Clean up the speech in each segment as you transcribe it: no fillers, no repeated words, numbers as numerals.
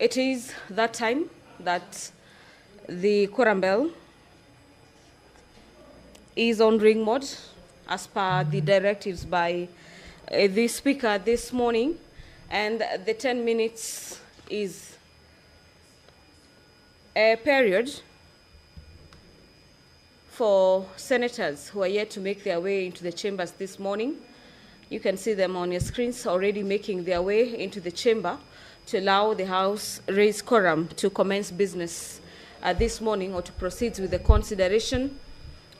It is that time that the quorum bell is on ring mode as per the directives by the speaker this morning, and the 10 minutes is a period for senators who are yet to make their way into the chambers this morning. You can see them on your screens already making their way into the chamber to allow the House raised quorum to commence business this morning, or to proceed with the consideration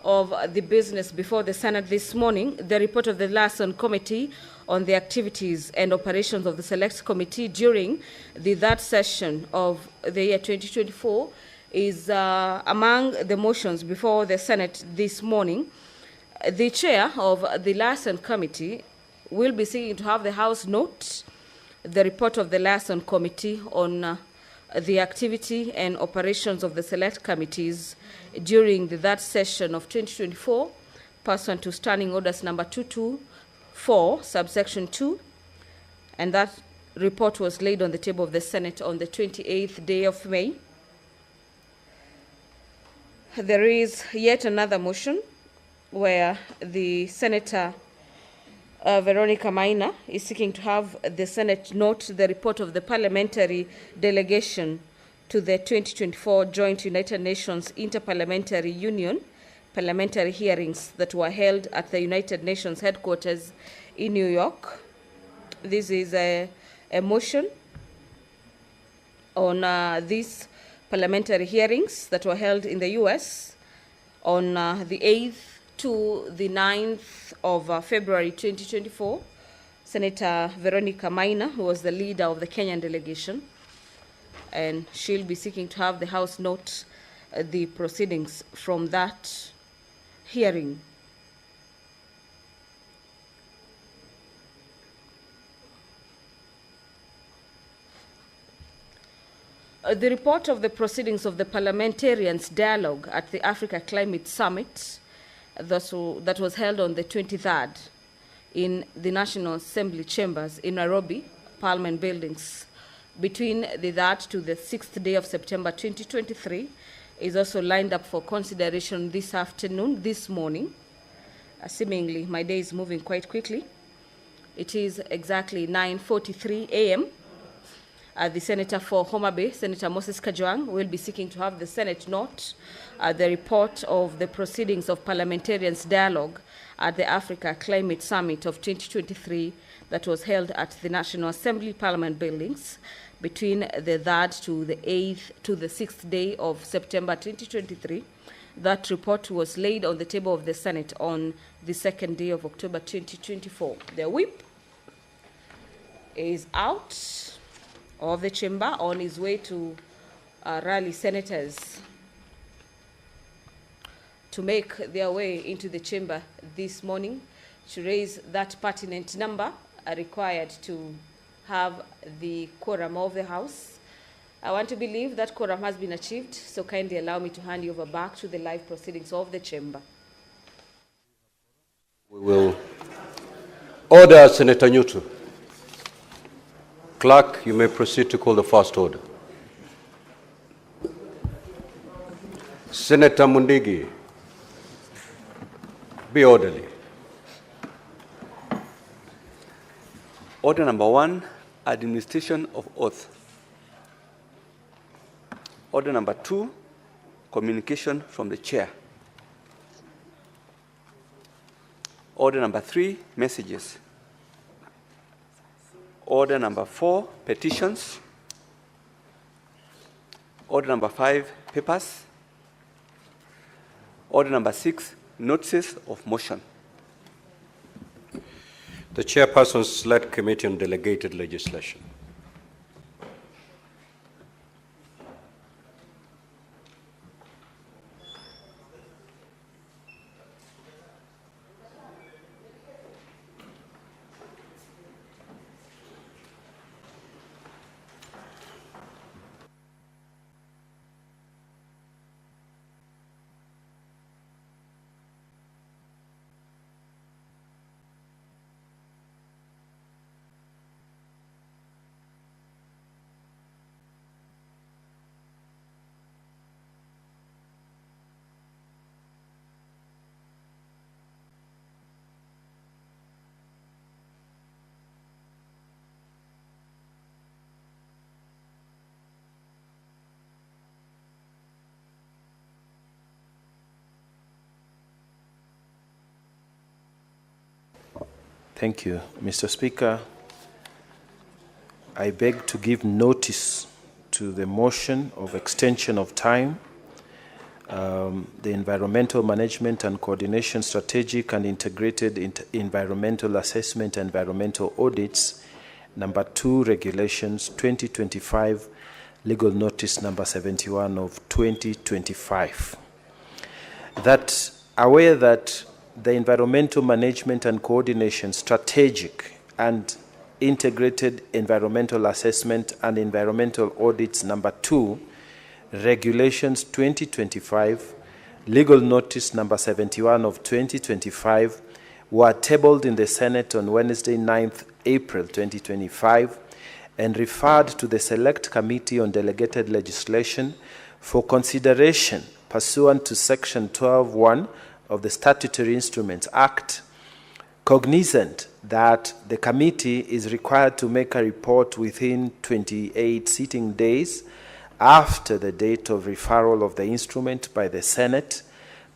of the business before the Senate this morning. The report of the Liaison Committee on the activities and operations of the Select Committee during the third session of the year 2024 is among the motions before the Senate this morning. The chair of the Liaison Committee will be seeking to have the House note the report of the Liaison Committee on the activity and operations of the select committees during the third session of 2024, pursuant to Standing Orders number 224, subsection 2, and that report was laid on the table of the Senate on the 28th day of May. There is yet another motion where the Senator Veronica Maina is seeking to have the Senate note the report of the parliamentary delegation to the 2024 Joint United Nations Interparliamentary Union parliamentary hearings that were held at the United Nations headquarters in New York. This is a motion on these parliamentary hearings that were held in the US on the 8th to the 9th of February 2024. Senator Veronica Maina, who was the leader of the Kenyan delegation, and she'll be seeking to have the House note the proceedings from that hearing. The report of the proceedings of the parliamentarians' dialogue at the Africa Climate Summit that was held on the 23rd in the National Assembly chambers in Nairobi, Parliament buildings, between the 3rd to the 6th day of September 2023, is also lined up for consideration this afternoon, this morning. Seemingly, my day is moving quite quickly. It is exactly 9:43 a.m. The Senator for Homa Bay, Senator Moses Kajwang, will be seeking to have the Senate note the report of the proceedings of parliamentarians' dialogue at the Africa Climate Summit of 2023 that was held at the National Assembly Parliament buildings between the 3rd to the 8th to the 6th day of September 2023. That report was laid on the table of the Senate on the 2nd day of October 2024. The whip is out of the chamber on his way to rally senators to make their way into the chamber this morning to raise that pertinent number required to have the quorum of the House. I want to believe that quorum has been achieved, so kindly allow me to hand you over back to the live proceedings of the chamber. We will order Senator Nyutu. Clerk, you may proceed to call the first order. Senator Mundigi, be orderly. Order number 1, administration of oath. Order number 2, communication from the chair. Order number 3, messages. Order number 4, petitions. Order number 5, papers. Order number 6, notices of motion. The Chairperson Select Committee on Delegated Legislation. Thank you, Mr. Speaker. I beg to give notice to the motion of extension of time, the Environmental Management and Coordination Strategic and Integrated Environmental Assessment and Environmental Audits, number 2, Regulations 2025, Legal Notice number 71 of 2025. That aware that the Environmental Management and Coordination Strategic and Integrated Environmental Assessment and Environmental Audits number 2, Regulations 2025, Legal Notice number 71 of 2025 were tabled in the Senate on Wednesday, 9th April 2025 and referred to the Select Committee on Delegated Legislation for consideration pursuant to Section 12(1) of the Statutory Instruments Act, cognizant that the committee is required to make a report within 28 sitting days after the date of referral of the instrument by the Senate,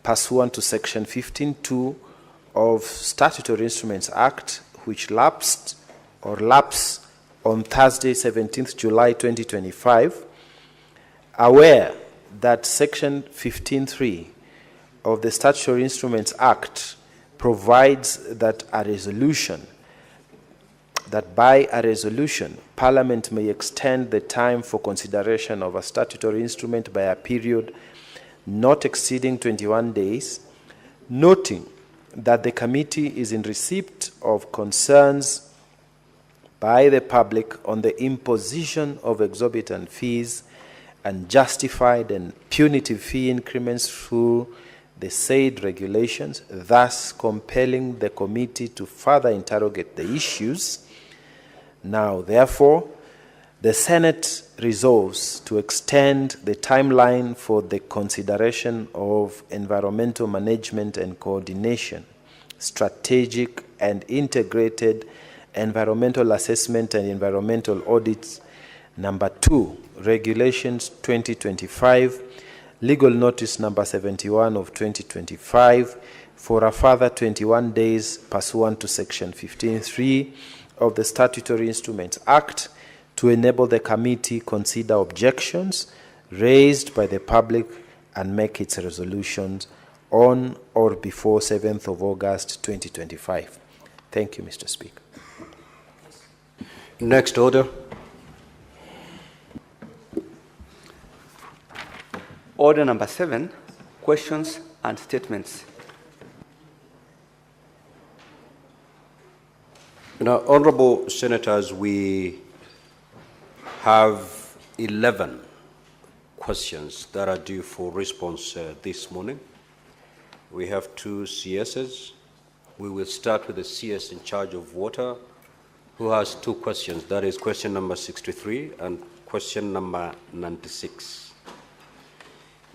pursuant to Section 15(2) of Statutory Instruments Act, which lapsed on Thursday, 17th July 2025, aware that Section 15(3) of the Statutory Instruments Act provides that by a resolution, Parliament may extend the time for consideration of a statutory instrument by a period not exceeding 21 days, noting that the committee is in receipt of concerns by the public on the imposition of exorbitant fees and justified and punitive fee increments through the said regulations, thus compelling the committee to further interrogate the issues. Now, therefore, the Senate resolves to extend the timeline for the consideration of environmental management and coordination, strategic and integrated environmental assessment and environmental audits, number 2, Regulations 2025, Legal Notice number 71 of 2025, for a further 21 days pursuant to Section 15(3) of the Statutory Instruments Act to enable the committee consider objections raised by the public and make its resolutions on or before 7th of August 2025. Thank you, Mr. Speaker. Next order. Order number 7, questions and statements. Now, honorable senators, we have 11 questions that are due for response this morning. We have 2 CSs. We will start with the CS in charge of water, who has 2 questions. That is question number 63 and question number 96.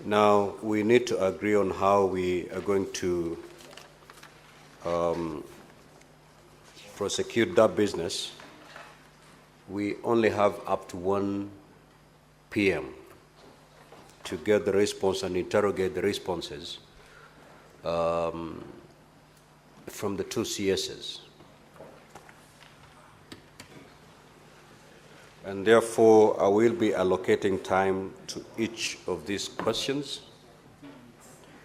Now, we need to agree on how we are going to prosecute that business. We only have up to 1 p.m. to get the response and interrogate the responses from the 2 CSs. And therefore, I will be allocating time to each of these questions.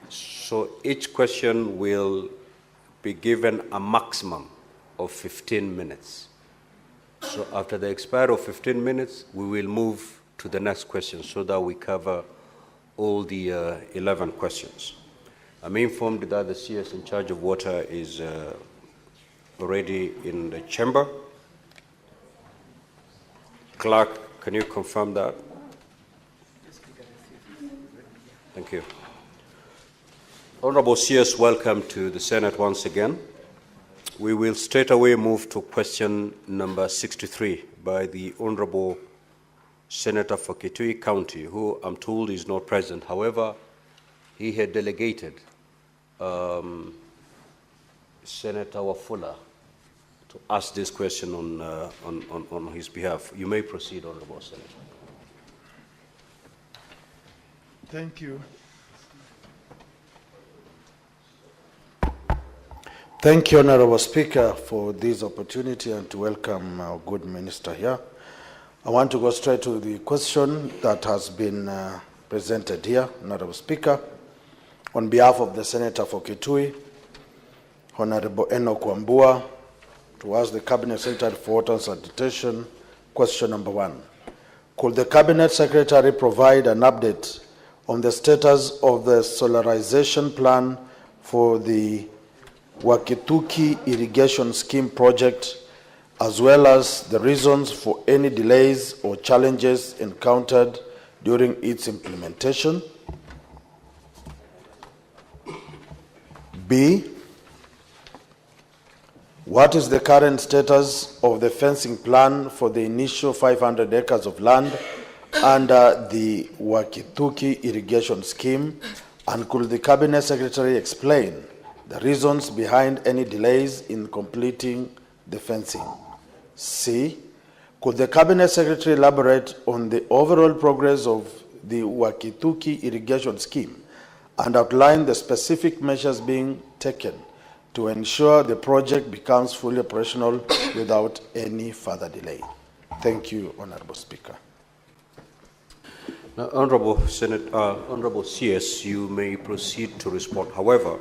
So each question will be given a maximum of 15 minutes. So after the expiry of 15 minutes, we will move to the next question so that we cover all the 11 questions. I'm informed that the CS in charge of water is already in the chamber. Clerk, can you confirm that? Thank you. Honorable CS, welcome to the Senate once again. We will straight away move to question number 63 by the Honorable Senator for Kitui County, who I'm told is not present. However, he had delegated Senator Wafula to ask this question on his behalf. You may proceed, Honorable Senator. Thank you. Thank you, Honorable Speaker, for this opportunity and to welcome our good minister here. I want to go straight to the question that has been presented here, Honorable Speaker. On behalf of the Senator for Kitui, Honorable Enoch Wambua, to ask the Cabinet Secretary for Water and Sanitation, question number 1. Could the Cabinet Secretary provide an update on the status of the solarization plan for the Wakituki Irrigation Scheme project, as well as the reasons for any delays or challenges encountered during its implementation? B, what is the current status of the fencing plan for the initial 500 acres of land under the Wakituki Irrigation Scheme, and could the Cabinet Secretary explain the reasons behind any delays in completing the fencing? C, could the Cabinet Secretary elaborate on the overall progress of the Wakituki Irrigation Scheme and outline the specific measures being taken to ensure the project becomes fully operational without any further delay? Thank you, Honorable Speaker. Now, Honorable CS, you may proceed to respond. However,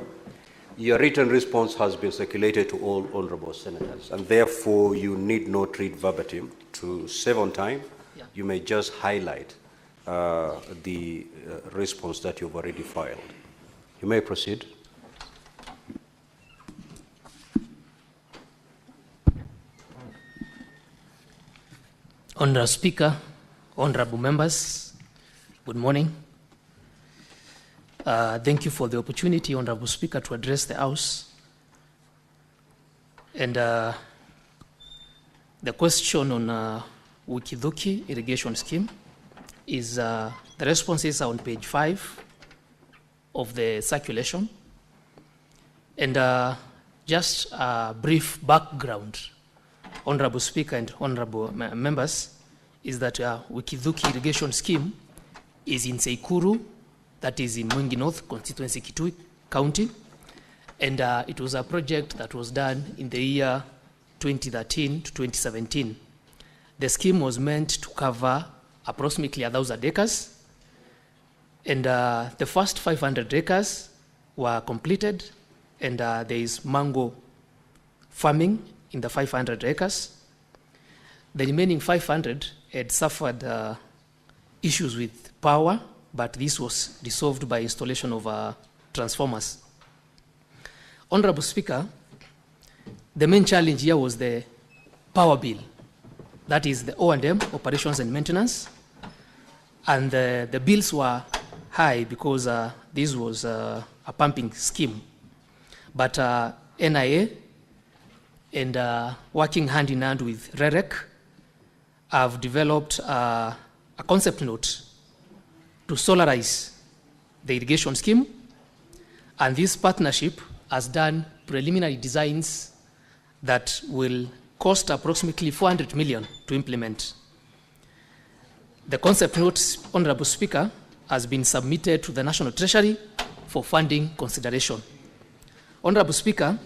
your written response has been circulated to all honorable senators, and therefore you need not read verbatim. To save on time, you may just highlight the response that you've already filed. You may proceed. Honorable Speaker, honorable members, good morning. Thank you for the opportunity, Honorable Speaker, to address the House. And the question on Wakituki Irrigation Scheme is, the responses are on page 5 of the circulation. And just a brief background, Honorable Speaker and honorable members, is that Wakituki Irrigation Scheme is in Seikuru, that is in Mwingi North constituency, Kitui County. And it was a project that was done in the year 2013 to 2017. The scheme was meant to cover approximately 1,000 acres. And the first 500 acres were completed, and there is mango farming in the 500 acres. The remaining 500 had suffered issues with power, but this was resolved by installation of transformers. Honorable Speaker, the main challenge here was the power bill. That is the O&M, operations and maintenance. And the bills were high because this was a pumping scheme. But NIA and working hand in hand with REREC have developed a concept note to solarize the irrigation scheme, and this partnership has done preliminary designs that will cost approximately 400 million to implement. The concept note, Honorable Speaker, has been submitted to the National Treasury for funding consideration. Honorable Speaker,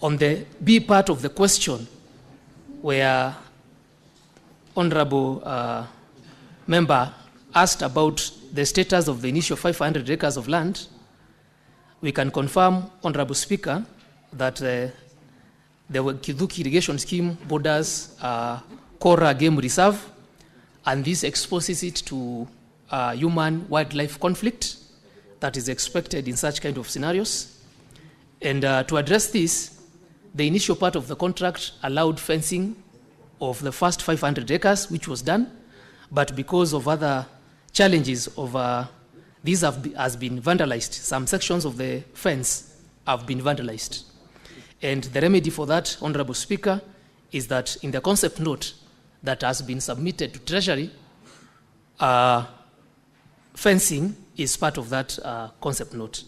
on the B part of the question, where Honorable member asked about the status of the initial 500 acres of land, we can confirm, Honorable Speaker, that the Wakituki Irrigation Scheme borders Kora Game Reserve, and this exposes it to human-wildlife conflict that is expected in such kind of scenarios. And to address this, the initial part of the contract allowed fencing of the first 500 acres, which was done, but because of other challenges of these has been vandalized. Some sections of the fence have been vandalized. And the remedy for that, Honorable Speaker, is that in the concept note that has been submitted to Treasury, fencing is part of that concept note.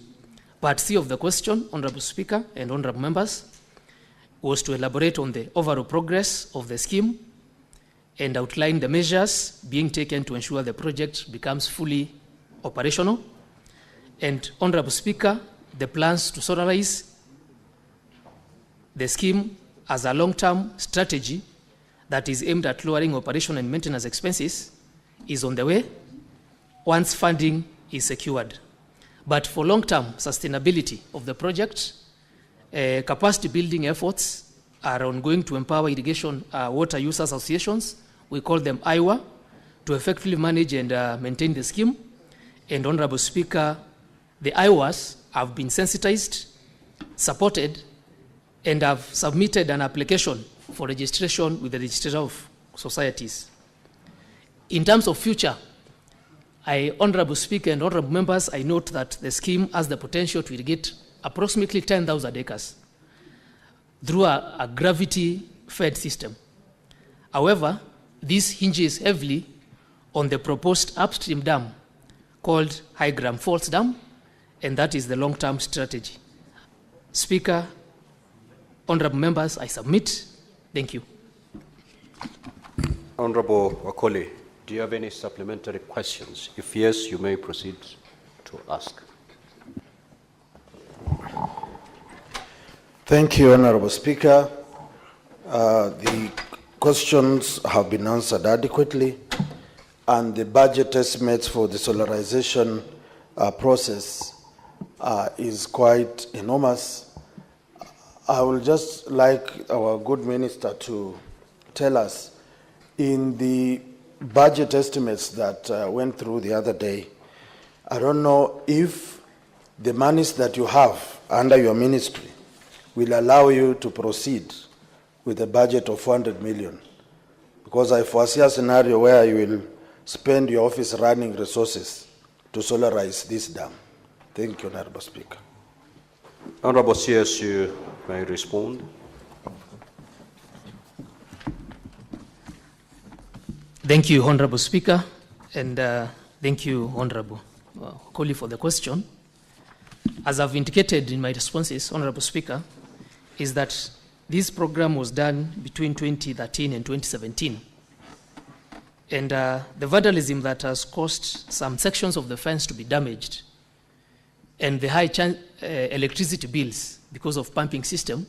Part C of the question, Honorable Speaker and honorable members, was to elaborate on the overall progress of the scheme and outline the measures being taken to ensure the project becomes fully operational. And Honorable Speaker, the plans to solarize the scheme as a long-term strategy that is aimed at lowering operation and maintenance expenses is on the way once funding is secured. But for long-term sustainability of the project, capacity building efforts are ongoing to empower irrigation water use associations, we call them IWA, to effectively manage and maintain the scheme. And Honorable Speaker, the IWAs have been sensitized, supported, and have submitted an application for registration with the Register of Societies. In terms of future, Honorable Speaker and Honorable Members, I note that the scheme has the potential to irrigate approximately 10,000 acres through a gravity-fed system. However, this hinges heavily on the proposed upstream dam called High Gram Falls Dam, and that is the long-term strategy. Speaker, honorable members, I submit. Thank you. Honorable Wakoli, do you have any supplementary questions? If yes, you may proceed to ask. Thank you, Honorable Speaker. The questions have been answered adequately, and the budget estimates for the solarization process is quite enormous. I would just like our good minister to tell us, in the budget estimates that went through the other day, I don't know if the monies that you have under your ministry will allow you to proceed with a budget of 400 million, because I foresee a scenario where you will spend your office running resources to solarize this dam. Thank you, Honorable Speaker. Honorable CS, you may respond. Thank you, Honorable Speaker, and thank you, Honorable Koli, for the question. As I've indicated in my responses, Honorable Speaker, is that this program was done between 2013 and 2017. And the vandalism that has caused some sections of the fence to be damaged and the high electricity bills because of pumping system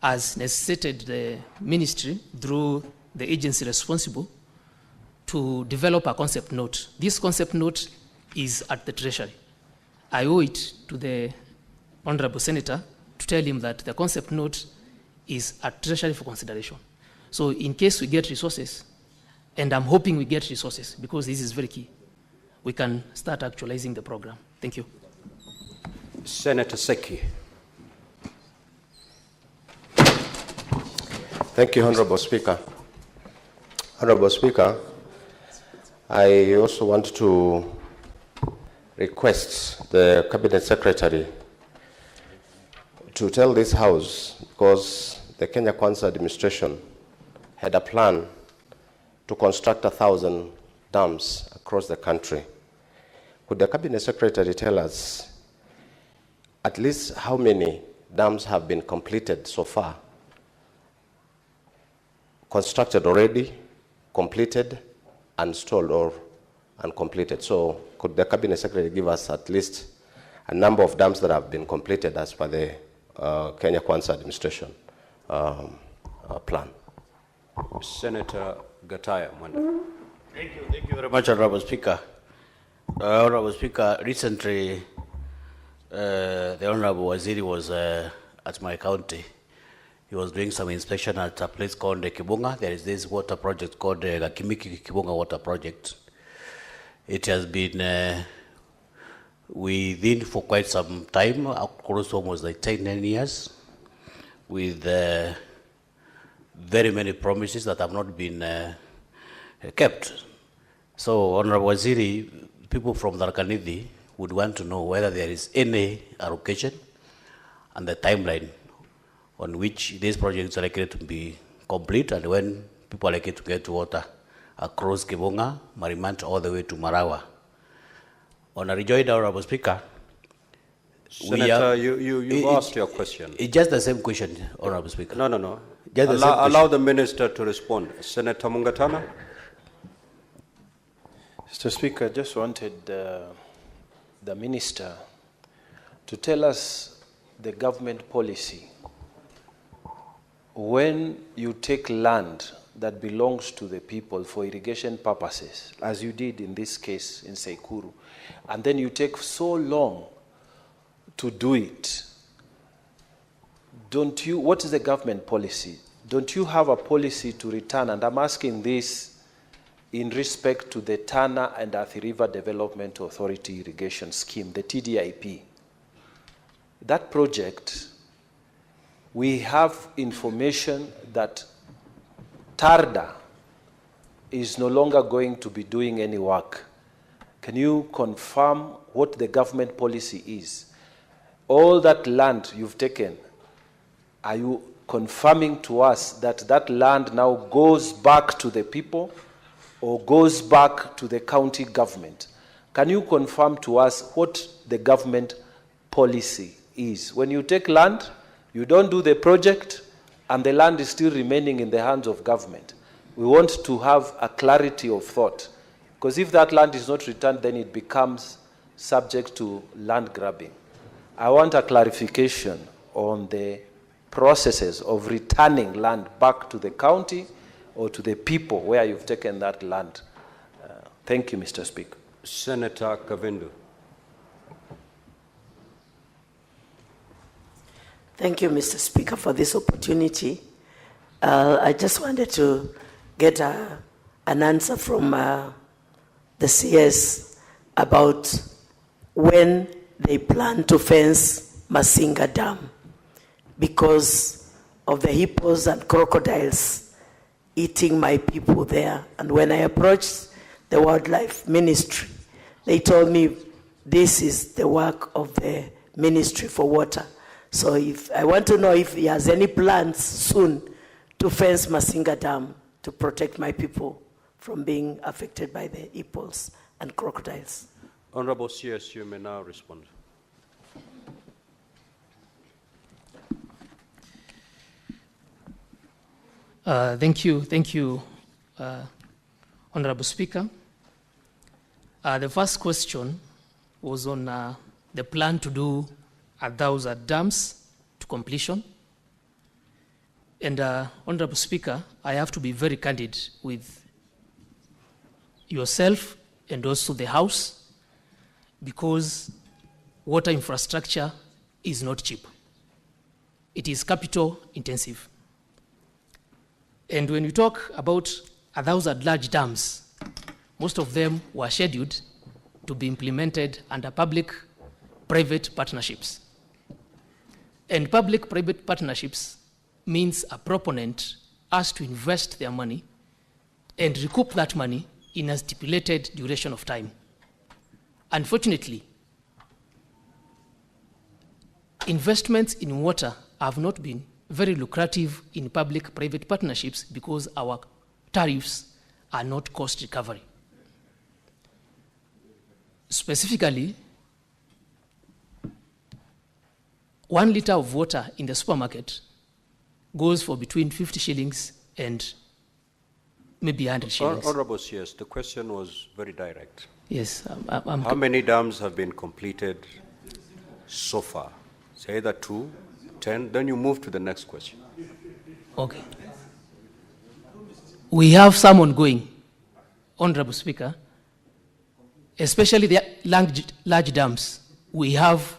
has necessitated the ministry through the agency responsible to develop a concept note. This concept note is at the Treasury. I owe it to the Honorable Senator to tell him that the concept note is at Treasury for consideration. So in case we get resources, and I'm hoping we get resources because this is very key, we can start actualizing the program. Thank you. Senator Seki. Thank you, Honorable Speaker. Honorable Speaker, I also want to request the Cabinet Secretary to tell this House, because the Kenya Kwanza administration had a plan to construct 1,000 dams across the country. Could the Cabinet Secretary tell us at least how many dams have been completed so far? Constructed already, completed, installed, or uncompleted? So could the Cabinet Secretary give us at least a number of dams that have been completed as per the Kenya Kwanza administration plan? Senator Gataya Mwanda. Thank you very much, Honorable Speaker. Honorable Speaker, recently the Honorable Waziri was at my county. He was doing some inspection at a place called Kibunga. There is this water project called Gakimiki Kibunga Water Project. It has been within for quite some time, across almost like 10 years, with very many promises that have not been kept. So, Honorable Waziri, people from Tharaka-Nithi would want to know whether there is any allocation and the timeline on which these projects are likely to be complete, and when people are likely to get water across Kibunga, Marimant, all the way to Marawa. On a rejoinder, Honorable Speaker, Senator, you asked your question. It's just the same question, Honorable Speaker. No. Just Allow the minister to respond. Senator Mungatana. Mr. Speaker, I just wanted the minister to tell us the government policy when you take land that belongs to the people for irrigation purposes, as you did in this case in Sekuru, and then you take so long to do it. Don't you, what is the government policy? Don't you have a policy to return? And I'm asking this in respect to the Tana and Athi River Development Authority Irrigation Scheme, the TDIP. That project, we have information that TARDA is no longer going to be doing any work. Can you confirm what the government policy is? All that land you've taken, are you confirming to us that that land now goes back to the people or goes back to the county government? Can you confirm to us what the government policy is? When you take land, you don't do the project, and the land is still remaining in the hands of government. We want to have a clarity of thought, because if that land is not returned, then it becomes subject to land grabbing. I want a clarification on the processes of returning land back to the county or to the people where you've taken that land. Thank you, Mr. Speaker. Senator Kavindu. Thank you, Mr. Speaker, for this opportunity. I just wanted to get an answer from the CS about when they plan to fence Masinga Dam because of the hippos and crocodiles eating my people there. And when I approached the Wildlife Ministry, they told me this is the work of the Ministry for Water. So if I want to know if he has any plans soon to fence Masinga Dam to protect my people from being affected by the hippos and crocodiles. Honorable CS, you may now respond. Thank you, Honorable Speaker. The first question was on the plan to do 1,000 dams to completion. And Honorable Speaker, I have to be very candid with yourself and also the House, because water infrastructure is not cheap. It is capital intensive. And when we talk about 1,000 large dams, most of them were scheduled to be implemented under public-private partnerships. And public-private partnerships means a proponent has to invest their money and recoup that money in a stipulated duration of time. Unfortunately, investments in water have not been very lucrative in public-private partnerships because our tariffs are not cost recovery. Specifically, 1 liter of water in the supermarket goes for between 50 shillings and maybe 100 shillings. Honorable CS, the question was very direct. Yes. How many dams have been completed so far? Say either 2, 10, then you move to the next question. Okay. We have some ongoing, Honorable Speaker, especially the large dams. We have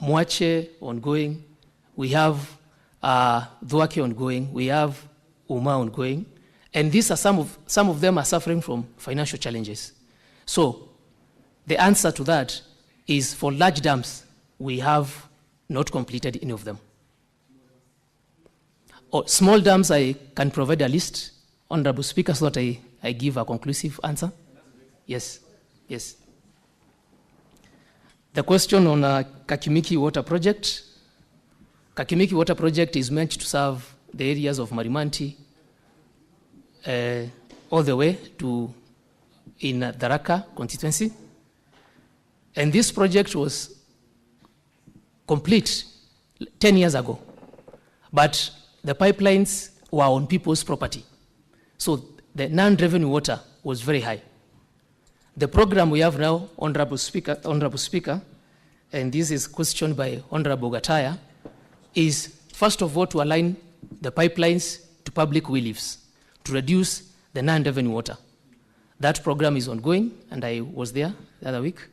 Mwache ongoing, we have Dhwake ongoing, we have Uma ongoing, and these are some of them are suffering from financial challenges. So the answer to that is for large dams, we have not completed any of them. Small dams, I can provide a list, Honorable Speaker, so that I give a conclusive answer. Yes, yes. The question on Kakimiki Water Project. Kakimiki Water Project is meant to serve the areas of Marimanti all the way to in Tharaka constituency. And this project was complete 10 years ago, but the pipelines were on people's property. So the non-revenue water was very high. The program we have now, Honorable Speaker, and this is questioned by Honorable Gataya, is first of all to align the pipelines to public well-leaves to reduce the non-revenue water. That program is ongoing, and I was there the other week,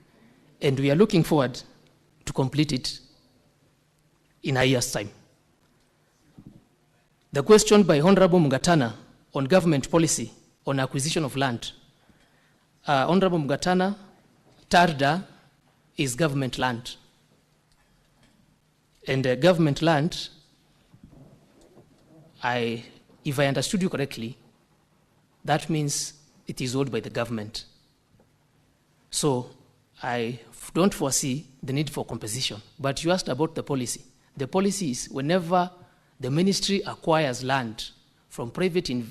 and we are looking forward to complete it in a year's time. The question by Honorable Mugatana on government policy on acquisition of land. Honorable Mugatana, Tarda is government land. And government land, if I understood you correctly, that means it is owned by the government. So I don't foresee the need for compensation. But you asked about the policy. The policy is whenever the ministry acquires land from private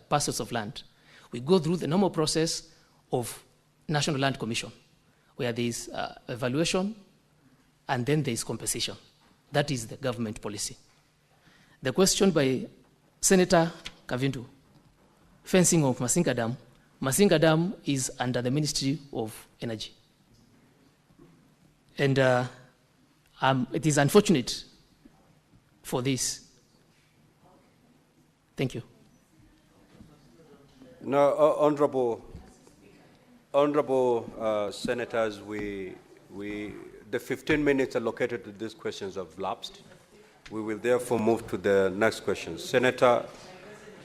parcels of land, we go through the normal process of National Land Commission, where there is evaluation and then there is compensation. That is the government policy. The question by Senator Kavindu, fencing of Masinga Dam. Masinga Dam is under the Ministry of Energy. And it is unfortunate for this. Thank you. No, honorable senators, the 15 minutes allocated to these questions have lapsed. We will therefore move to the next question. Senator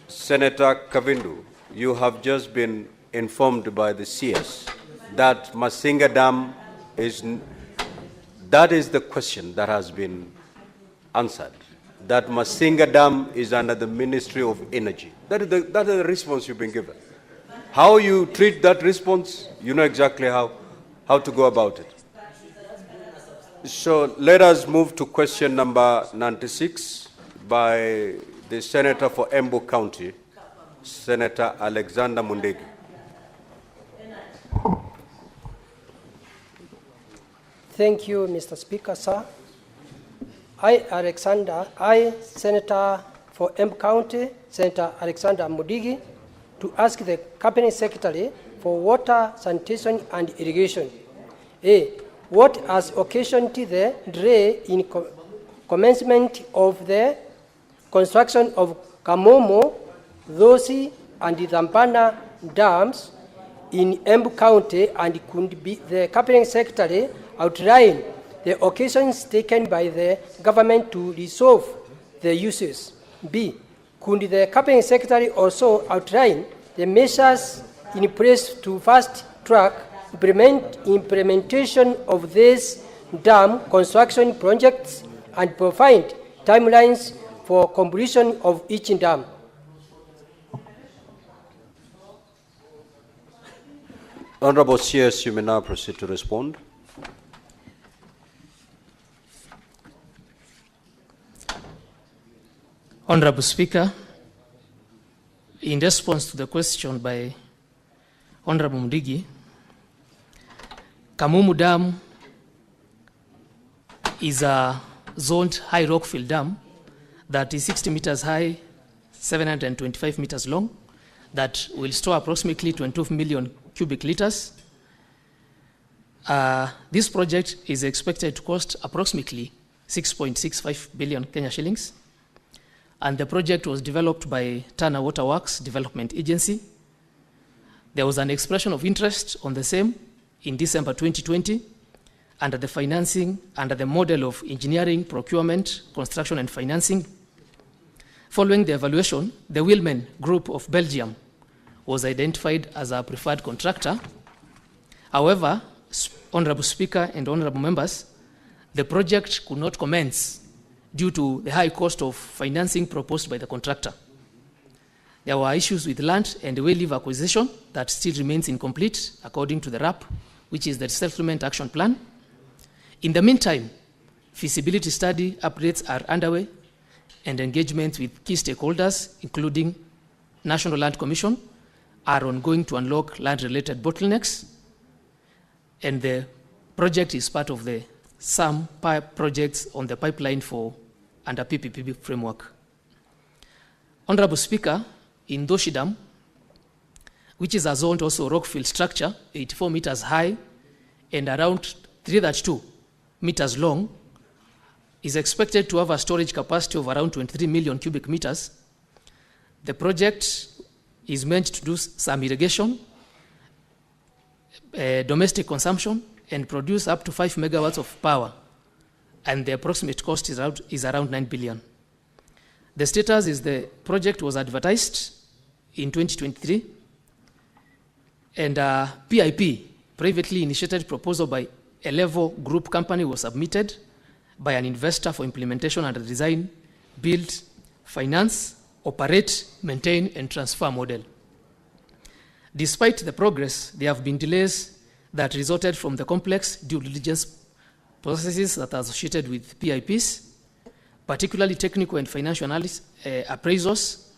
Kavindu, you have just been informed by the CS that Masinga Dam that is the question that has been answered. That Masinga Dam is under the Ministry of Energy. That is the response you've been given. How you treat that response, you know exactly how to go about it. So let us move to question number 96 by the Senator for Embu County, Senator Alexander Mundegi. Thank you, Mr. Speaker, sir. I, Senator for Embu County, Senator Alexander Mundegi, to ask the Cabinet Secretary for Water, Sanitation and Irrigation. A. What has occasioned the delay in commencement of the construction of Kamomo, Dhosi, and Dhambana dams in Embu County, and could be the Cabinet Secretary outline the occasions taken by the government to resolve the issues? B. Could the Cabinet Secretary also outline the measures in place to fast-track implementation of these dam construction projects and provide timelines for completion of each dam? Honorable CS, you may now proceed to respond. Honorable Speaker, in response to the question by Honorable Mundegi, Kamumu Dam is a zoned high rockfill dam that is 60 meters high, 725 meters long, that will store approximately 22 million cubic liters. This project is expected to cost approximately 6.65 billion Kenya shillings. And the project was developed by Tana Waterworks Development Agency. There was an expression of interest on the same in December 2020 under the financing, under the model of engineering, procurement, construction, and financing. Following the evaluation, the Wilman Group of Belgium was identified as a preferred contractor. However, Honorable Speaker and Honorable Members, the project could not commence due to the high cost of financing proposed by the contractor. There were issues with land and well-leave acquisition that still remains incomplete according to the RAP, which is the Settlement Action Plan. In the meantime, feasibility study updates are underway and engagements with key stakeholders, including National Land Commission, are ongoing to unlock land-related bottlenecks. And the project is part of the some projects on the pipeline for under PPP framework. Honorable Speaker, in Dhosi Dam, which is a zoned also rockfill structure, 84 meters high and around 332 meters long, is expected to have a storage capacity of around 23 million cubic meters. The project is meant to do some irrigation, domestic consumption, and produce up to 5 megawatts of power. And the approximate cost is around 9 billion. The status is the project was advertised in 2023, and PIP, privately initiated proposal by a level group company, was submitted by an investor for implementation under the design, build, finance, operate, maintain, and transfer model. Despite the progress, there have been delays that resulted from the complex due diligence processes that are associated with PIPs, particularly technical and financial appraisals,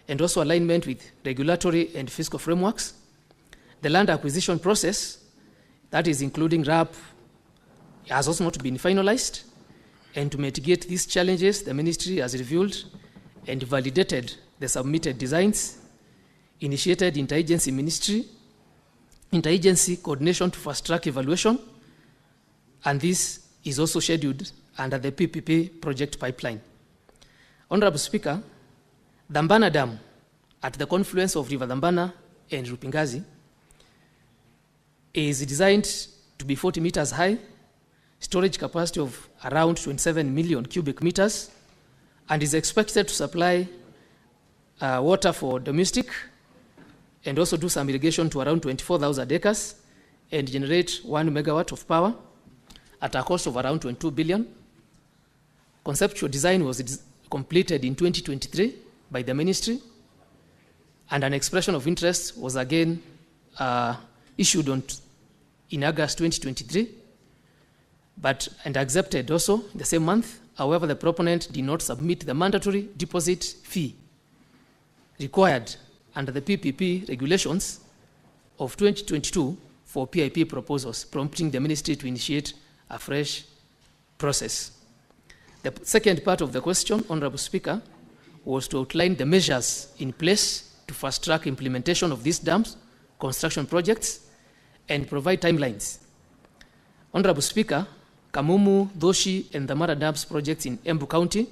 and also alignment with regulatory and fiscal frameworks. The land acquisition process, that is including RAP, has also not been finalized. And to mitigate these challenges, the ministry has reviewed and validated the submitted designs, initiated interagency coordination to fast-track evaluation, and this is also scheduled under the PPP project pipeline. Honorable Speaker, Dambana Dam, at the confluence of River Dambana and Rupingazi, is designed to be 40 meters high, storage capacity of around 27 million cubic meters, and is expected to supply water for domestic and also do some irrigation to around 24,000 acres and generate 1 megawatt of power at a cost of around 22 billion. Conceptual design was completed in 2023 by the ministry, and an expression of interest was again issued in August 2023, and accepted also the same month. However, the proponent did not submit the mandatory deposit fee required under the PPP regulations of 2022 for PIP proposals, prompting the ministry to initiate a fresh process. The second part of the question, Honorable Speaker, was to outline the measures in place to fast-track implementation of these dams construction projects and provide timelines. Honorable Speaker, Kamumu, Doshi, and the Mara Dams projects in Embu County,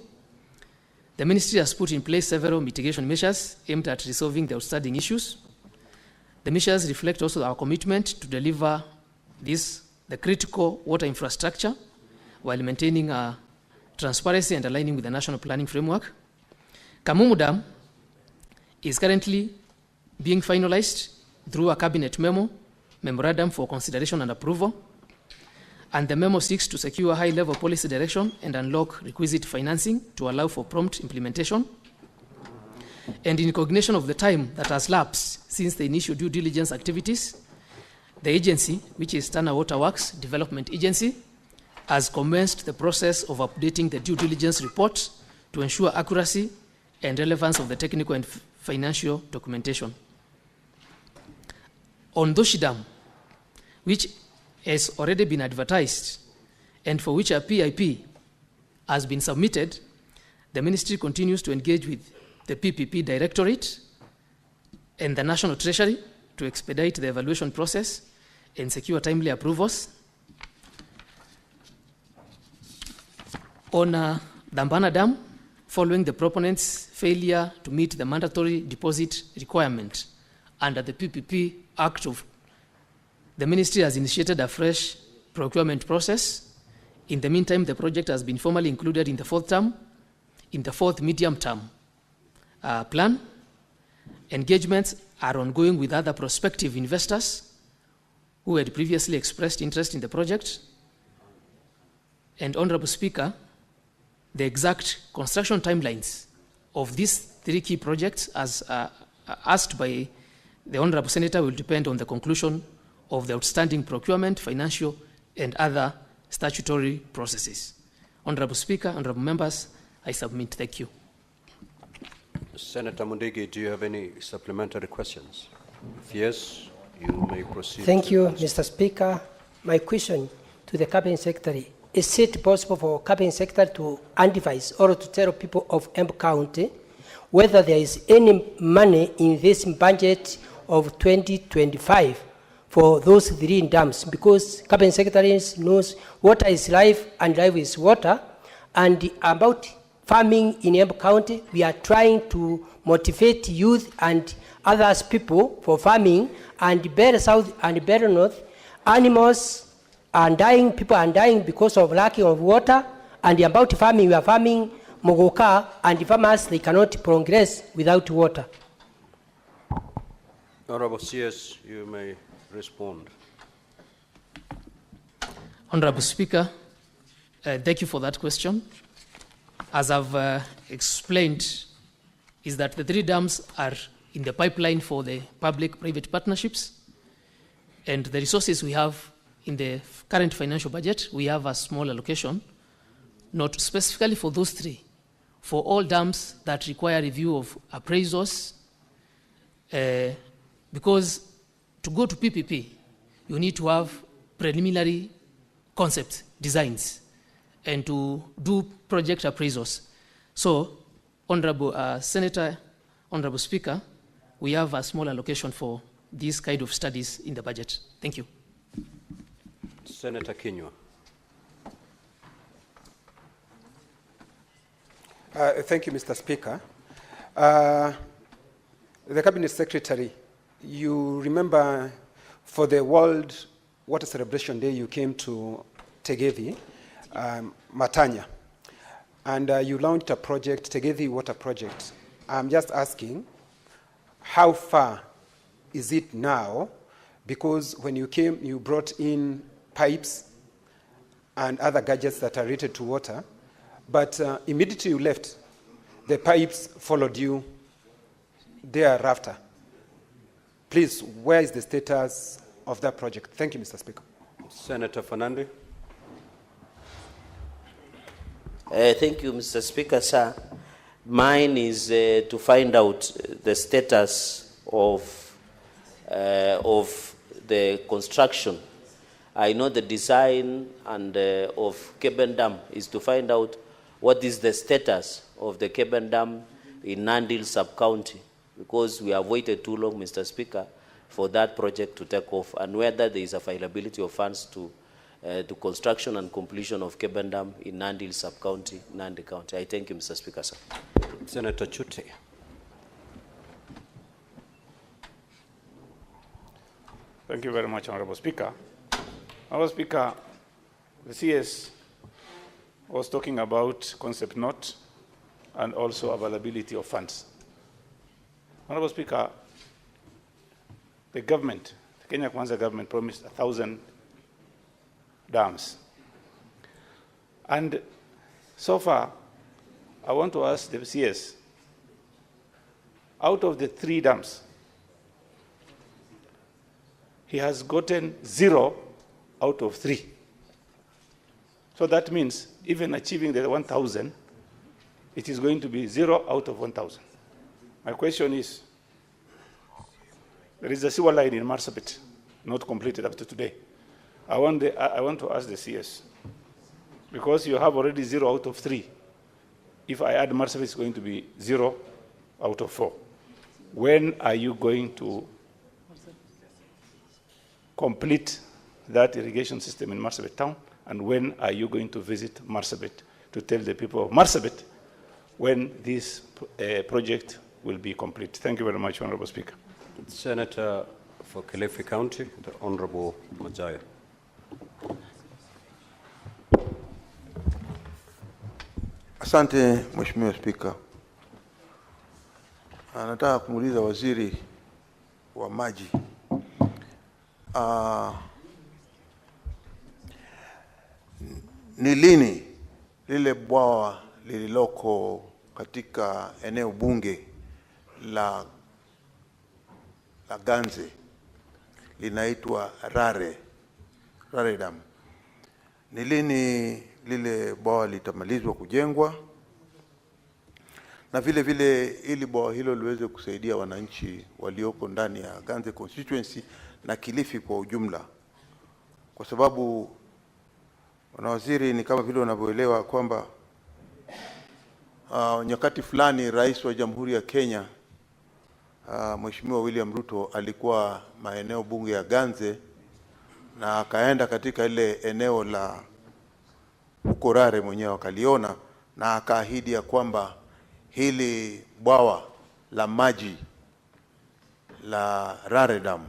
the ministry has put in place several mitigation measures aimed at resolving the outstanding issues. The measures reflect also our commitment to deliver the critical water infrastructure while maintaining transparency and aligning with the national planning framework. Kamumu Dam is currently being finalized through a cabinet memorandum for consideration and approval, and the memo seeks to secure high-level policy direction and unlock requisite financing to allow for prompt implementation. And in recognition of the time that has lapsed since the initial due diligence activities, the agency, which is Tana Water Works Development Agency, has commenced the process of updating the due diligence report to ensure accuracy and relevance of the technical and financial documentation. On Doshi Dam, which has already been advertised and for which a PIP has been submitted, the ministry continues to engage with the PPP Directorate and the National Treasury to expedite the evaluation process and secure timely approvals. On Dambana Dam, following the proponent's failure to meet the mandatory deposit requirement under the PPP Act of the ministry has initiated a fresh procurement process. In the meantime, the project has been formally included in the fourth medium-term plan. Engagements are ongoing with other prospective investors who had previously expressed interest in the project. And Honorable Speaker, the exact construction timelines of these three key projects, as asked by the Honorable Senator, will depend on the conclusion of the outstanding procurement, financial, and other statutory processes. Honorable Speaker, honorable members, I submit. Thank you. Senator Mundigi, do you have any supplementary questions? If yes, you may proceed. Thank you, Mr. Speaker. My question to the Cabinet Secretary: is it possible for Cabinet Secretary to advise or to tell people of Embu County whether there is any money in this budget of 2025 for those 3 dams, because Cabinet Secretary knows water is life and life is water. And about farming in Embu County, we are trying to motivate youth and others people for farming, and better south and better north. Animals are dying, people are dying because of lacking of water. And about farming, we are farming mogoka, and the farmers, they cannot progress without water. Honorable CS, you may respond. Honorable Speaker, thank you for that question. As I've explained, is that the 3 dams are in the pipeline for the public-private partnerships, and the resources we have in the current financial budget, we have a small allocation, not specifically for those 3, for all dams that require review of appraisals, because to go to PPP, you need to have preliminary concept designs and to do project appraisals. So, Honorable Senator, Honorable Speaker, we have a small allocation for these kind of studies in the budget. Thank you. Senator Kinyua. Thank you, Mr. Speaker. The Cabinet Secretary, you remember for the World Water Celebration Day, you came to Tegethi, Matanya, and you launched a project, Tegethi Water Project. I'm just asking, how far is it now? Because when you came, you brought in pipes and other gadgets that are related to water, but immediately you left, the pipes followed you thereafter. Please, where is the status of that project? Thank you, Mr. Speaker. Senator Fernandez. Thank you, Mr. Speaker, sir. Mine is to find out the status of the construction. I know the design and of Keben Dam is to find out what is the status of the Keben Dam in Nandil sub-county, because we have waited too long, Mr. Speaker, for that project to take off, and whether there is availability of funds to construction and completion of Keben Dam in Nandil sub-county, Nandi County. I thank you, Mr. Speaker, sir. Senator Chute. Thank you very much, Honorable Speaker. Honorable Speaker, the CS was talking about concept note and also availability of funds. Honorable Speaker, the government, the Kenya Kwanza government promised 1,000 dams. And so far, I want to ask the CS, out of the 3 dams, he has gotten 0 out of 3. So that means even achieving the 1,000, it is going to be 0 out of 1,000. My question is, there is a sewer line in Marsabit, not completed up to today. I want to ask the CS, because you have already 0 out of 3. If I add Marsabit, it's going to be 0 out of 4. When are you going to complete that irrigation system in Marsabit town? And when are you going to visit Marsabit to tell the people of Marsabit when this project will be complete? Thank you very much, Honorable Speaker. Senator for Kilifi County, the Honorable Majaya. Asante, Mheshimiwa Spika. Nataka kumuuliza waziri wa maji. Ni lini lile bwawa lililoko katika eneo bunge la Ganze linaitwa Rare Dam, ni lini lile bwawa litamalizwa kujengwa, na vile vile ili bwawa hilo liweze kusaidia wananchi walioko ndani ya Ganze constituency na Kilifi kwa ujumla? Kwa sababu wanawaziri, ni kama vile wanavyoelewa kwamba nyakati fulani Rais wa Jamhuri ya Kenya Mheshimiwa William Ruto alikuwa maeneo bunge ya Ganze na akaenda katika ile eneo la huko Rare, mwenyewe akaliona na akaahidi ya kwamba hili bwawa la maji la Rare Dam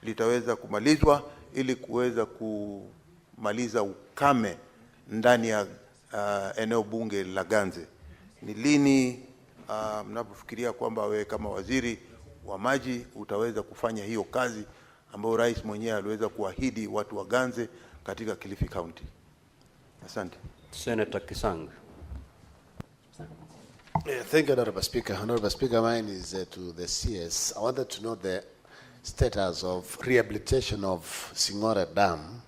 litaweza kumalizwa ili kuweza kumaliza ukame ndani ya eneo bunge la Ganze. Ni lini mnapofikiria kwamba wewe kama waziri wa maji utaweza kufanya hiyo kazi ambayo rais mwenyewe aliweza kuahidi watu wa Ganze katika Kilifi County? Asante. Senator Kisang. Thank you, Honorable Speaker. Honorable Speaker, mine is to the CS. I wanted to know the status of rehabilitation of Singore Dam,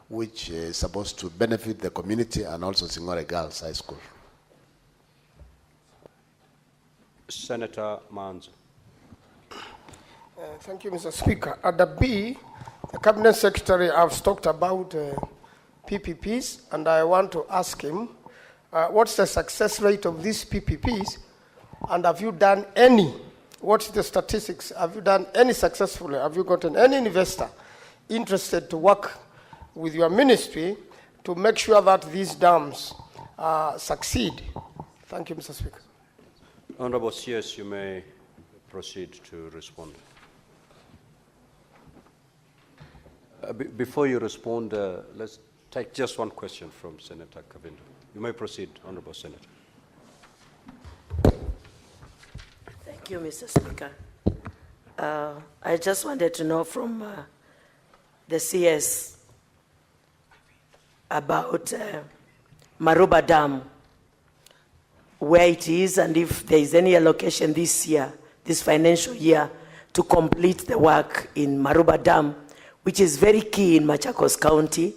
which is supposed to benefit the community and also Singore Girls High School. Senator Manzo. Thank you, Mr. Speaker. At the B, the Cabinet Secretary has talked about PPPs, and I want to ask him, what's the success rate of these PPPs, and have you done any? What's the statistics? Have you done any successfully? Have you gotten any investor interested to work with your ministry to make sure that these dams succeed? Thank you, Mr. Speaker. Honorable CS, you may proceed to respond. Before you respond, let's take just one question from Senator Kavinda. You may proceed, Honorable Senator. Thank you, Mr. Speaker. I just wanted to know from the CS about Maruba Dam, where it is, and if there is any allocation this year, this financial year, to complete the work in Maruba Dam, which is very key in Machakos County,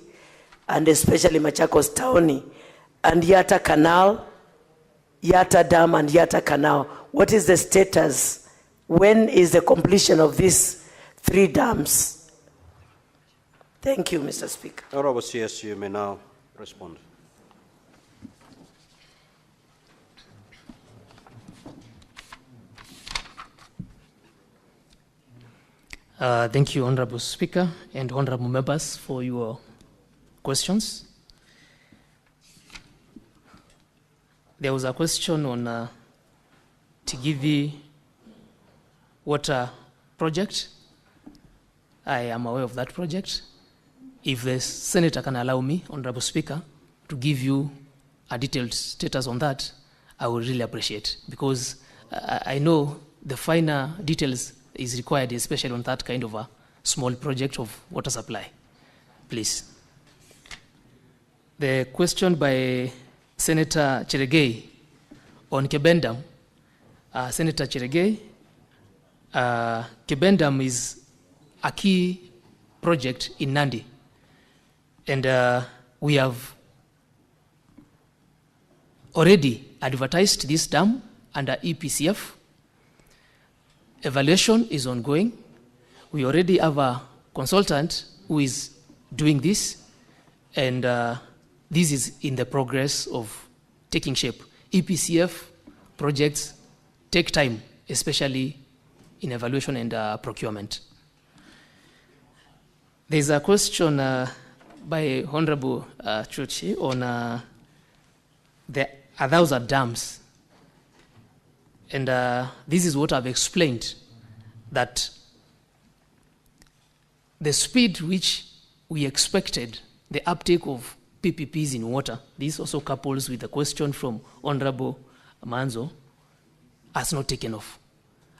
and especially Machakos Town, and Yatta Canal, Yatta Dam and Yatta Canal. What is the status? When is the completion of these 3 dams? Thank you, Mr. Speaker. Honorable CS, you may now respond. Thank you, Honorable Speaker and Honorable Members, for your questions. There was a question on Tigivi water project. I am aware of that project. If the Senator can allow me, Honorable Speaker, to give you a detailed status on that, I would really appreciate, because I know the finer details is required, especially on that kind of a small project of water supply. Please. The question by Senator Cheregei on Kebendam. Senator Cheregei, Kebendam is a key project in Nandi, and we have already advertised this dam under EPCF. Evaluation is ongoing. We already have a consultant who is doing this, and this is in the progress of taking shape. EPCF projects take time, especially in evaluation and procurement. There's a question by Honorable Chuchi on the 1,000 dams. And this is what I've explained, that the speed which we expected the uptake of PPPs in water, this also couples with the question from Honorable Manzo, has not taken off.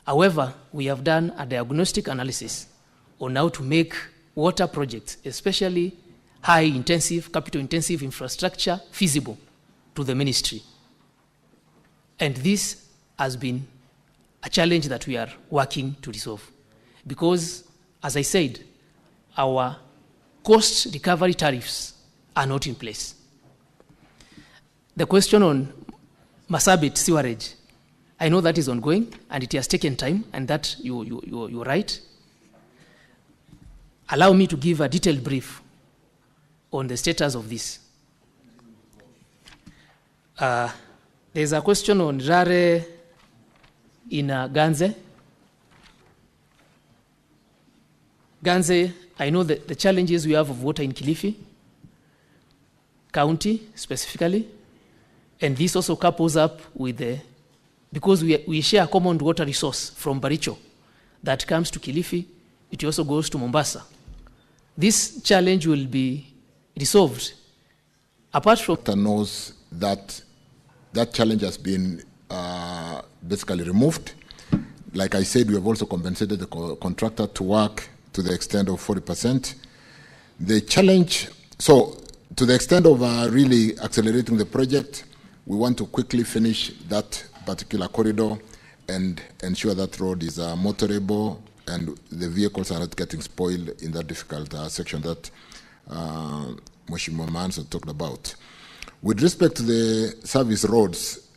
However, we have done a diagnostic analysis on how to make water projects, especially high-intensive, capital-intensive infrastructure, feasible to the ministry. And this has been a challenge that we are working to resolve. Because, as I said, our cost recovery tariffs are not in place. The question on Masabit sewerage, I know that is ongoing and it has taken time, and that you're right. Allow me to give a detailed brief on the status of this. There's a question on Rare in Ganze. Ganze, I know the challenges we have of water in Kilifi County specifically, and this also couples up with because we share a common water resource from Baricho that comes to Kilifi, it also goes to Mombasa. This challenge will be resolved. Apart from... knows that that challenge has been basically removed. Like I said, we have also compensated the contractor to work to the extent of 40%. The challenge, so to the extent of really accelerating the project, we want to quickly finish that particular corridor and ensure that road is motorable and the vehicles are not getting spoiled in that difficult section that Mheshimiwa Manso talked about. With respect to the service roads,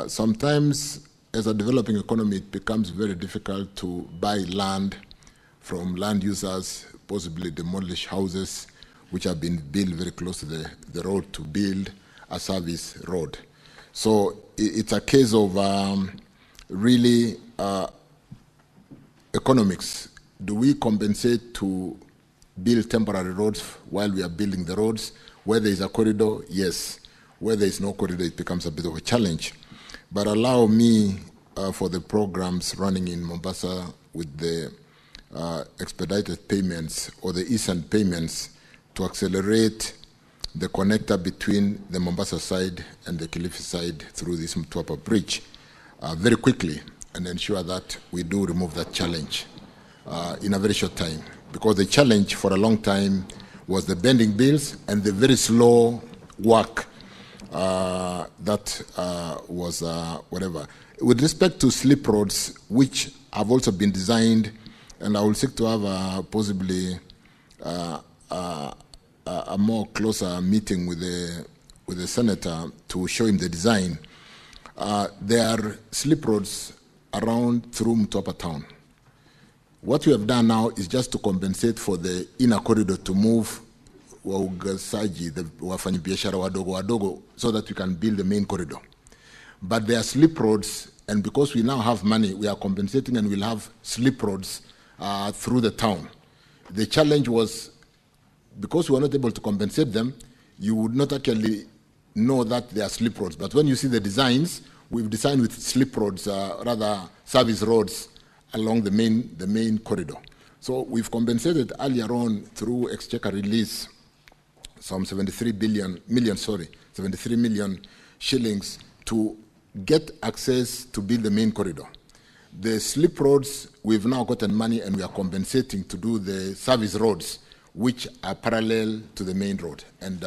sometimes as a developing economy, it becomes very difficult to buy land from land users, possibly demolish houses which have been built very close to the road to build a service road. So it's a case of really economics. Do we compensate to build temporary roads while we are building the roads? Where there is a corridor, yes. Where there is no corridor, it becomes a bit of a challenge. But allow me, for the programs running in Mombasa with the expedited payments or the instant payments, to accelerate the connector between the Mombasa side and the Kilifi side through this Mtwapa bridge very quickly, and ensure that we do remove that challenge in a very short time. Because the challenge for a long time was the bending bills and the very slow work that was whatever. With respect to slip roads, which have also been designed, and I will seek to have possibly a more closer meeting with the senator to show him the design. There are slip roads around through Mtwapa town. What we have done now is just to compensate for the inner corridor to move waugazaji, the wafanyabiashara wadogo, so that we can build the main corridor. But there are slip roads, and because we now have money, we are compensating and we'll have slip roads through the town. The challenge was, because we were not able to compensate them, you would not actually know that they are slip roads. But when you see the designs, we've designed with slip roads, rather service roads along the main corridor. So we've compensated earlier on through exchequer release some 73 million shillings to get access to build the main corridor. The slip roads, we've now gotten money and we are compensating to do the service roads, which are parallel to the main road. And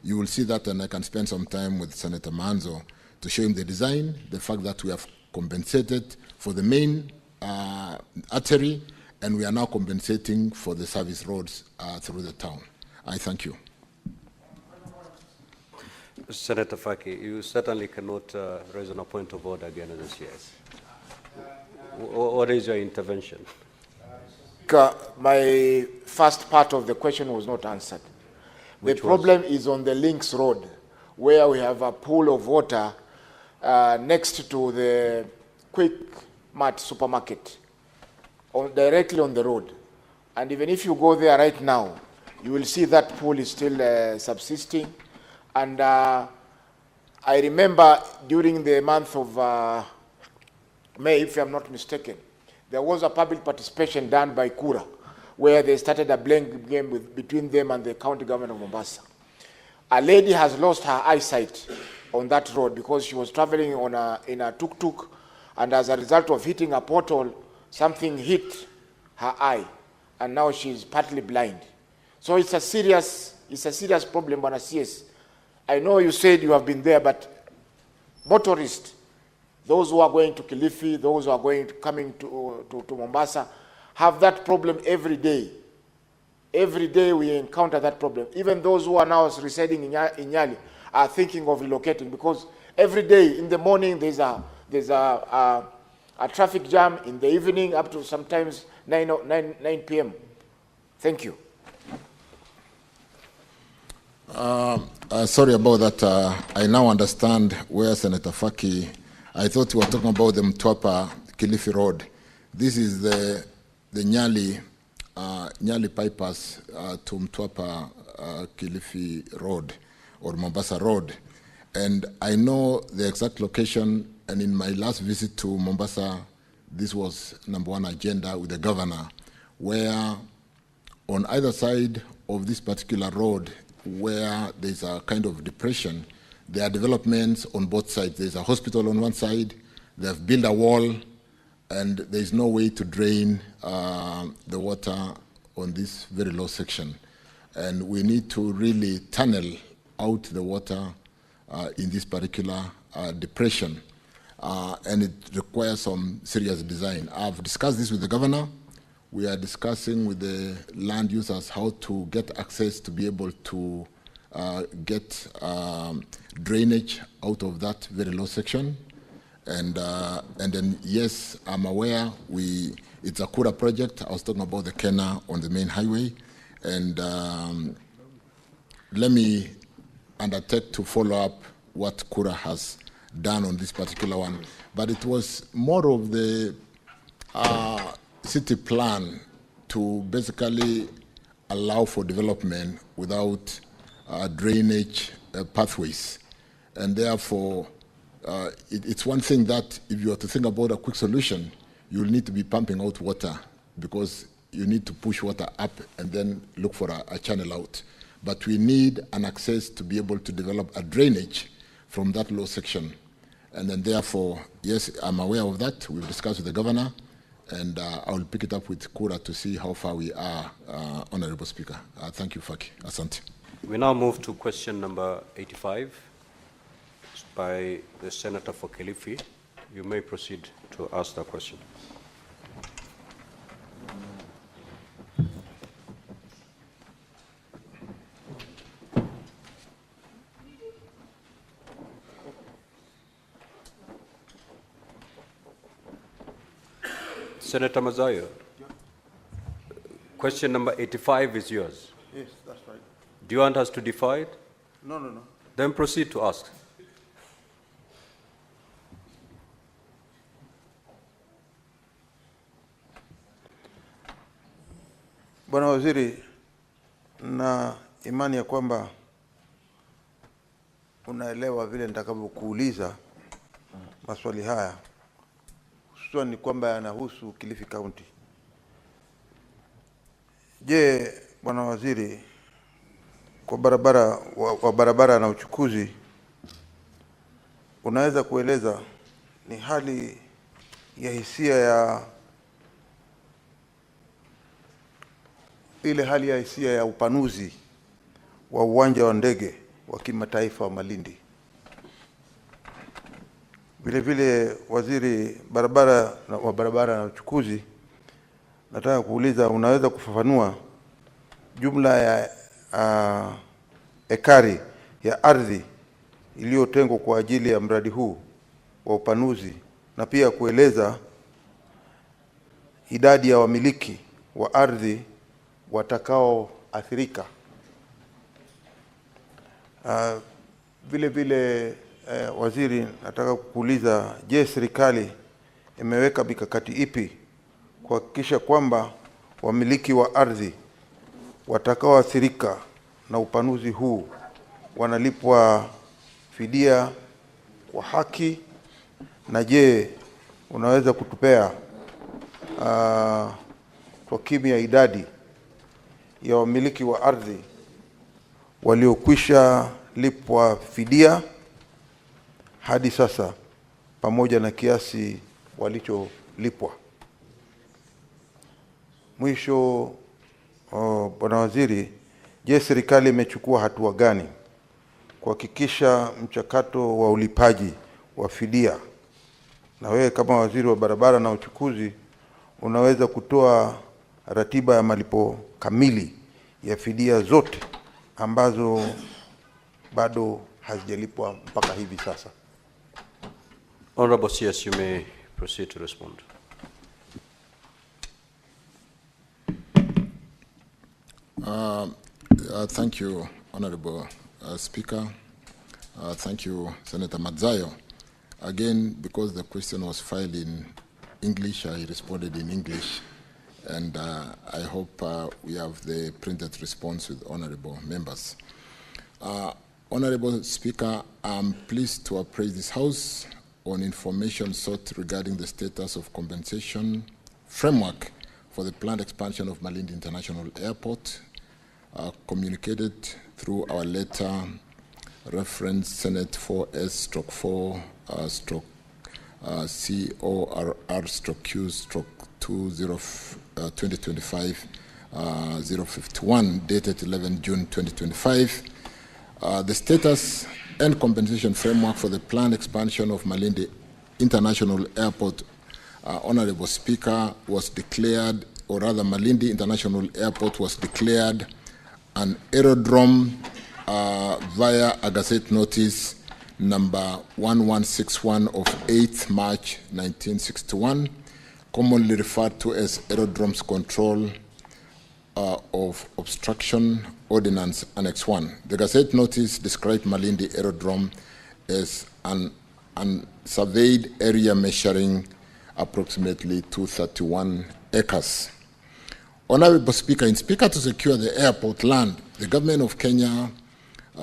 you will see that, and I can spend some time with Senator Manzo to show him the design, the fact that we have compensated for the main artery, and we are now compensating for the service roads through the town. I thank you. Senator Faki, you certainly cannot raise a point of order again in the CS. What is your intervention? My first part of the question was not answered. The problem is on the Links Road, where we have a pool of water next to the Quick Mart supermarket, directly on the road. And even if you go there right now, you will see that pool is still subsisting. And I remember during the month of May, if I'm not mistaken, there was a public participation done by Kura, where they started a blame game between them and the county government of Mombasa. A lady has lost her eyesight on that road because she was traveling in a tuk-tuk, and as a result of hitting a portal, something hit her eye, and now she's partly blind. So it's a serious problem, Bwana CS. I know you said you have been there, but motorists, those who are going to Kilifi, those who are coming to Mombasa, have that problem every day. Every day we encounter that problem. Even those who are now residing in Nyali are thinking of relocating, because every day in the morning there's a traffic jam, in the evening up to sometimes 9 p.m. Thank you. Sorry about that. I now understand where Senator Faki, I thought we were talking about the Mtwapa Kilifi Road. This is the Nyali Nyali bypass to Mtwapa Kilifi Road or Mombasa Road. And I know the exact location, and in my last visit to Mombasa, this was number one agenda with the governor, where on either side of this particular road, where there's a kind of depression, there are developments on both sides. There's a hospital on one side, they've built a wall, and there's no way to drain the water on this very low section. And we need to really tunnel out the water in this particular depression. And it requires some serious design. I've discussed this with the governor. We are discussing with the land users how to get access to be able to get drainage out of that very low section. And then, yes, I'm aware it's a Kura project. I was talking about the Kena on the main highway. And let me undertake to follow up what Kura has done on this particular one. But it was more of the city plan to basically allow for development without drainage pathways. And therefore, it's one thing that if you are to think about a quick solution, you'll need to be pumping out water because you need to push water up and then look for a channel out. But we need an access to be able to develop a drainage from that low section. And then therefore, yes, I'm aware of that. We've discussed with the governor, and I will pick it up with Kura to see how far we are, Honorable Speaker. Thank you, Faki. Asante. We now move to question number 85 by the Senator for Kilifi. You may proceed to ask the question. Senator Mazayo, question number 85 is yours. Yes, that's right. Do you want us to defy it? No. Then proceed to ask. Bwana Waziri, na imani ya kwamba unaelewa vile nitakavyokuuliza maswali haya, hususan ni kwamba yanahusu Kilifi County. Je, Bwana Waziri, kwa barabara na uchukuzi, unaweza kueleza ni hali ya hisia ya ile hali ya hisia ya upanuzi wa uwanja wa ndege wa kimataifa wa Malindi? Vile vile, Waziri wa barabara na uchukuzi, nataka kuuliza, unaweza kufafanua jumla ya ekari ya ardhi iliyotengwa kwa ajili ya mradi huu wa upanuzi, na pia kueleza idadi ya wamiliki wa ardhi watakaoathirika. Vile vile, Waziri, nataka kukuuliza, je, serikali imeweka mikakati ipi kuhakikisha kwamba wamiliki wa ardhi watakaoathirika na upanuzi huu wanalipwa fidia kwa haki? Na je, unaweza kutupea takwimu ya idadi ya wamiliki wa ardhi waliokwisha lipwa fidia hadi sasa pamoja na kiasi walicholipwa? Mwisho, Bwana Waziri, je, serikali imechukua hatua gani kuhakikisha mchakato wa ulipaji wa fidia? Na wewe kama Waziri wa barabara na uchukuzi, unaweza kutoa ratiba ya malipo kamili ya fidia zote ambazo bado hazijalipwa mpaka hivi sasa? Honorable CS, you may proceed to respond. Thank you, Honorable Speaker. Thank you, Senator Mazayo. Again, because the question was filed in English, I responded in English. and I hope we have the printed response with honorable members. Honorable Speaker, I'm pleased to appraise this House on information sought regarding the status of compensation framework for the planned expansion of Malindi International Airport, communicated through our letter reference Senate 4S/4-Q/2025-051, dated 11 June 2025. The status and compensation framework for the planned expansion of Malindi International Airport, Honorable Speaker, was declared, or rather Malindi International Airport was declared an aerodrome via a Gazette Notice number 1161 of 8th March 1961, commonly referred to as Aerodromes Control of Obstruction Ordinance Annex 1. The Gazette Notice described Malindi Aerodrome as an unsurveyed area measuring approximately 231 acres. Honorable Speaker, in Speaker to secure the airport land, the government of Kenya,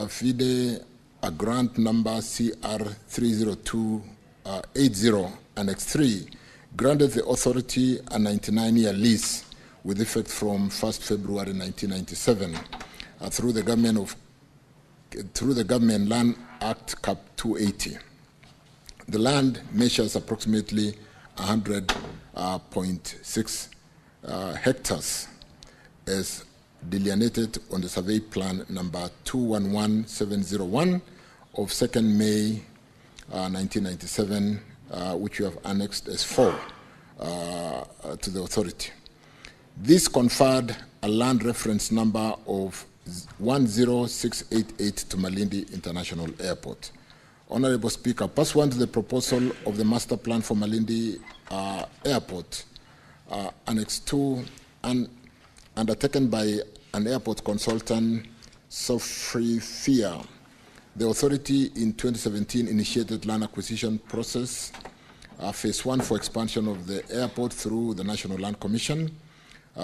FIDE, a grant number CR 30280, Annex 3, granted the authority a 99-year lease with effect from 1st February 1997 through the Government Land Act Cap 280. The land measures approximately 100.6 hectares as delineated on the survey plan number 211701 of 2nd May 1997, which we have annexed as 4 to the authority. This conferred a land reference number of 10688 to Malindi International Airport. Honorable Speaker, pursuant to the proposal of the master plan for Malindi Airport, Annex 2, and undertaken by an airport consultant, Sofrifia, the authority in 2017 initiated land acquisition process, phase 1 for expansion of the airport through the National Land Commission,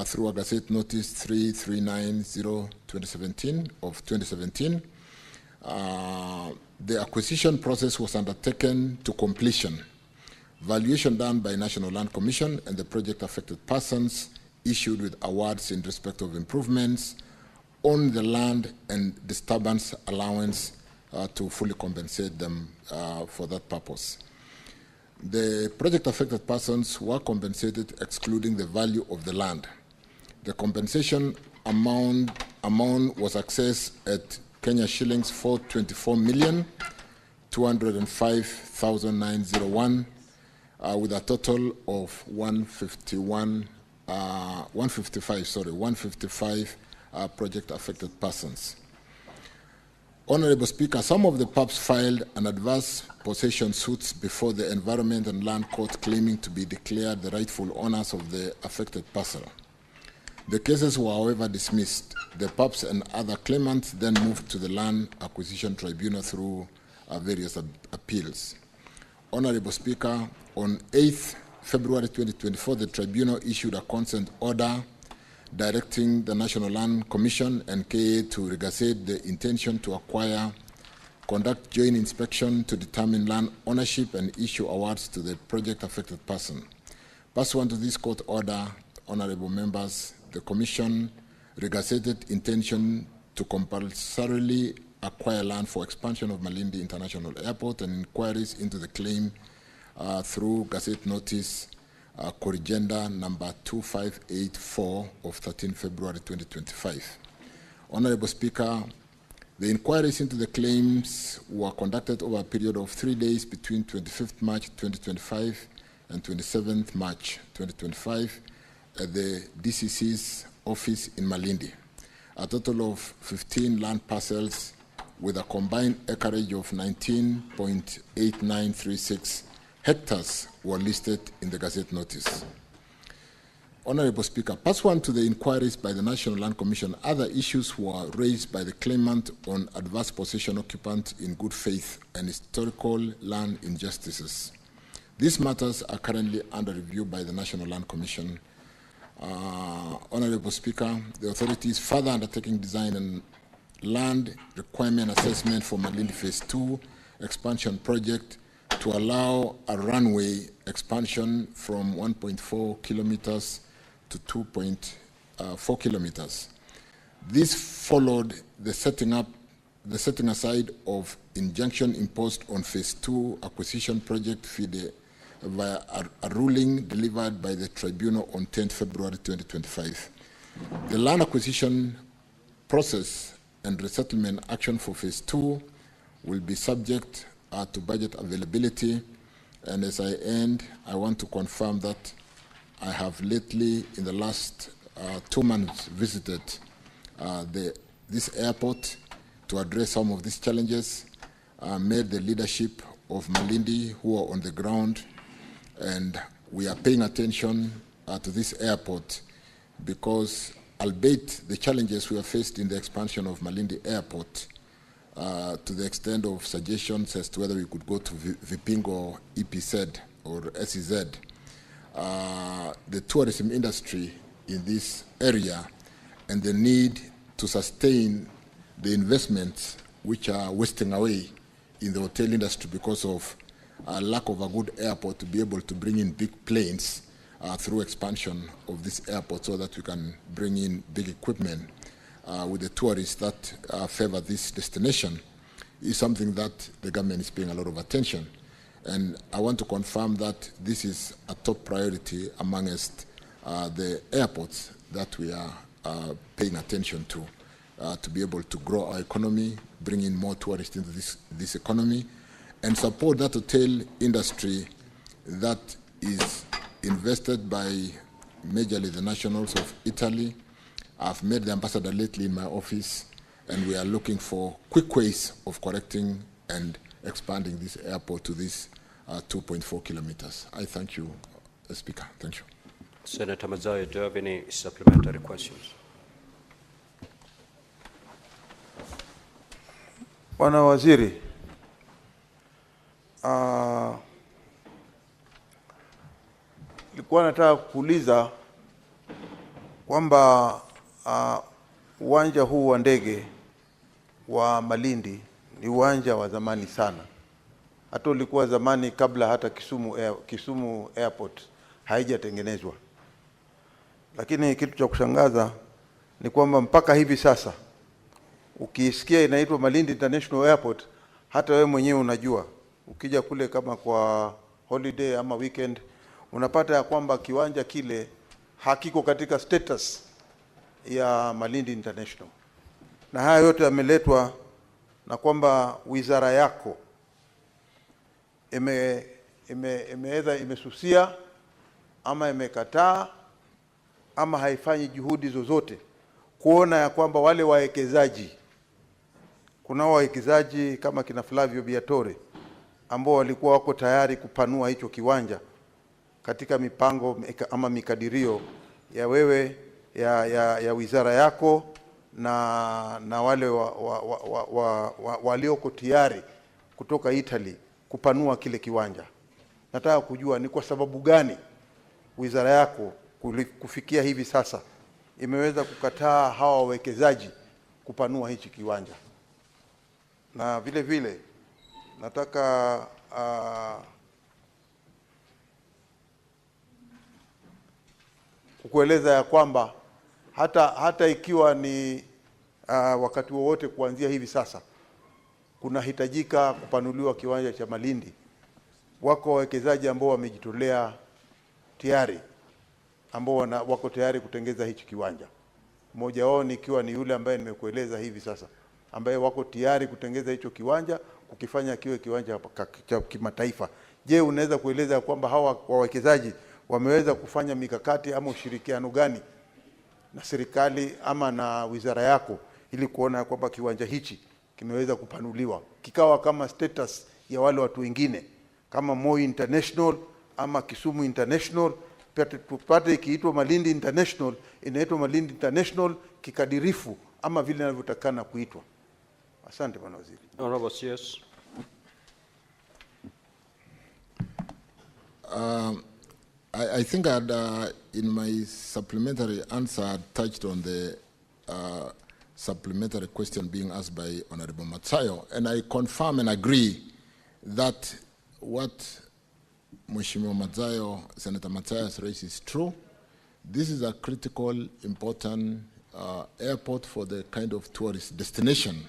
through a Gazette Notice 3390/2017 of 2017. The acquisition process was undertaken to completion. Valuation done by National Land Commission and the project affected persons issued with awards in respect of improvements on the land and disturbance allowance to fully compensate them for that purpose. The project affected persons were compensated excluding the value of the land. The compensation amount was assessed at Kenya shillings 424,205,901 with a total of 155 project affected persons. Honorable Speaker, some of the PUBs filed an adverse possession suits before the Environment and Land Court claiming to be declared the rightful owners of the affected parcel. The cases were, however, dismissed. The PUBs and other claimants then moved to the Land Acquisition Tribunal through various appeals. Honorable Speaker, on 8th February 2024, the Tribunal issued a consent order directing the National Land Commission and KA to regazette the intention to acquire, conduct joint inspection to determine land ownership and issue awards to the project affected person. Pursuant to this court order, honorable members, the Commission regazetted intention to compulsorily acquire land for expansion of Malindi International Airport and inquiries into the claim through Gazette Notice Corrigenda number 2584 of 13 February 2025. Honorable Speaker, the inquiries into the claims were conducted over a period of 3 days between 25th March 2025 and 27th March 2025 at the DCC's office in Malindi. A total of 15 land parcels with a combined acreage of 19.8936 hectares were listed in the Gazette Notice. Honorable Speaker, pursuant to the inquiries by the National Land Commission, other issues were raised by the claimant on adverse possession occupant in good faith and historical land injustices. These matters are currently under review by the National Land Commission Honorable Speaker, the authority is further undertaking design and land requirement assessment for Malindi Phase 2 expansion project to allow a runway expansion from 1.4 kilometers to 2.4 kilometers. This followed the setting aside of injunction imposed on Phase 2 acquisition project FIDE via a ruling delivered by the tribunal on 10th February 2025. The land acquisition process and resettlement action for Phase 2 will be subject to budget availability, and as I end, I want to confirm that I have lately, in the last 2 months, visited this airport to address some of these challenges, met the leadership of Malindi who are on the ground, and we are paying attention to this airport because, albeit the challenges we have faced in the expansion of Malindi Airport, to the extent of suggestions as to whether we could go to Vipingo or EPZ or SEZ, the tourism industry in this area and the need to sustain the investments which are wasting away in the hotel industry because of lack of a good airport to be able to bring in big planes through expansion of this airport so that we can bring in big equipment with the tourists that favor this destination is something that the government is paying a lot of attention. And I want to confirm that this is a top priority amongst the airports that we are paying attention to be able to grow our economy, bring in more tourists into this economy, and support that hotel industry that is invested by majorly the nationals of Italy. I've met the ambassador lately in my office, and we are looking for quick ways of correcting and expanding this airport to this 2.4 kilometers. I thank you, Speaker. Thank you. Senator Mazzaya, do you have any supplementary questions? Bwana Waziri, nilikuwa nataka kuuliza kwamba uwanja huu wa ndege wa Malindi ni uwanja wa zamani sana. Hata ulikuwa zamani kabla hata Kisumu Airport haijatengenezwa. Lakini kitu cha kushangaza ni kwamba mpaka hivi sasa ukisikia inaitwa Malindi International Airport, hata wewe mwenyewe unajua, ukija kule kama kwa holiday ama weekend, unapata ya kwamba kiwanja kile hakiko katika status ya Malindi International. Na haya yote yameletwa na kwamba wizara yako imesusia ama imekataa ama haifanyi juhudi zozote kuona ya kwamba wale wawekezaji, kuna wawekezaji kama kina Flavio Biatore ambao walikuwa wako tayari kupanua hicho kiwanja katika mipango ama mikadirio ya wewe ya wizara yako na wale walioko tayari kutoka Italy kupanua kile kiwanja. Nataka kujua ni kwa sababu gani wizara yako kufikia hivi sasa imeweza kukataa hawa wawekezaji kupanua hichi kiwanja. Na vile vile nataka kukueleza ya kwamba hata ikiwa ni wakati wowote kuanzia hivi sasa kuna hitajika kupanuliwa kiwanja cha Malindi, wako wawekezaji ambao wamejitolea tayari, ambao wako tayari kutengeza hichi kiwanja. Mmoja wao nikiwa ni yule ambaye nimekueleza hivi sasa, ambaye wako tayari kutengeza hicho kiwanja kukifanya kiwe kiwanja cha kimataifa. Je, unaweza kueleza kwamba hawa wawekezaji wameweza kufanya mikakati ama ushirikiano gani na serikali ama na wizara yako ili kuona kwamba kiwanja hichi kimeweza kupanuliwa kikawa kama status ya wale watu wengine kama Moi International ama Kisumu International, tupate ikiitwa Malindi International, inaitwa Malindi International kikadirifu ama vile inavyotakana kuitwa. Asante Bwana Waziri. Honorable CS. I think I'd, in my supplementary answer, I touched on the supplementary question being asked by Honorable Matsayo, and I confirm and agree that what Mheshimiwa Matsayo, Senator Matsayo has raised is true. This is a critical, important airport for the kind of tourist destination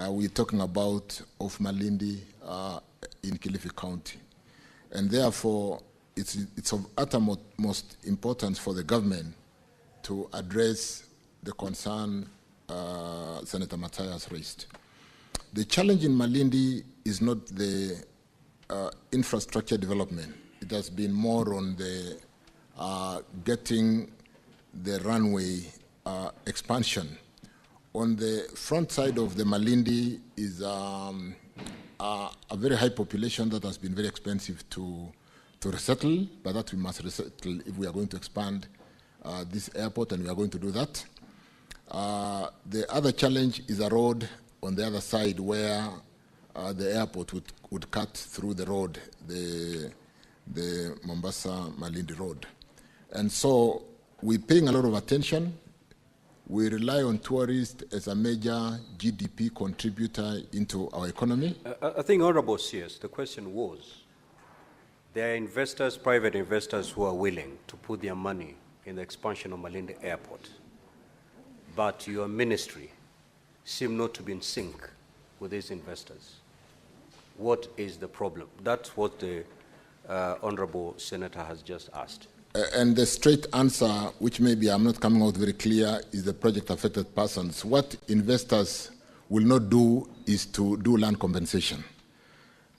we're talking about of Malindi in Kilifi County. And therefore, it's of uttermost importance for the government to address the concern Senator Matsayo has raised. The challenge in Malindi is not the infrastructure development. It has been more on the getting the runway expansion. On the front side of the Malindi is a very high population that has been very expensive to resettle, but that we must resettle if we are going to expand this airport, and we are going to do that. The other challenge is a road on the other side where the airport would cut through the road, the Mombasa-Malindi road. And so we're paying a lot of attention. We rely on tourists as a major GDP contributor into our economy. I think, Honorable CS, the question was, there are investors, private investors, who are willing to put their money in the expansion of Malindi Airport. But your ministry seems not to be in sync with these investors. What is the problem? That's what the Honorable Senator has just asked. And the straight answer, which maybe I'm not coming out very clear, is the project affected persons. What investors will not do is to do land compensation.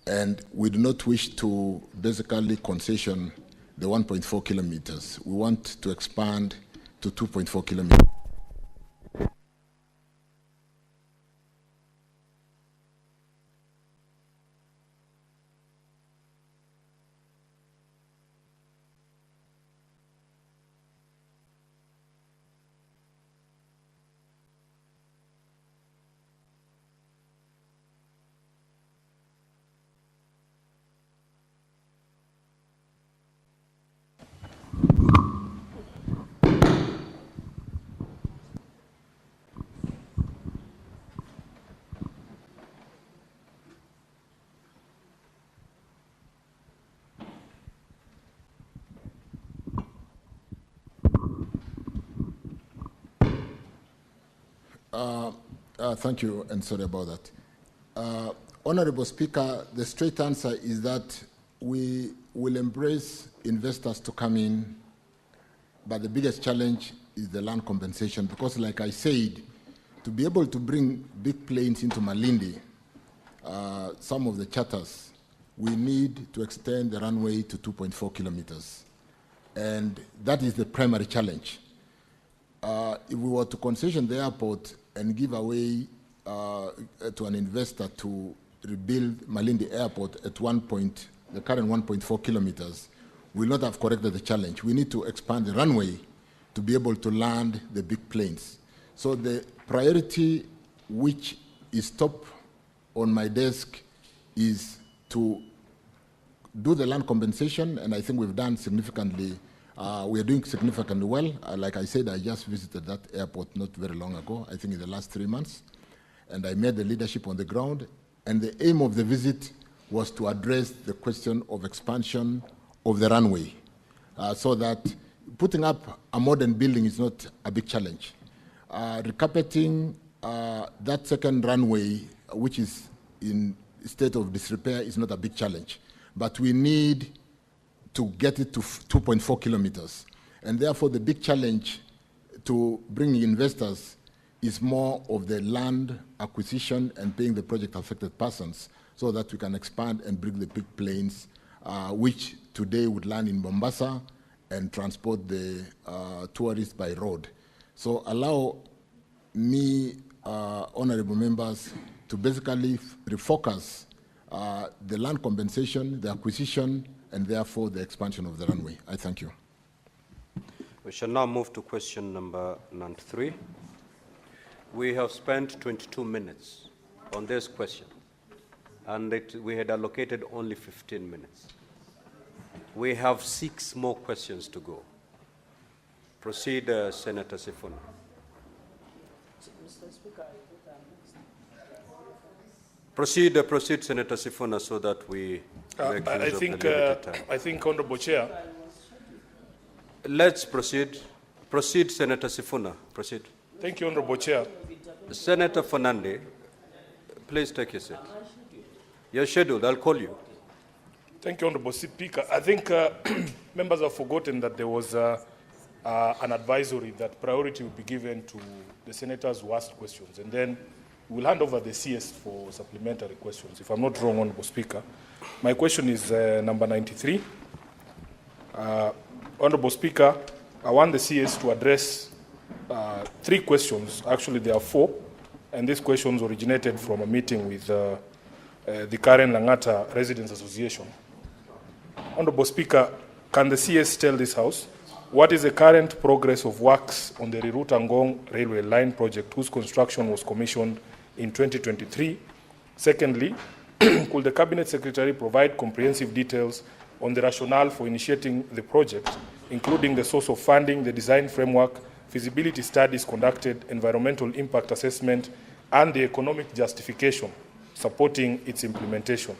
And we do not wish to basically concession the 1.4 kilometers. We want to expand to 2.4 kilometers. Thank you, and sorry about that. Honorable Speaker, the straight answer is that we will embrace investors to come in, but the biggest challenge is the land compensation, because like I said, to be able to bring big planes into Malindi, some of the charters, we need to extend the runway to 2.4 kilometers. And that is the primary challenge. If we were to concession the airport and give away to an investor to rebuild Malindi Airport at the current 1.4 kilometers, we will not have corrected the challenge. We need to expand the runway to be able to land the big planes. So the priority which is top on my desk is to do the land compensation, and I think we've done significantly. We are doing significantly well. Like I said, I just visited that airport not very long ago, I think in the last 3 months, and I met the leadership on the ground, and the aim of the visit was to address the question of expansion of the runway, so that putting up a modern building is not a big challenge. Recarpeting that second runway, which is in state of disrepair, is not a big challenge. But we need to get it to 2.4 kilometers. And therefore, the big challenge to bringing investors is more of the land acquisition and paying the project-affected persons so that we can expand and bring the big planes, which today would land in Mombasa and transport the tourists by road. So allow me, honorable members, to basically refocus the land compensation, the acquisition, and therefore the expansion of the runway. I thank you. We shall now move to question number 3. We have spent 22 minutes on this question, and we had allocated only 15 minutes. We have 6 more questions to go. Proceed, Senator Sifuna. Mr. Speaker, Proceed, Senator Sifuna, so that we make use of the limited time. I think, Honorable Chair. Let's proceed. Proceed, Senator Sifuna. Proceed. Thank you, Honorable Chair. Senator Fernande, please take your seat. You're scheduled. I'll call you. Thank you, Honorable Speaker. I think members have forgotten that there was an advisory that priority will be given to the senators who asked questions, and then we'll hand over the CS for supplementary questions. If I'm not wrong, Honorable Speaker. My question is number 93. Honorable Speaker, I want the CS to address 3 questions. Actually, there are 4, and these questions originated from a meeting with the Karen Langata Residents Association. Honorable Speaker, can the CS tell this House what is the current progress of works on the Riruta-Ngong railway line project, whose construction was commissioned in 2023? Secondly, could the Cabinet Secretary provide comprehensive details on the rationale for initiating the project, including the source of funding, the design framework, feasibility studies conducted, environmental impact assessment, and the economic justification supporting its implementation?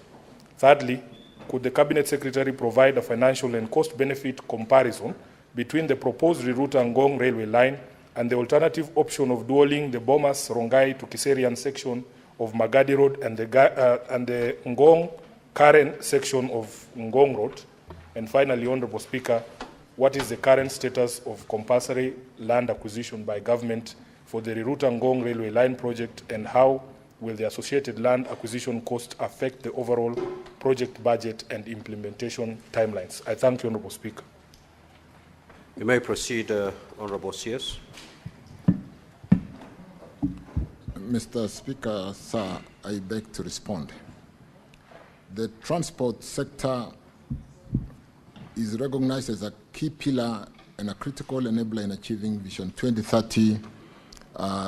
Thirdly, could the Cabinet Secretary provide a financial and cost-benefit comparison between the proposed Riruta-Ngong railway line and the alternative option of dualling the Bomas-Rongai to Kiserian section of Magadi Road and the Ngong-Karen section of Ngong Road? And finally, Honorable Speaker, what is the current status of compulsory land acquisition by government for the Riruta-Ngong railway line project, and how will the associated land acquisition cost affect the overall project budget and implementation timelines? I thank you, Honorable Speaker. You may proceed, Honorable CS. Mr. Speaker, sir, I beg to respond. The transport sector is recognized as a key pillar and a critical enabler in achieving Vision 2030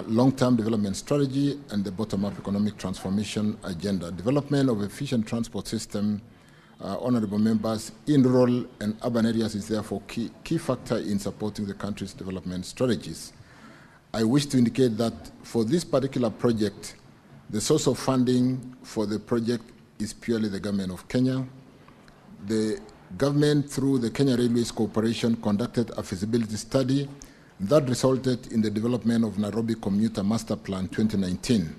long-term development strategy and the bottom-up economic transformation agenda. Development of efficient transport system, honorable members, in rural and urban areas is therefore key factor in supporting the country's development strategies. I wish to indicate that for this particular project, the source of funding for the project is purely the government of Kenya. The government, through the Kenya Railways Corporation, conducted a feasibility study that resulted in the development of Nairobi Commuter Master Plan 2019.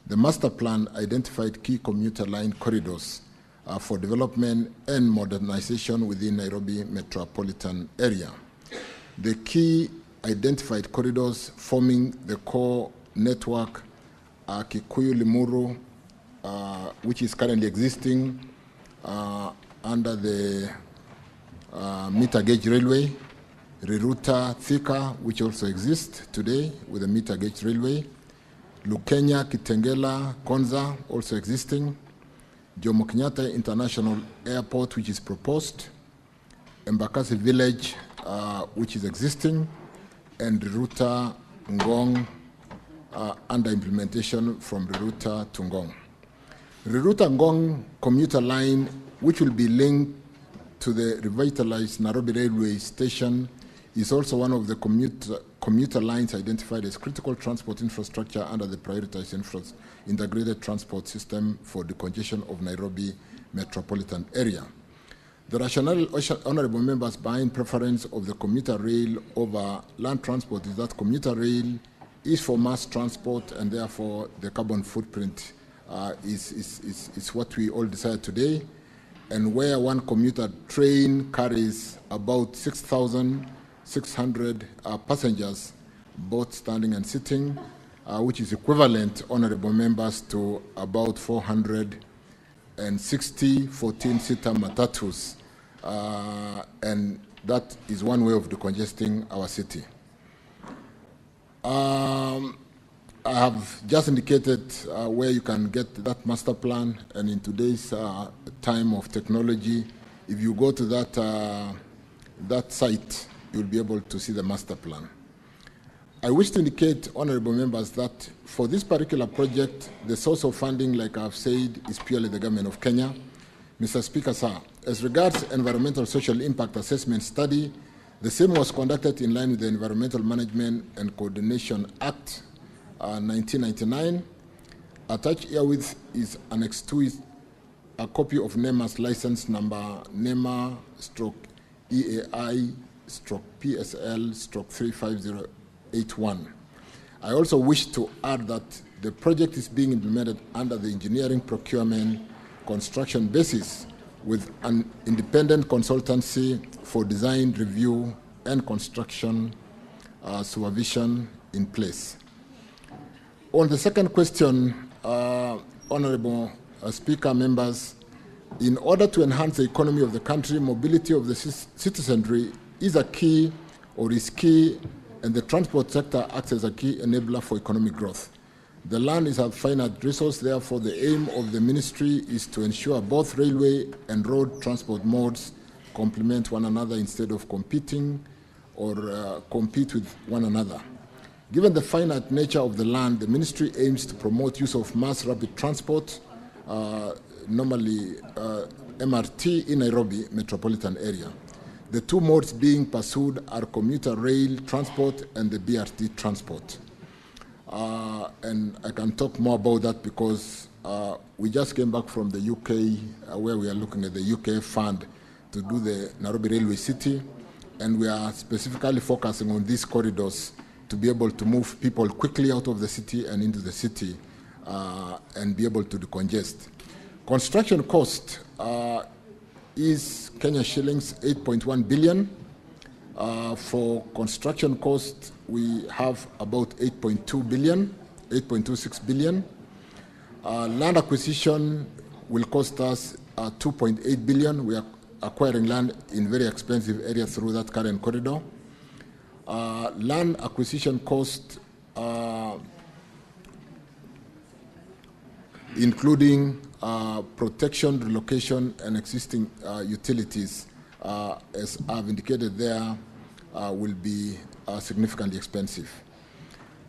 The master plan identified key commuter line corridors for development and modernization within Nairobi metropolitan area. The key identified corridors forming the core network are Kikuyu-Limuru, which is currently existing under the meter gauge railway, Riruta-Thika, which also exists today with the meter gauge railway, Lukenya, Kitengela, Konza, also existing, Jomo Kenyatta International Airport, which is proposed, Embakasi Village, which is existing, and Riruta-Ngong under implementation from Riruta to Ngong. Riruta-Ngong commuter line, which will be linked to the revitalized Nairobi railway station, is also one of the commuter lines identified as critical transport infrastructure under the prioritized integrated transport system for decongestion of Nairobi metropolitan area. The rationale, honorable members, behind preference of the commuter rail over land transport is that commuter rail is for mass transport, and therefore the carbon footprint is what we all desire today. And where one commuter train carries about 6,600 passengers, both standing and sitting, which is equivalent, honorable members, to about 460 14-seater matatus. And that is one way of decongesting our city. I have just indicated where you can get that master plan, and in today's time of technology, if you go to that site, you'll be able to see the master plan. I wish to indicate, honorable members, that for this particular project, the source of funding, like I've said, is purely the government of Kenya. Mr. Speaker, sir, as regards environmental social impact assessment study, the same was conducted in line with the Environmental Management and Coordination Act 1999. Attached herewith is Annex 2 is a copy of NEMA's license number NEMA/EAI/PSL/35081. I also wish to add that the project is being implemented under the engineering procurement construction basis with an independent consultancy for design review and construction supervision in place. On the second question, Honorable Speaker, members, in order to enhance the economy of the country, mobility of the citizenry is a key or is key, and the transport sector acts as a key enabler for economic growth. The land is a finite resource, therefore the aim of the ministry is to ensure both railway and road transport modes complement one another instead of competing or compete with one another. Given the finite nature of the land, the ministry aims to promote use of mass rapid transport, normally MRT in Nairobi metropolitan area. The two modes being pursued are commuter rail transport and the BRT transport. And I can talk more about that because we just came back from the UK where we are looking at the UK fund to do the Nairobi Railway City, and we are specifically focusing on these corridors to be able to move people quickly out of the city and into the city and be able to decongest. Construction cost is Kenya shillings 8.1 billion. For construction cost, we have about 8.2 billion, 8.26 billion. Land acquisition will cost us 2.8 billion. We are acquiring land in very expensive areas through that current corridor. Land acquisition cost, including protection, relocation, and existing utilities, as I've indicated there, will be significantly expensive.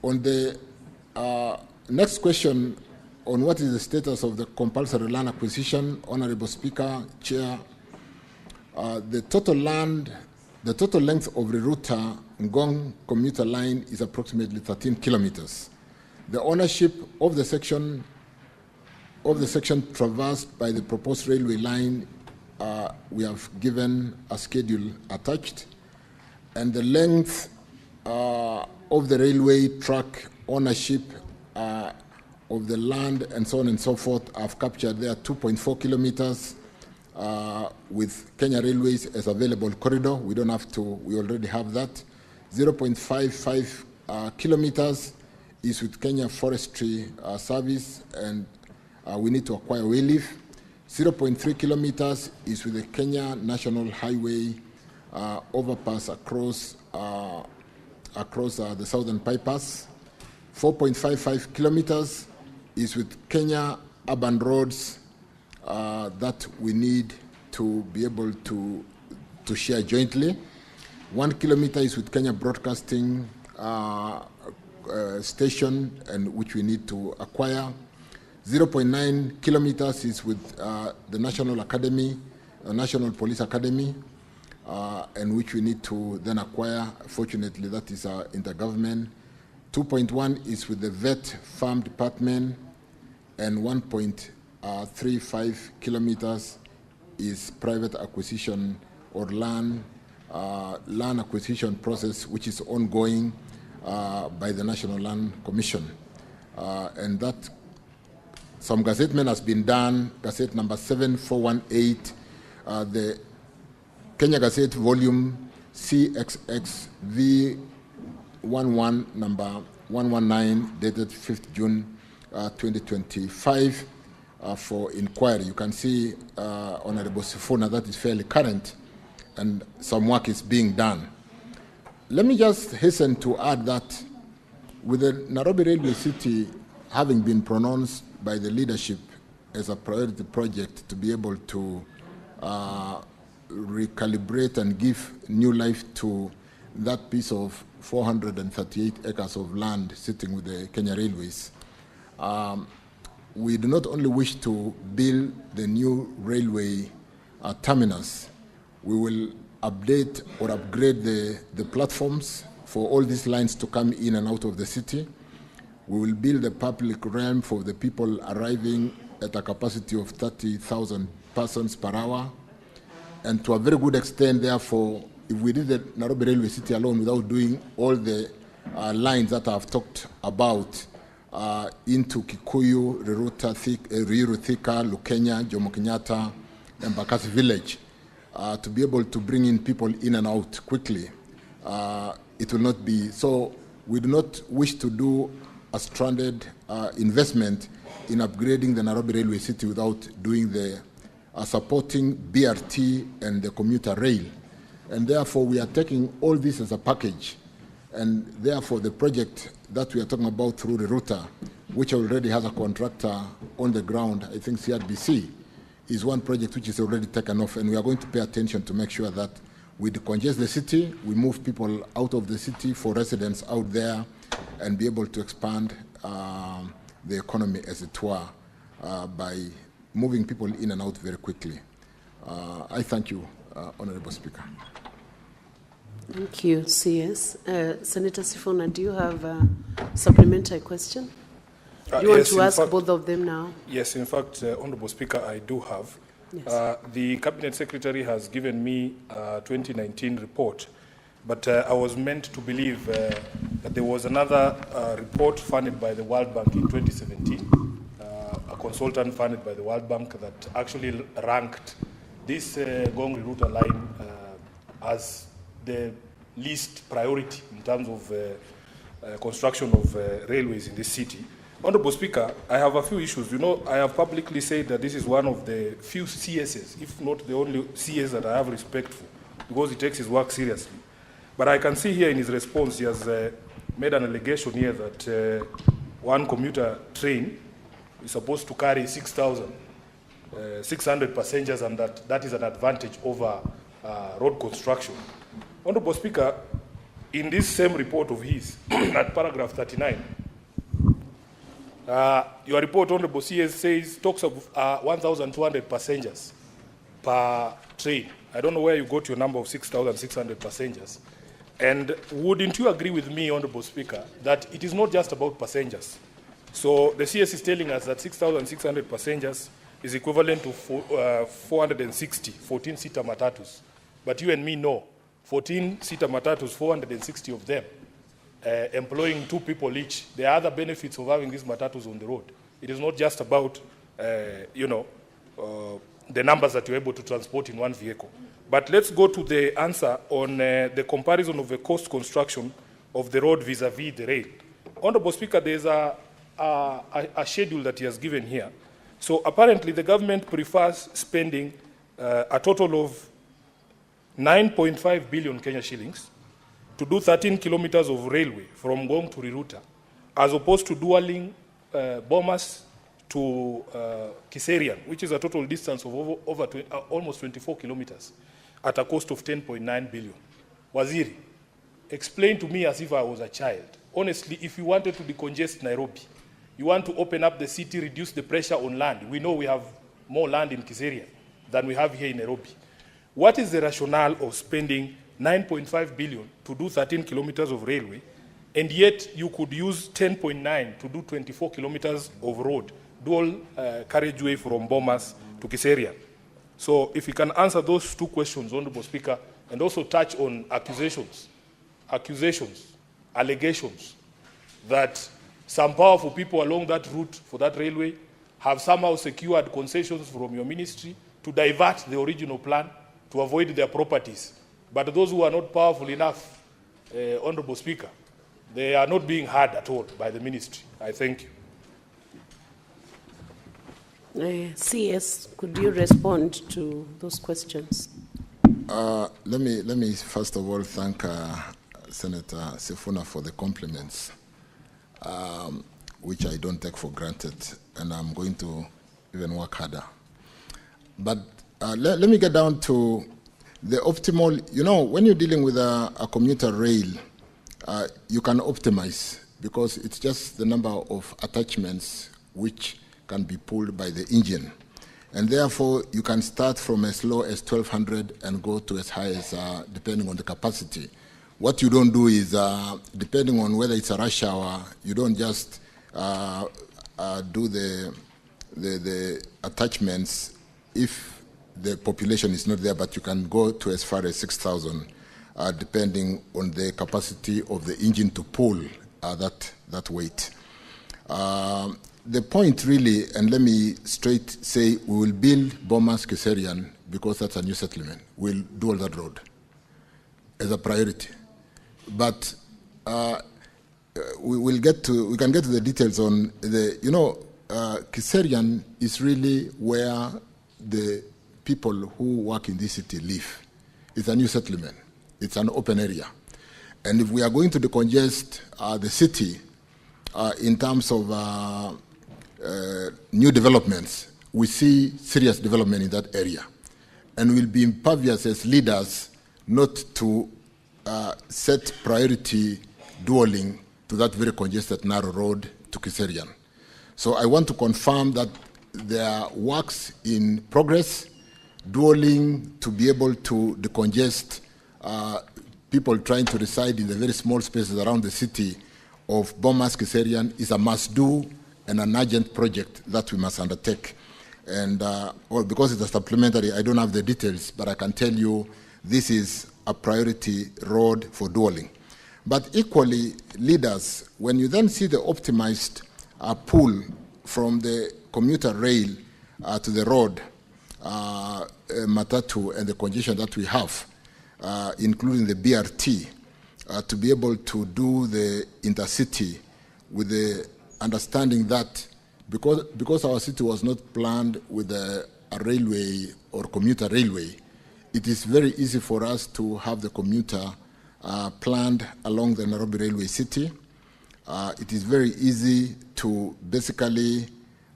On the next question on what is the status of the compulsory land acquisition, Honorable Speaker, Chair, the total length of Riruta Ngong commuter line is approximately 13 kilometers. The ownership of the section traversed by the proposed railway line, we have given a schedule attached, and the length of the railway track ownership of the land and so on and so forth, I've captured there 2.4 kilometers with Kenya Railways as available corridor. We don't have to, we already have that. 0.55 kilometers is with Kenya Forestry Service, and we need to acquire wayleaf. 0.3 kilometers is with the Kenya National Highway overpass across the Southern Bypass. 4.55 kilometers is with Kenya Urban Roads that we need to be able to share jointly. 1 kilometer is with Kenya Broadcasting Station, and which we need to acquire. 0.9 kilometers is with the National Academy, National Police Academy, and which we need to then acquire. Fortunately, that is intergovernment. 2.1 is with the Vet Farm Department, and 1.35 kilometers is private acquisition or land acquisition process, which is ongoing by the National Land Commission. And that some gazettement has been done, Gazette number 7418, the Kenya Gazette volume CXX V11 number 119 dated 5th June 2025 for inquiry. You can see, Honorable Sifuna, that is fairly current, and some work is being done. Let me just hasten to add that with the Nairobi Railway City having been pronounced by the leadership as a priority project to be able to recalibrate and give new life to that piece of 438 acres of land sitting with the Kenya Railways. We do not only wish to build the new railway terminus, we will update or upgrade the platforms for all these lines to come in and out of the city. We will build a public ramp for the people arriving at a capacity of 30,000 persons per hour. And to a very good extent, therefore, if we did the Nairobi Railway City alone without doing all the lines that I've talked about into Kikuyu, Ruiru Thika, Lukenya, Jomo Kenyatta, and Bakasi Village, to be able to bring in people in and out quickly, it will not be. So we do not wish to do a stranded investment in upgrading the Nairobi Railway City without doing the supporting BRT and the commuter rail. And therefore, we are taking all this as a package. And therefore, the project that we are talking about through the router, which already has a contractor on the ground, I think CRBC, is one project which is already taken off. And we are going to pay attention to make sure that we decongest the city, we move people out of the city for residents out there, and be able to expand the economy, as it were, by moving people in and out very quickly. I thank you, Honorable Speaker. Thank you, CS. Senator Sifuna, do you have a supplementary question? Do you want to ask both of them now? Yes, in fact, Honorable Speaker, I do have. Yes. The Cabinet Secretary has given me a 2019 report, but I was meant to believe that there was another report funded by the World Bank in 2017, a consultant funded by the World Bank that actually ranked this Gongri-Ruta line as the least priority in terms of construction of railways in this city. Honorable Speaker, I have a few issues. You know, I have publicly said that this is one of the few CSs, if not the only CS that I have respect for, because he takes his work seriously. But I can see here in his response, he has made an allegation here that one commuter train is supposed to carry 6,600 passengers, and that is an advantage over road construction. Honorable Speaker, in this same report of his, at paragraph 39, your report, Honorable CS, talks of 1,200 passengers per train. I don't know where you got your number of 6,600 passengers. And wouldn't you agree with me, Honorable Speaker, that it is not just about passengers? So the CS is telling us that 6,600 passengers is equivalent to 460 14-seater matatus. But you and me know, 14-seater matatus, 460 of them, employing 2 people each. There are other benefits of having these matatus on the road. It is not just about, the numbers that you're able to transport in one vehicle. But let's go to the answer on the comparison of the cost construction of the road vis-a-vis the rail. Honorable Speaker, there's a schedule that he has given here. So apparently the government prefers spending a total of 9.5 billion Kenya shillings to do 13 kilometers of railway from Ngong to Riruta, as opposed to dualing Bomas to Kiserian, which is a total distance of almost 24 kilometers, at a cost of 10.9 billion. Waziri, explain to me as if I was a child. Honestly, if you wanted to decongest Nairobi, you want to open up the city, reduce the pressure on land. We know we have more land in Kiserian than we have here in Nairobi. What is the rationale of spending 9.5 billion to do 13 kilometers of railway, and yet you could use 10.9 to do 24 kilometers of road, dual carriageway from Bomas to Kiserian? So if you can answer those 2 questions, Honorable Speaker, and also touch on allegations, that some powerful people along that route for that railway have somehow secured concessions from your ministry to divert the original plan to avoid their properties. But those who are not powerful enough, Honorable Speaker, they are not being heard at all by the ministry. I thank you. CS, could you respond to those questions? Let me first of all thank Senator Sifuna for the compliments, which I don't take for granted, and I'm going to even work harder. But let me get down to the optimal. You know, when you're dealing with a commuter rail, you can optimize because it's just the number of attachments which can be pulled by the engine. And therefore, you can start from as low as 1,200 and go to as high as, depending on the capacity. What you don't do is, depending on whether it's a rush hour, you don't just do the attachments if the population is not there, but you can go to as far as 6,000, depending on the capacity of the engine to pull that weight. The point really, and let me straight say, we will build Bomas Kiserian because that's a new settlement. We'll do all that road as a priority. But we can get to the details on the, Kiserian is really where the people who work in this city live. It's a new settlement. It's an open area. And if we are going to decongest the city in terms of new developments, we see serious development in that area. And we'll be impervious as leaders not to set priority dualing to that very congested narrow road to Kiserian. So I want to confirm that there are works in progress, dualing to be able to decongest people trying to reside in the very small spaces around the city of Bomas Kiserian is a must-do and an urgent project that we must undertake. And because it's a supplementary, I don't have the details, but I can tell you this is a priority road for dualing. But equally, leaders, when you then see the optimized pull from the commuter rail to the road, Matatu, and the congestion that we have, including the BRT, to be able to do the intercity with the understanding that because our city was not planned with a railway or commuter railway, it is very easy for us to have the commuter planned along the Nairobi Railway City. It is very easy to basically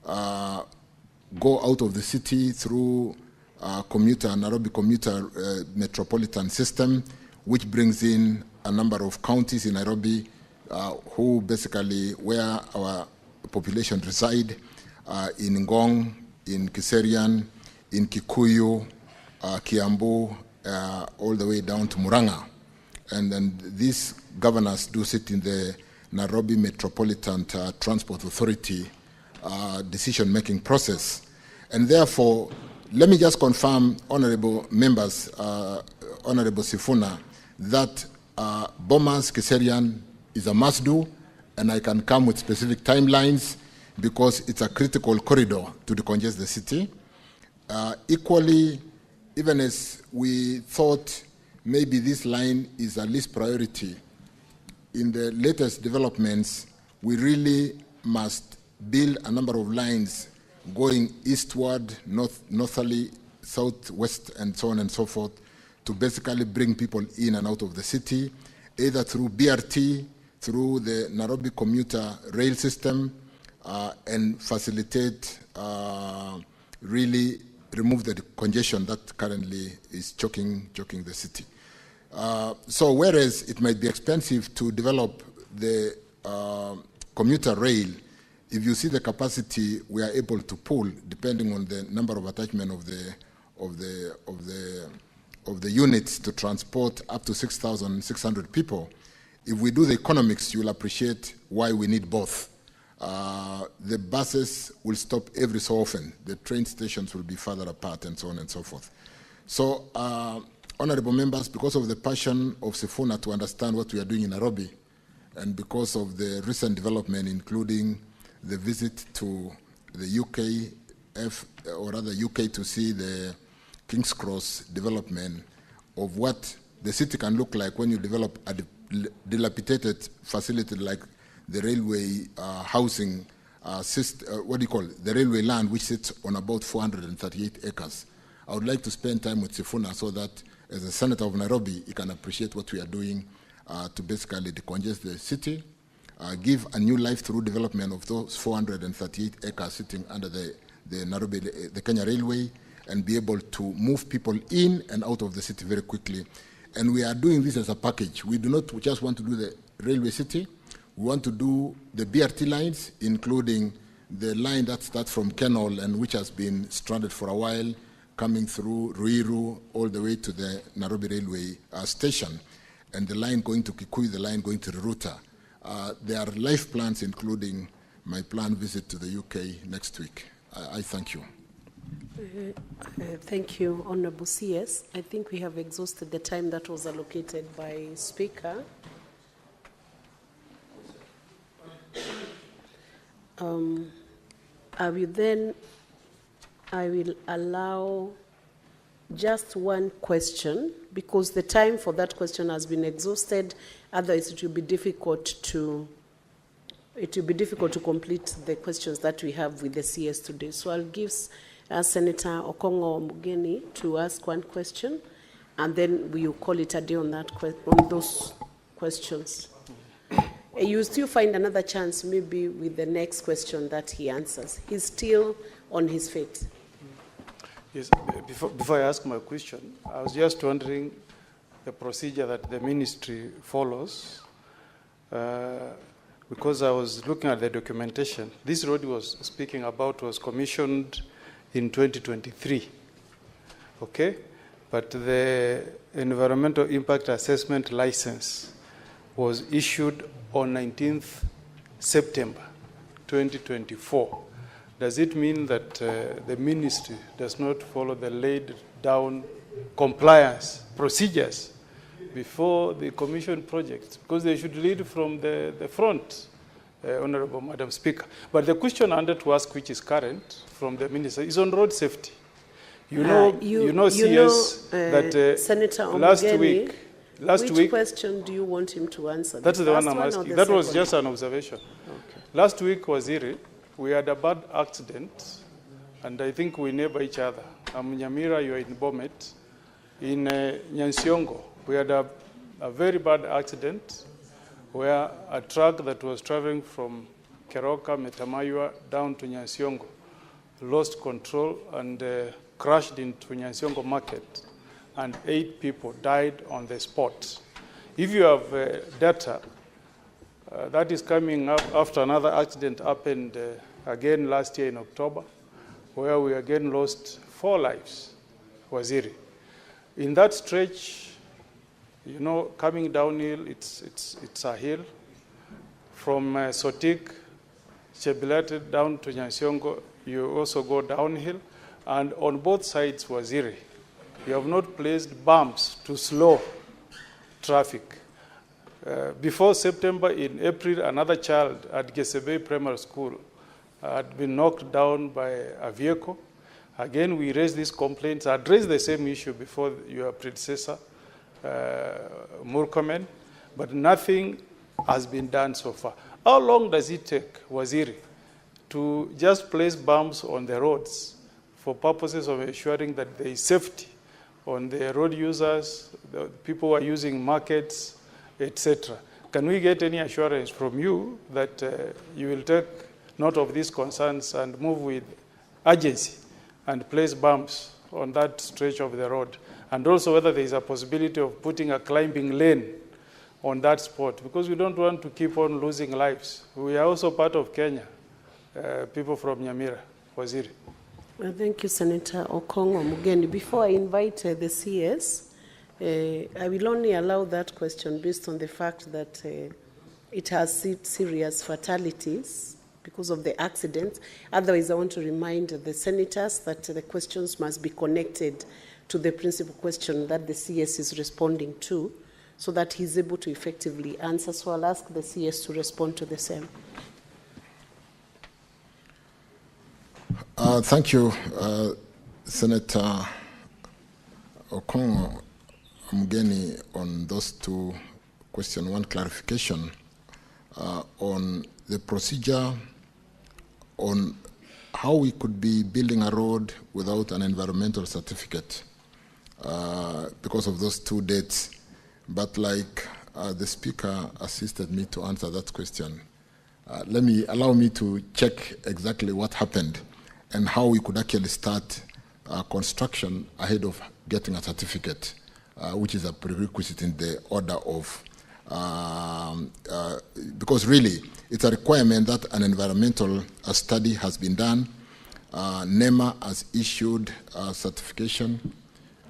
go out of the city through Nairobi commuter metropolitan system, which brings in a number of counties in Nairobi who basically where our population reside, in Ngong, in Kiserian, in Kikuyu, Kiambu, all the way down to Murang'a. And then these governors do sit in the Nairobi Metropolitan Transport Authority decision-making process. And therefore, let me just confirm, honorable members, Honorable Sifuna, that Bomas Kiserian is a must-do, and I can come with specific timelines because it's a critical corridor to decongest the city. Equally, even as we thought maybe this line is a least priority, in the latest developments, we really must build a number of lines going eastward, northerly, southwest, and so on and so forth, to basically bring people in and out of the city, either through BRT, through the Nairobi commuter rail system, and facilitate, really remove the congestion that currently is choking the city. So whereas it might be expensive to develop the commuter rail, if you see the capacity we are able to pull, depending on the number of attachment of the units to transport up to 6,600 people, if we do the economics, you'll appreciate why we need both. The buses will stop every so often. The train stations will be further apart, and so on and so forth. So, honorable members, because of the passion of Sifuna to understand what we are doing in Nairobi, and because of the recent development, including the visit to the UK to see the King's Cross development of what the city can look like when you develop a dilapidated facility like the railway housing the railway land, which sits on about 438 acres. I would like to spend time with Sifuna so that as a senator of Nairobi, he can appreciate what we are doing to basically decongest the city, give a new life through development of those 438 acres sitting under the Nairobi, the Kenya Railway, and be able to move people in and out of the city very quickly. And we are doing this as a package. We do not just want to do the railway city. We want to do the BRT lines, including the line that starts from Kenol and which has been stranded for a while, coming through Ruiru all the way to the Nairobi Railway station, and the line going to Kikuyu, the line going to Ruruta. There are life plans, including my planned visit to the UK next week. I thank you. Thank you, Honorable CS. I think we have exhausted the time that was allocated by Speaker. I will allow just one question, because the time for that question has been exhausted. Otherwise, it will be difficult to complete the questions that we have with the CS today. So I'll give Senator Okongo Mugeni to ask one question, and then we will call it a day on those questions. You still find another chance, maybe with the next question that he answers. He's still on his feet. Yes, before I ask my question, I was just wondering the procedure that the ministry follows, because I was looking at the documentation. This road he was speaking about was commissioned in 2023, okay? But the environmental impact assessment license was issued on 19th September 2024. Does it mean that the ministry does not follow the laid down compliance procedures before the commission projects? Because they should lead from the front, Honorable Madam Speaker. But the question I wanted to ask, which is current from the minister, is on road safety. CS, that Senator Omugeni, last week, question do you want him to answer? That's the one I'm asking. That was just an observation. Okay. Last week, Waziri, we had a bad accident, and I think we neighbor each other. I'm Nyamira, you are in Bomet. In Nyansiongo, we had a very bad accident where a truck that was traveling from Keroka, Metamayua, down to Nyansiongo lost control and crashed into Nyansiongo market, and 8 people died on the spot. If you have data, that is coming up after another accident happened again last year in October, where we again lost 4 lives, Waziri. In that stretch, you know, coming downhill, it's a hill. From Sotik, Chebilate down to Nyansiongo, you also go downhill. And on both sides, Waziri, you have not placed bumps to slow traffic. Before September, in April, another child at Gesebe Primary School had been knocked down by a vehicle. Again, we raised these complaints. I addressed the same issue before your predecessor, Murkomen, but nothing has been done so far. How long does it take, Waziri, to just place bumps on the roads for purposes of ensuring that there is safety on the road users, the people who are using markets, etc.? Can we get any assurance from you that you will take note of these concerns and move with urgency and place bumps on that stretch of the road? And also whether there is a possibility of putting a climbing lane on that spot, because we don't want to keep on losing lives. We are also part of Kenya, people from Nyamira. Waziri. Thank you, Senator Okongo Mugeni. Before I invite the CS, I will only allow that question based on the fact that it has serious fatalities because of the accident. Otherwise, I want to remind the senators that the questions must be connected to the principal question that the CS is responding to, so that he's able to effectively answer. So I'll ask the CS to respond to the same. Thank you, Senator Okongo Mugeni, on those 2 questions. One clarification on the procedure on how we could be building a road without an environmental certificate because of those 2 dates. But like the speaker assisted me to answer that question, allow me to check exactly what happened and how we could actually start construction ahead of getting a certificate, which is a prerequisite in the order of, because really it's a requirement that an environmental study has been done. NEMA has issued a certification.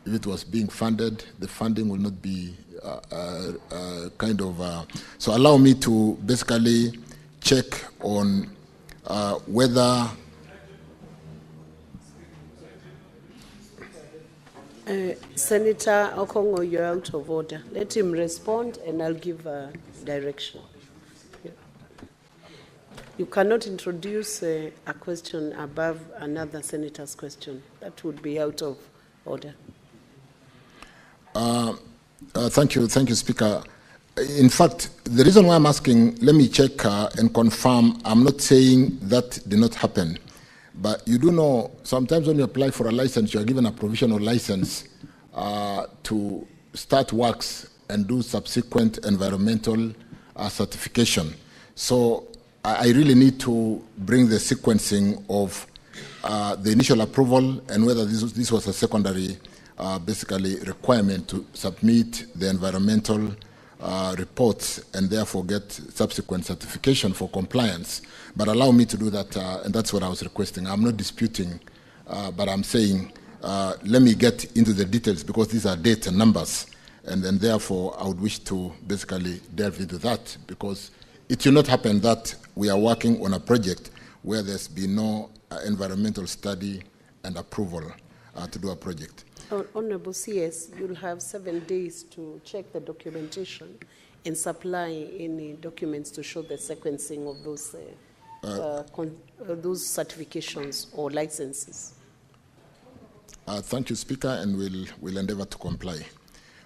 If it was being funded, the funding will not be so allow me to basically check on whether Senator Okongo, you're out of order. Let him respond and I'll give direction. Yeah. You cannot introduce a question above another senator's question. That would be out of order. Thank you, Speaker. In fact, the reason why I'm asking, let me check and confirm, I'm not saying that did not happen. But you do know, sometimes when you apply for a license, you are given a provisional license to start works and do subsequent environmental certification. So I really need to bring the sequencing of the initial approval and whether this was a secondary basically requirement to submit the environmental reports and therefore get subsequent certification for compliance. But allow me to do that, and that's what I was requesting. I'm not disputing, but I'm saying let me get into the details because these are dates and numbers, and then therefore I would wish to basically delve into that because it will not happen that we are working on a project where there's been no environmental study and approval to do a project. Honorable CS, you'll have 7 days to check the documentation and supply any documents to show the sequencing of those certifications or licenses. Thank you, Speaker, and we'll endeavor to comply.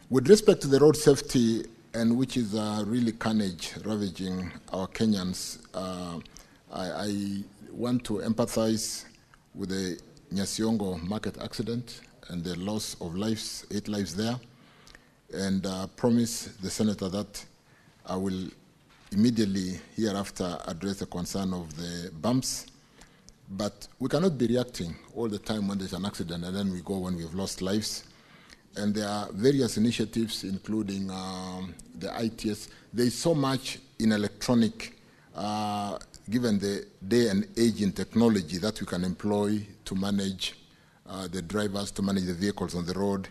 With respect to the road safety, and which is really carnage ravaging our Kenyans, I want to empathize with the Nyasiongo market accident and the loss of lives, 8 lives there, and promise the Senator that I will immediately hereafter address the concern of the bumps. But we cannot be reacting all the time when there's an accident and then we go when we've lost lives. And there are various initiatives, including the ITS. There is so much in electronic, given the day and age in technology that we can employ to manage the drivers, to manage the vehicles on the road.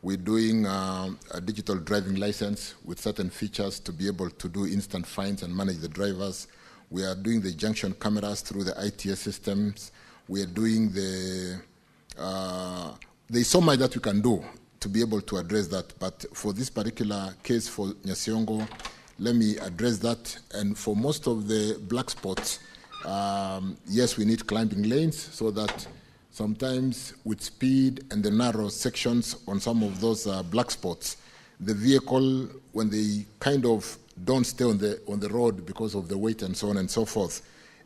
We're doing a digital driving license with certain features to be able to do instant fines and manage the drivers. We are doing the junction cameras through the ITS systems. We are doing there's so much that we can do to be able to address that. But for this particular case for Nyasiongo, let me address that. And for most of the black spots, yes, we need climbing lanes so that sometimes with speed and the narrow sections on some of those black spots, the vehicle, when they kind of don't stay on the road because of the weight and so on and so forth,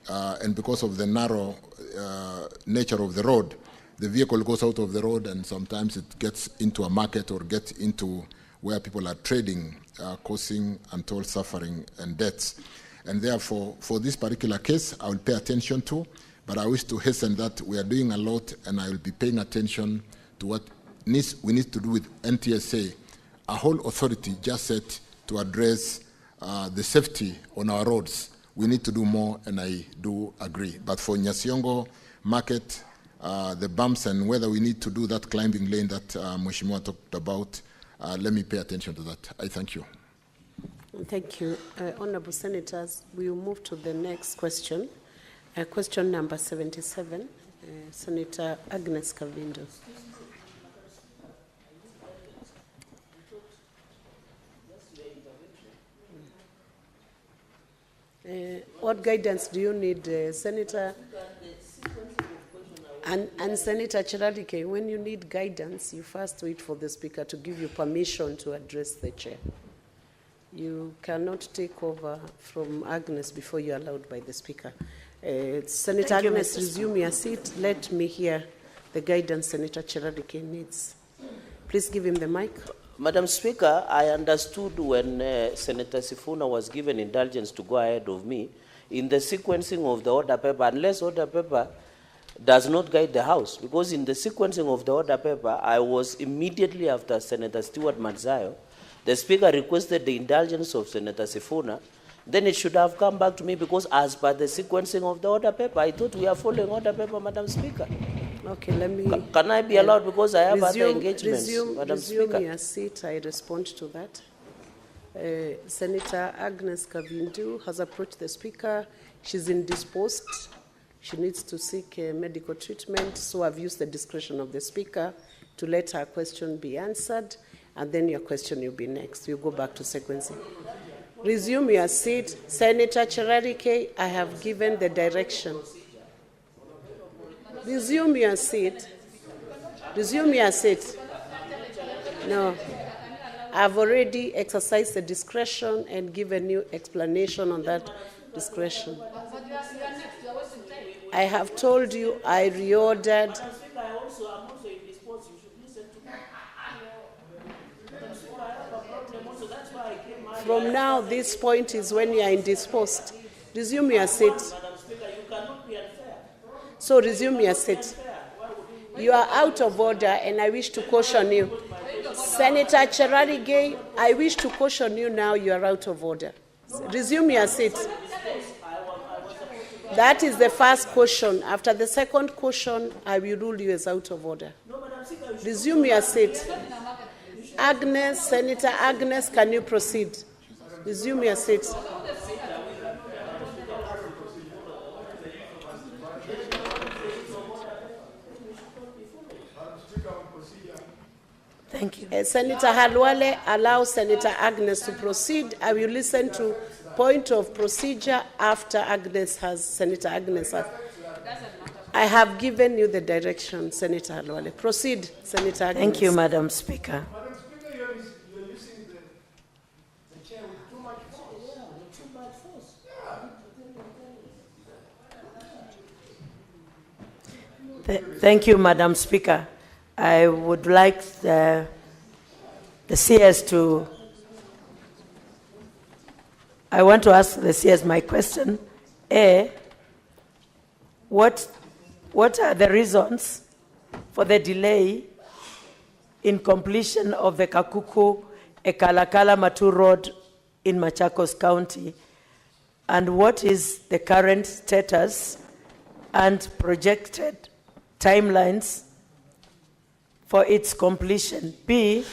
and because of the narrow nature of the road, the vehicle goes out of the road and sometimes it gets into a market or gets into where people are trading, causing untold suffering and deaths. And therefore, for this particular case, I will pay attention to, but I wish to hasten that we are doing a lot and I will be paying attention to what we need to do with NTSA, a whole authority just set to address the safety on our roads. We need to do more, and I do agree. But for Nyasiongo market, the bumps and whether we need to do that climbing lane that Mheshimiwa talked about, let me pay attention to that. I thank you. Thank you. Honorable Senators, we will move to the next question. Question number 77, Senator Agnes Kavindo. What guidance do you need, Senator? And Senator Cherarike, when you need guidance, you first wait for the Speaker to give you permission to address the Chair. You cannot take over from Agnes before you're allowed by the Speaker. Senator Agnes, resume your seat. Let me hear the guidance Senator Cherarike needs. Please give him the mic. Madam Speaker, I understood when Senator Sifuna was given indulgence to go ahead of me in the sequencing of the order paper, unless order paper does not guide the House, because in the sequencing of the order paper, I was immediately after Senator Stewart Manzayo. The Speaker requested the indulgence of Senator Sifuna then it should have come back to me, because as per the sequencing of the order paper, I thought we are following order paper, Madam Speaker. Okay, let me... Can I be allowed, because I have other engagements, Madam resume Speaker? your seat. I respond to that. Senator Agnes Kavindu has approached the Speaker. She's indisposed. She needs to seek medical treatment, so I've used the discretion of the Speaker to let her question be answered, and then your question will be next. We'll go back to sequencing. Resume your seat. Senator Cherarike, I have given the direction. Resume your seat. Resume your seat. No. I've already exercised the discretion and given you explanation on that discretion. I have told you I reordered. From now, this point is when you are indisposed. Resume your seat. So resume your seat. You are out of order, and I wish to caution you. Senator Cherarige, I wish to caution you now, you are out of order. Resume your seat. That is the first caution. After the second caution, I will rule you as out of order. Resume your seat. Agnes, Senator Agnes, can you proceed? Resume your seat. Thank you. Senator Halwale, allow Senator Agnes to proceed. I will listen to point of procedure after Senator Agnes has. I have given you the direction, Senator Halwale. Proceed, Senator Agnes. Thank you, Madam Speaker. Thank you, Madam Speaker. I would like the CS to... I want to ask the CS my question. A, what are the reasons for the delay in completion of the Kakuku-Ekalakala-Matu Road in Machakos County? And what is the current status and projected timelines for its completion? B,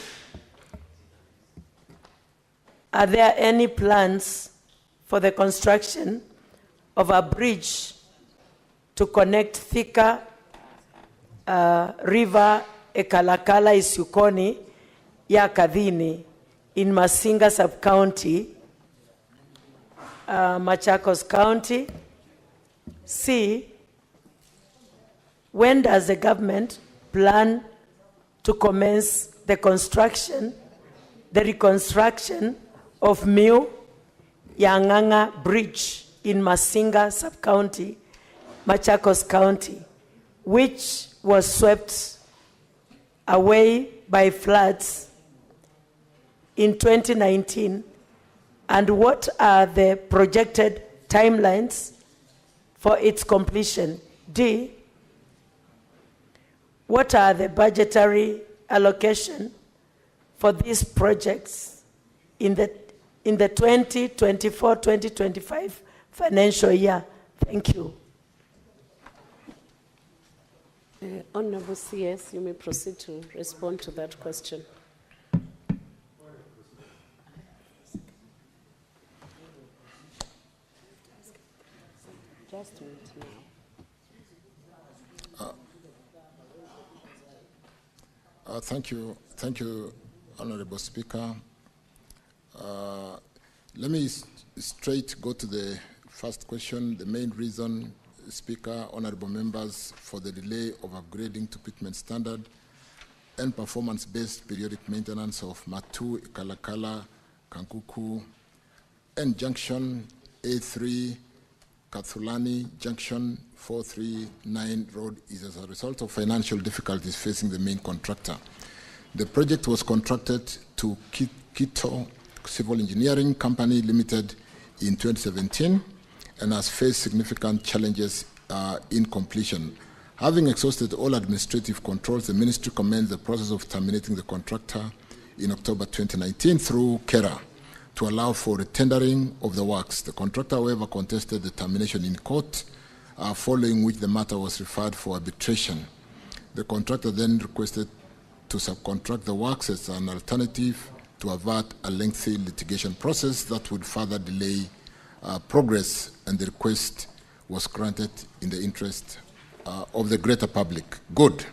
are there any plans for the construction of a bridge to connect Thika River Ekalakala Isukoni ya Kadhini in Masinga Sub-County, Machakos County? C, when does the government plan to commence the reconstruction of Miu Yanganga Bridge in Masinga Sub-County, Machakos County, which was swept away by floods in 2019? And what are the projected timelines for its completion? D, what are the budgetary allocation for these projects in the 2024-2025 financial year? Thank you. Honorable CS, you may proceed to respond to that question. Just wait now. Thank you, Honorable Speaker. Let me straight go to the first question. The main reason, Speaker, honorable members, for the delay of upgrading to pitman standard and performance-based periodic maintenance of Matu, Ikalakala, Kankuku, and Junction A3, Kathulani, Junction 439 Road is as a result of financial difficulties facing the main contractor. The project was contracted to Kito Civil Engineering Company Limited in 2017 and has faced significant challenges in completion. Having exhausted all administrative controls, the ministry commenced the process of terminating the contractor in October 2019 through KERA. to allow for a tendering of the works. The contractor, however, contested the termination in court, following which the matter was referred for arbitration. The contractor then requested to subcontract the works as an alternative to avert a lengthy litigation process that would further delay progress, and the request was granted in the interest of the greater public good.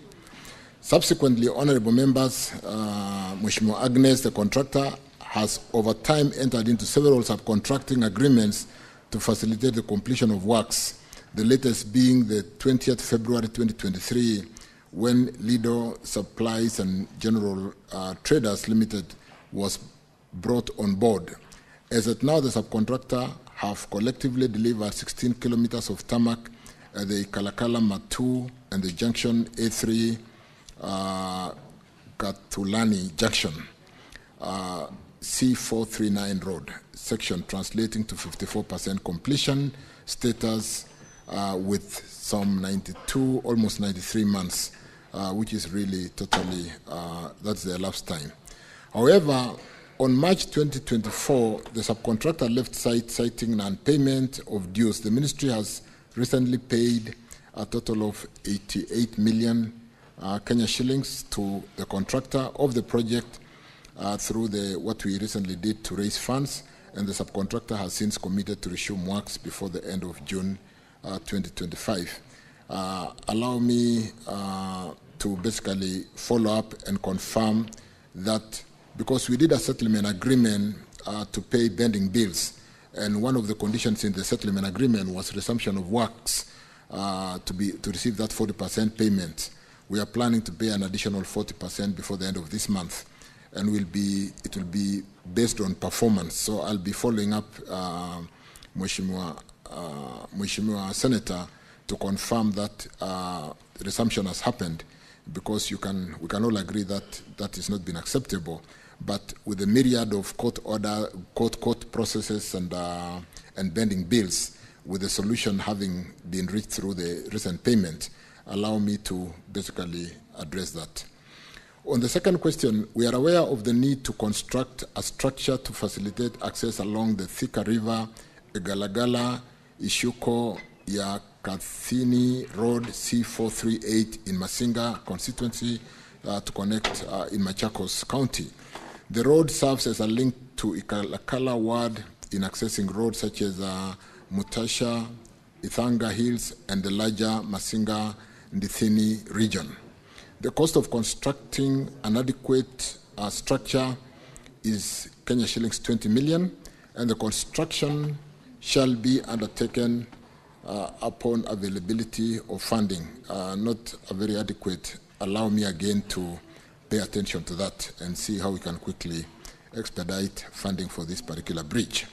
Subsequently, honorable members, Mheshimiwa Agnes, the contractor, has over time entered into several subcontracting agreements to facilitate the completion of works, the latest being the 20th February 2023, when Lido Supplies and General Traders Limited was brought on board. As at now, the subcontractor have collectively delivered 16 kilometers of tarmac at the Kalakala Matu and the junction A3 Katulani Junction, C439 road, section translating to 54% completion status with some 92, almost 93 months, which is really totally, that's the elapsed time. However, on March 2024, the subcontractor left site citing non-payment of dues. The ministry has recently paid a total of 88 million Kenya shillings to the contractor of the project through what we recently did to raise funds, and the subcontractor has since committed to resume works before the end of June 2025. Allow me to basically follow up and confirm that, because we did a settlement agreement to pay pending bills, and one of the conditions in the settlement agreement was resumption of works to receive that 40% payment. We are planning to pay an additional 40% before the end of this month, and it will be based on performance. So I'll be following up, Mheshimiwa Senator, to confirm that resumption has happened, because we can all agree that that has not been acceptable. But with the myriad of court processes and pending bills, with the solution having been reached through the recent payment, allow me to basically address that. On the second question, we are aware of the need to construct a structure to facilitate access along the Thika River, Galagala, Ishuko, Yakathini Road, C438 in Masinga constituency to connect in Machakos County. The road serves as a link to Ikalakala ward in accessing roads such as Mutasha, Ithanga Hills, and the larger Masinga Ndithini region. The cost of constructing an adequate structure is Kenya shillings 20 million, and the construction shall be undertaken upon availability of funding. Not a very adequate. Allow me again to pay attention to that and see how we can quickly expedite funding for this particular bridge.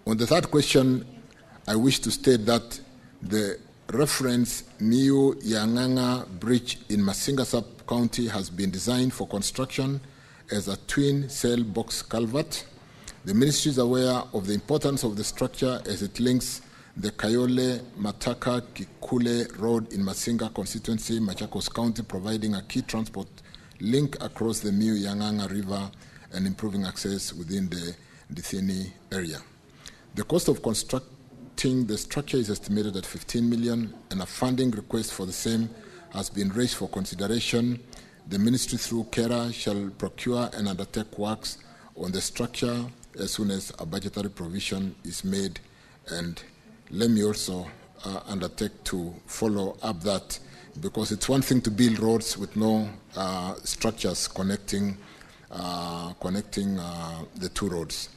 On the third question, I wish to state that the reference Miu Yanganga Bridge in Masinga Sub-County has been designed for construction as a twin cell box culvert. The ministry is aware of the importance of the structure as it links the Kayole Mataka Kikule Road in Masinga constituency, Machakos County, providing a key transport link across the Miu Yanganga River and improving access within the Ndithini area. The cost of constructing the structure is estimated at 15 million, and a funding request for the same has been raised for consideration. The ministry, through KERA, shall procure and undertake works on the structure as soon as a budgetary provision is made. And let me also undertake to follow up that, because it's one thing to build roads with no structures connecting the two roads.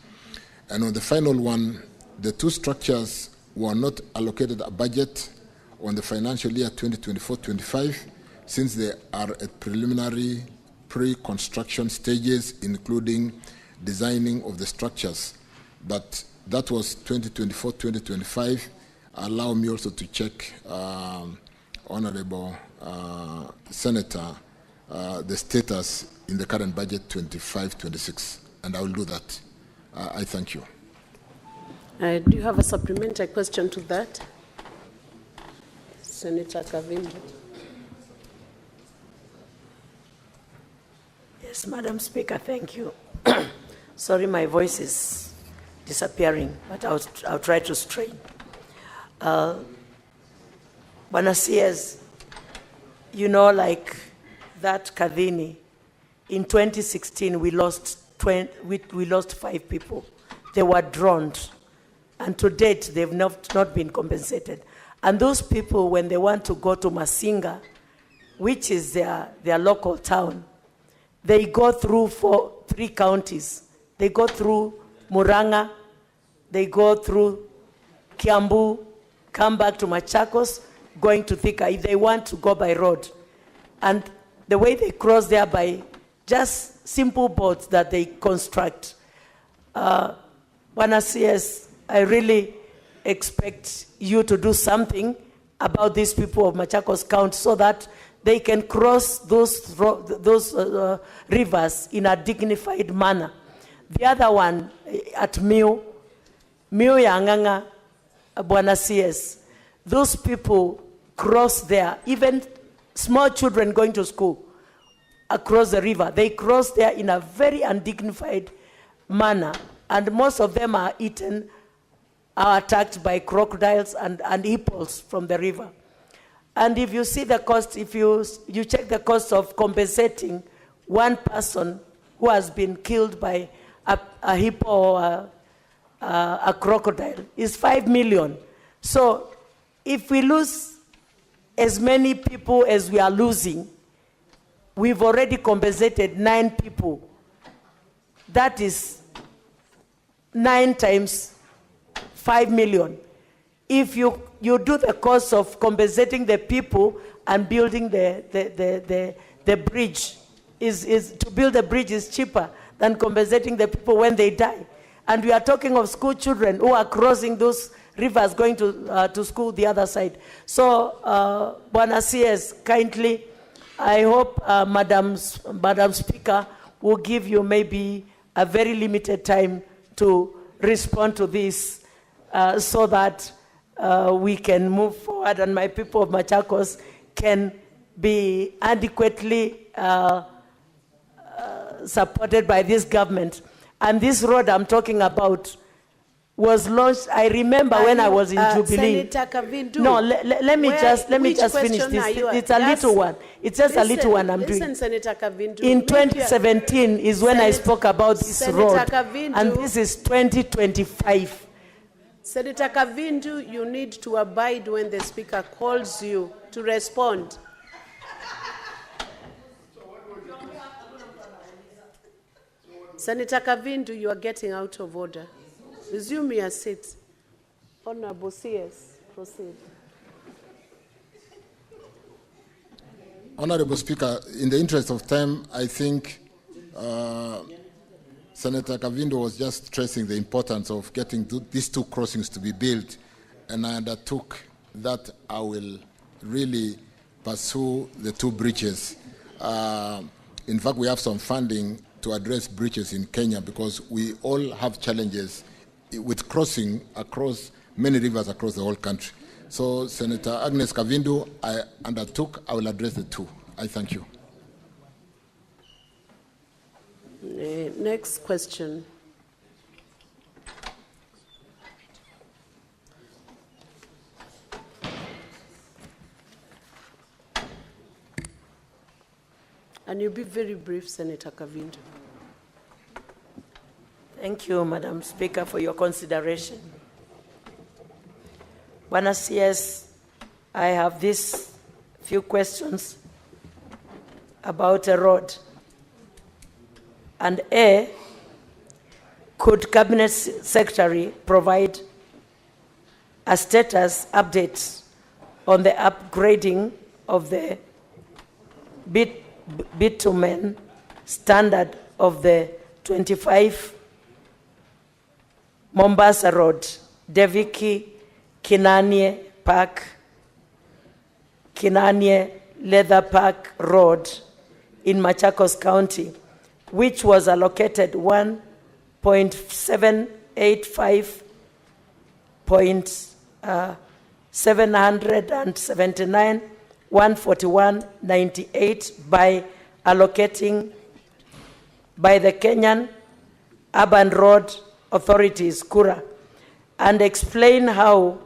And on the final one, the two structures were not allocated a budget on the financial year 2024-25, since they are at preliminary pre-construction stages, including designing of the structures. But that was 2024-2025. Allow me also to check, Honorable Senator, the status in the current budget 25-26, and I will do that. I thank you. Do you have a supplementary question to that? Senator Kavimbo. Yes, Madam Speaker, thank you. Sorry, my voice is disappearing, but I'll try to strain. Bwana CS, you know, like that Kadhini, in 2016, we lost 5 people. They were drowned. And to date, they've not been compensated. And those people, when they want to go to Masinga, which is their local town, they go through 3 counties. They go through Muranga, they go through Kiambu, come back to Machakos, going to Thika, if they want to go by road. And the way they cross there by just simple boats that they construct. Bwana CS, I really expect you to do something about these people of Machakos County so that they can cross those rivers in a dignified manner. The other one at Miu Yanganga, Bwana CS, those people cross there, even small children going to school across the river, they cross there in a very undignified manner, and most of them are attacked by crocodiles and hippos from the river. And if you see the cost, if you check the cost of compensating one person who has been killed by a hippo or a crocodile, is 5 million. So if we lose as many people as we are losing, we've already compensated 9 people. That is 9 times 5 million. If you do the cost of compensating the people and building the bridge, to build a bridge is cheaper than compensating the people when they die. And we are talking of school children who are crossing those rivers going to school the other side. So, Bwana CS, kindly, I hope Madam Speaker will give you maybe a very limited time to respond to this so that we can move forward and my people of Machakos can be adequately supported by this government. And this road I'm talking about was launched, I remember when I was in Jubilee. Senator Kavindu, No, let me just finish this. It's a little one. It's just a little one I'm doing. Listen, Senator Kavindu. In 2017 is when I spoke about this road. Kavindu, and this is 2025. Senator Kavindu, you need to abide when the Speaker calls you to respond. Senator Kavindu, you are getting out of order. Resume your seat. Honorable CS, proceed. Honorable Speaker, in the interest of time, I think Senator Kavindu was just stressing the importance of getting these 2 crossings to be built, and I undertook that I will really pursue the 2 bridges. In fact, we have some funding to address bridges in Kenya because we all have challenges with crossing across many rivers across the whole country. So, Senator Agnes Kavindu, I undertook, I will address the 2. I thank you. Next question. And you'll be very brief, Senator Kavindu. Thank you, Madam Speaker, for your consideration. Bwana CS, I have these few questions about a road. And A, could Cabinet Secretary provide a status update on the upgrading of the bitumen standard of the 25 Mombasa Road, Deviki, Kinanie Park, Kinanie Leather Park Road in Machakos County, which was allocated 1.785.779.141.98 by the Kenyan Urban Road Authorities, KURA, and explain how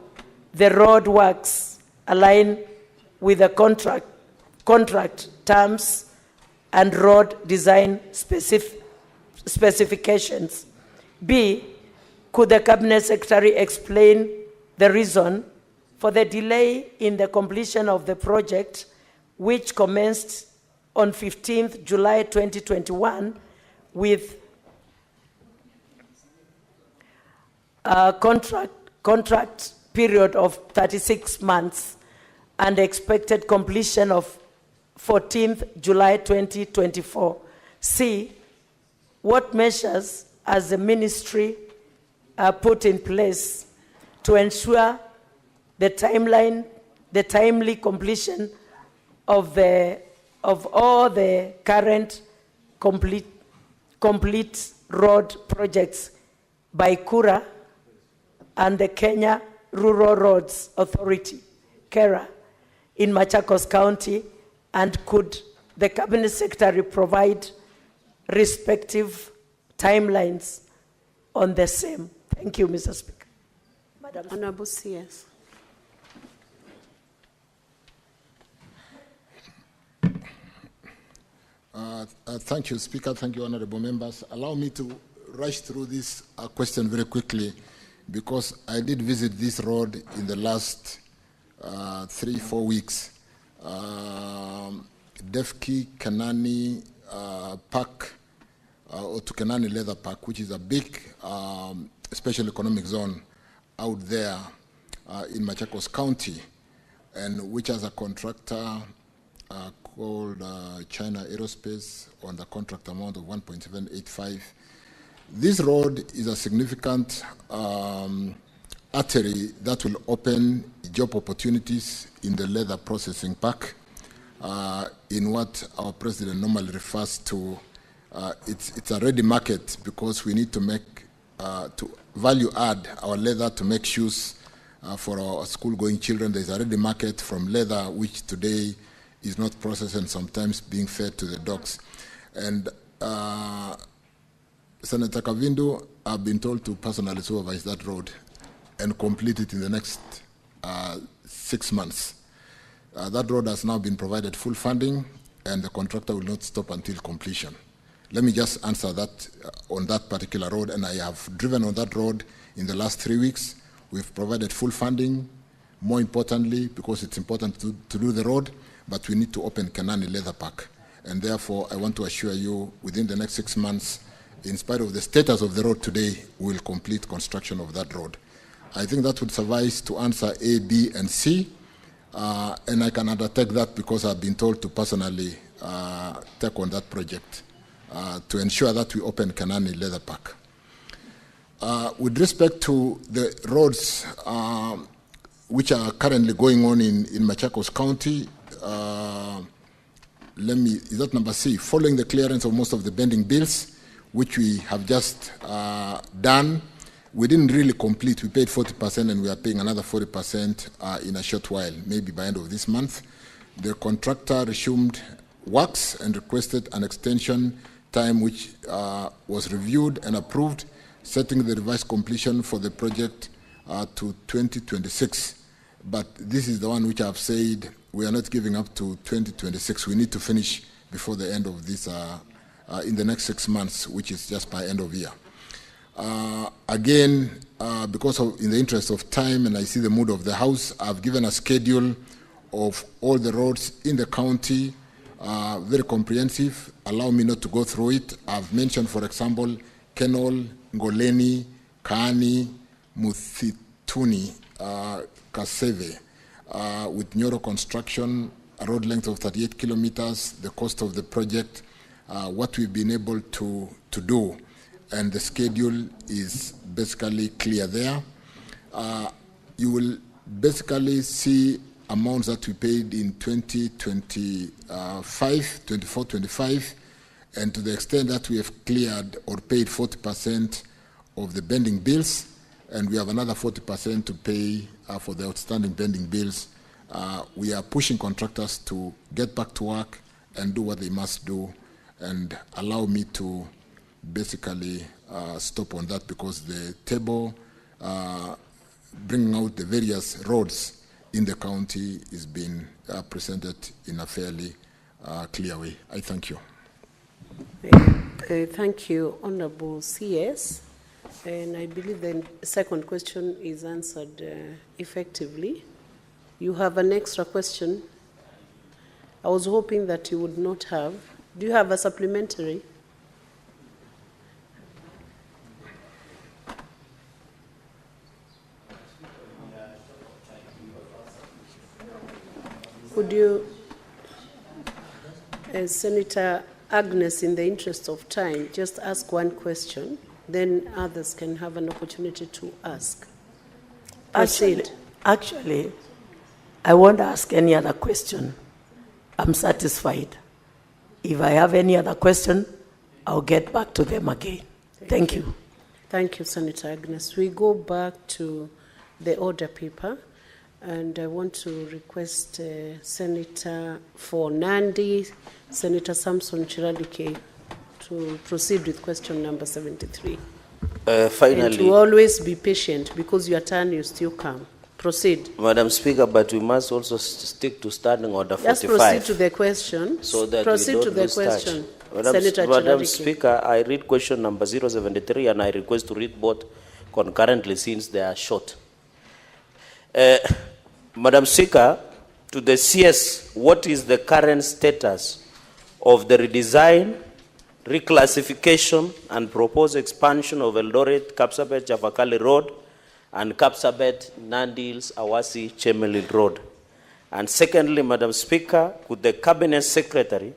the road works align with the contract terms and road design specifications. B, could the Cabinet Secretary explain the reason for the delay in the completion of the project, which commenced on 15th July 2021 with a contract period of 36 months and expected completion of 14th July 2024. C, what measures has the ministry put in place to ensure the timely completion of all the current complete road projects by KURA and the Kenya Rural Roads Authority, KERA, in Machakos County, and could the Cabinet Secretary provide respective timelines on the same? Thank you, Mr. Speaker. Madam Honorable CS. Thank you, Speaker. Thank you, honorable members. Allow me to rush through this question very quickly, because I did visit this road in the last 3-4 weeks. Defki Kanani Park, or to Kanani Leather Park, which is a big special economic zone out there in Machakos County, and which has a contractor called China Aerospace on the contract amount of 1.785. This road is a significant artery that will open job opportunities in the leather processing park, in what our president normally refers to. It's a ready market, because we need to make, to value add our leather to make shoes for our school-going children. There's a ready market from leather, which today is not processed and sometimes being fed to the dogs. And Senator Kavindu, I've been told to personally supervise that road and complete it in the next 6 months. That road has now been provided full funding, and the contractor will not stop until completion. Let me just answer that on that particular road, and I have driven on that road in the last 3 weeks. We've provided full funding. More importantly, because it's important to do the road, but we need to open Kanani Leather Park. And therefore, I want to assure you, within the next 6 months, in spite of the status of the road today, we will complete construction of that road. I think that would suffice to answer A, B, and C. And I can undertake that because I've been told to personally take on that project to ensure that we open Kanani Leather Park. With respect to the roads which are currently going on in Machakos County, is that number C? Following the clearance of most of the bending bills, which we have just done, we didn't really complete. We paid 40%, and we are paying another 40% in a short while, maybe by end of this month. The contractor resumed works and requested an extension time, which was reviewed and approved, setting the revised completion for the project to 2026. But this is the one which I've said we are not giving up to 2026. We need to finish before the end of this, in the next 6 months, which is just by end of year. Again, because in the interest of time, and I see the mood of the House, I've given a schedule of all the roads in the county, very comprehensive. Allow me not to go through it. I've mentioned, for example, Kenol, Ngoleni, Kaani, Muthituni, Kaseve, with Nyoro construction, a road length of 38 kilometers, the cost of the project, what we've been able to do, and the schedule is basically clear there. You will basically see amounts that we paid in 24-25, and to the extent that we have cleared or paid 40% of the bending bills, and we have another 40% to pay for the outstanding bending bills. We are pushing contractors to get back to work and do what they must do. And allow me to basically stop on that, because the table bringing out the various roads in the county is being presented in a fairly clear way. I thank you. Thank you, Honorable CS. And I believe the second question is answered effectively. You have an extra question. I was hoping that you would not have. Do you have a supplementary? Could you, Senator Agnes, in the interest of time, just ask one question, then others can have an opportunity to ask. Proceed. Actually, I won't ask any other question. I'm satisfied. If I have any other question, I'll get back to them again. Thank you. Thank you, Senator Agnes. We go back to the order paper, and I want to request Senator for Nandi, Senator Samson Chiradike, to proceed with question number 73. Finally, and to always be patient, because your turn will still come. Proceed. Madam Speaker, but we must also stick to standing order 45. Just proceed to the question. So that proceed we don't to the lose touch. question. Madam Speaker, I read question number 073 and I request to read both concurrently since they are short. Madam Speaker, to the CS, what is the current status of the redesign, reclassification and proposed expansion of Eldoret, Kapsabet, Chavakali Road and Kapsabet, Nandils, Awasi, Chemelil Road? And secondly, Madam Speaker, could the Cabinet Secretary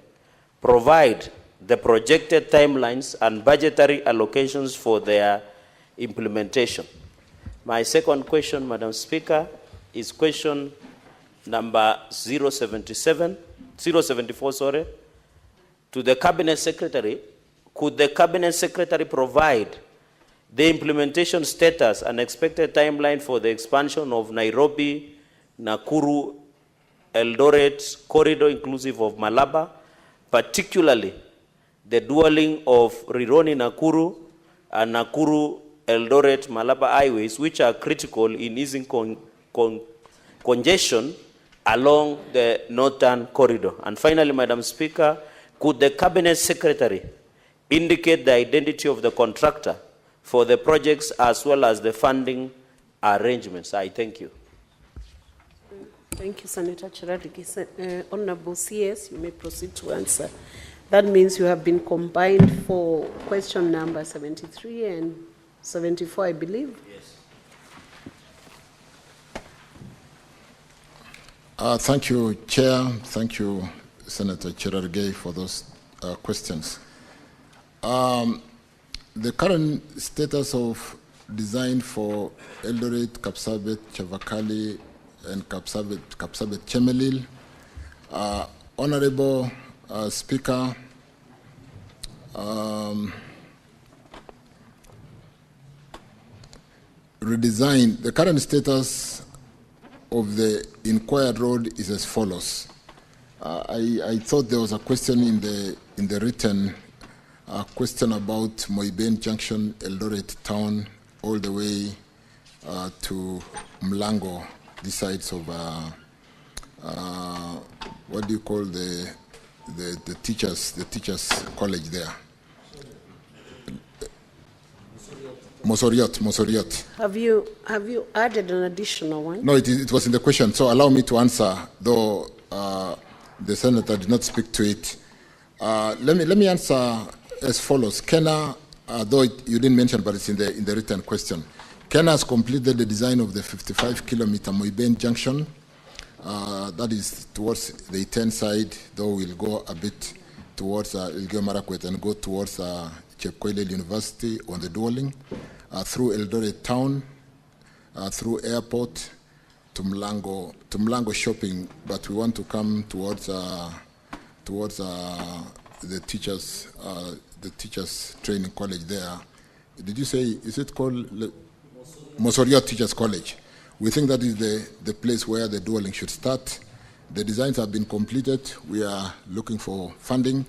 provide the projected timelines and budgetary allocations for their implementation? My second question, Madam Speaker, is question number 074, sorry. To the Cabinet Secretary, could the Cabinet Secretary provide the implementation status and expected timeline for the expansion of Nairobi, Nakuru, Eldoret corridor inclusive of Malaba, particularly the dualling of Rironi Nakuru and Nakuru Eldoret Malaba highways, which are critical in easing congestion along the northern corridor? And finally, Madam Speaker, could the Cabinet Secretary indicate the identity of the contractor for the projects as well as the funding arrangements? I thank you. Thank you, Senator Chiradike. Honorable CS, you may proceed to answer. That means you have been combined for question number 73 and 74, I believe. Yes. Thank you, Chair. Thank you, Senator Chiradike, for those questions. The current status of design for Eldoret, Kapsabet, Chavakali, and Kapsabet Chemelil. Honorable Speaker, redesign, the current status of the inquired road is as follows. I thought there was a question in the written question about Moiben Junction, Eldoret Town, all the way to Mlango, the sides of what do you call the teachers college there? Mosoriot. Have you added an additional one? No, it was in the question. So allow me to answer, though the senator did not speak to it. Let me answer as follows. Kenya, though you didn't mention, but it's in the written question. Kenya has completed the design of the 55-kilometer Moiben Junction. That is towards the Iten side, though we'll go a bit towards Elgeyo Marakwet and go towards Chepkoilel University on the dualling, through Eldoret Town, through airport to Mlango shopping, but we want to come towards the teachers training college there. Did you say, is it called Mosoriot Teachers College? We think that is the place where the dualling should start. The designs have been completed. We are looking for funding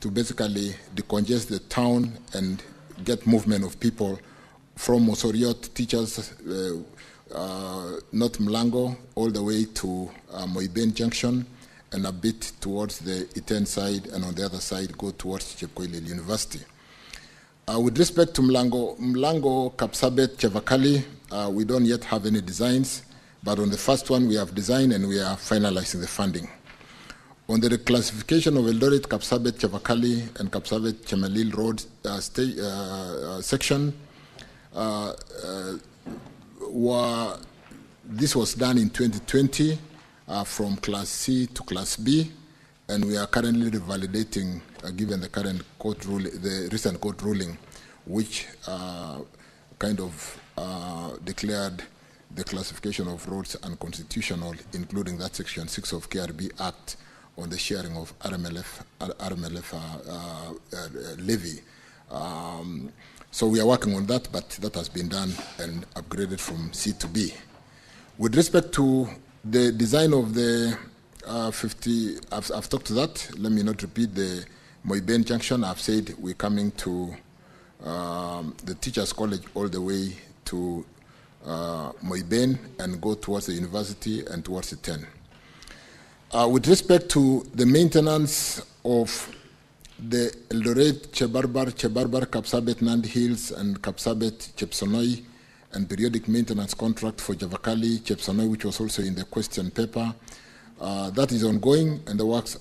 to basically decongest the town and get movement of people from Mosoriot, teachers, North Mlango, all the way to Moiben Junction, and a bit towards the Iten side, and on the other side go towards Chepkoilel University. With respect to Mlango, Kapsabet, Chevakali, we don't yet have any designs, but on the first one we have designed and we are finalizing the funding. On the reclassification of Eldoret, Kapsabet, Chevakali, and Kapsabet, Chemelil Road section, this was done in 2020 from Class C to Class B, and we are currently revalidating, given the current court ruling, the recent court ruling, which kind of declared the classification of roads unconstitutional, including that Section 6 of KRB Act on the sharing of RMLF levy. So we are working on that, but that has been done and upgraded from C to B. With respect to the design of the 50, I've talked to that. Let me not repeat the Moiben Junction. I've said we're coming to the Teachers College all the way to Moiben and go towards the university and towards the 10. With respect to the maintenance of the Eldoret, Chebarbar, Kapsabet, Nandi Hills, and Kapsabet, Chepsonoi, and periodic maintenance contract for Javakali, Chepsonoi, which was also in the question paper, that is ongoing, and the works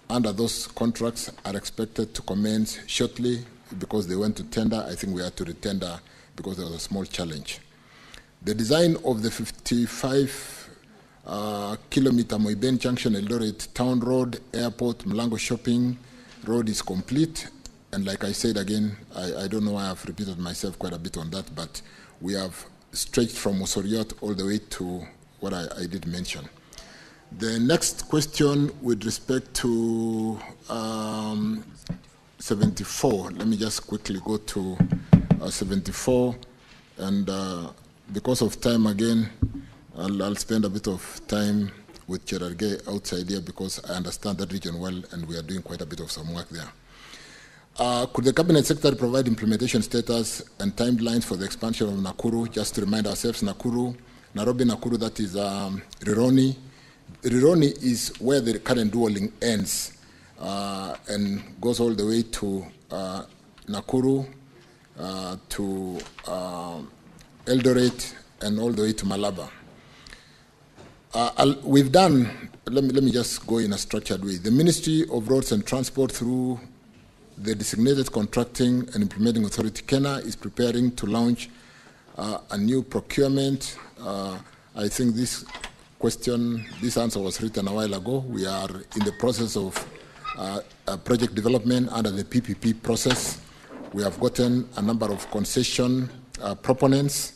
under those contracts are expected to commence shortly because they went to tender. I think we had to retender because there was a small challenge. The design of the 55 kilometer Moiben Junction, Eldoret Town Road, Airport, Mlango Shopping Road is complete. And like I said again, I don't know why I've repeated myself quite a bit on that, but we have stretched from Mosoriot all the way to what I did mention. The next question with respect to 74, let me just quickly go to 74, and because of time again, I'll spend a bit of time with Cherargei outside here because I understand that region well and we are doing quite a bit of some work there. Could the Cabinet Secretary provide implementation status and timelines for the expansion of Nakuru? Just to remind ourselves, Nairobi, Nakuru, that is Rironi. Rironi is where the current dualling ends and goes all the way to Nakuru, to Eldoret, and all the way to Malaba. We've done, let me just go in a structured way. The Ministry of Roads and Transport, through the designated contracting and implementing authority, KENA, is preparing to launch a new procurement. I think this answer was written a while ago. We are in the process of project development under the PPP process. We have gotten a number of concession proponents,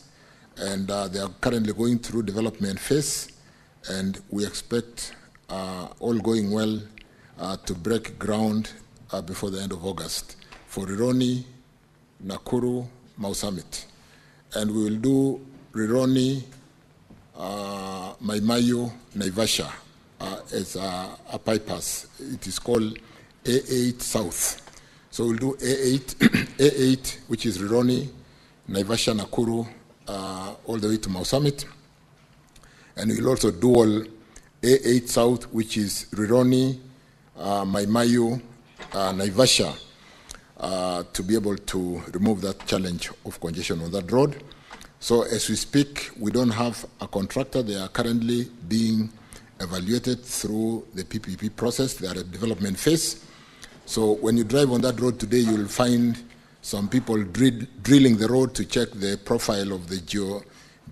and they are currently going through development phase. And we expect, all going well, to break ground before the end of August for Rironi, Nakuru, Mau Summit. And we will do Rironi, Maimayu, Naivasha as a bypass. It is called A8 South. So we'll do A8, A8, which is Rironi, Naivasha, Nakuru, all the way to Mau Summit. And we'll also dual A8 South, which is Rironi, Maimayu, Naivasha, to be able to remove that challenge of congestion on that road. So as we speak, we don't have a contractor. They are currently being evaluated through the PPP process. They are at development phase. So when you drive on that road today, you will find some people drilling the road to check the profile of the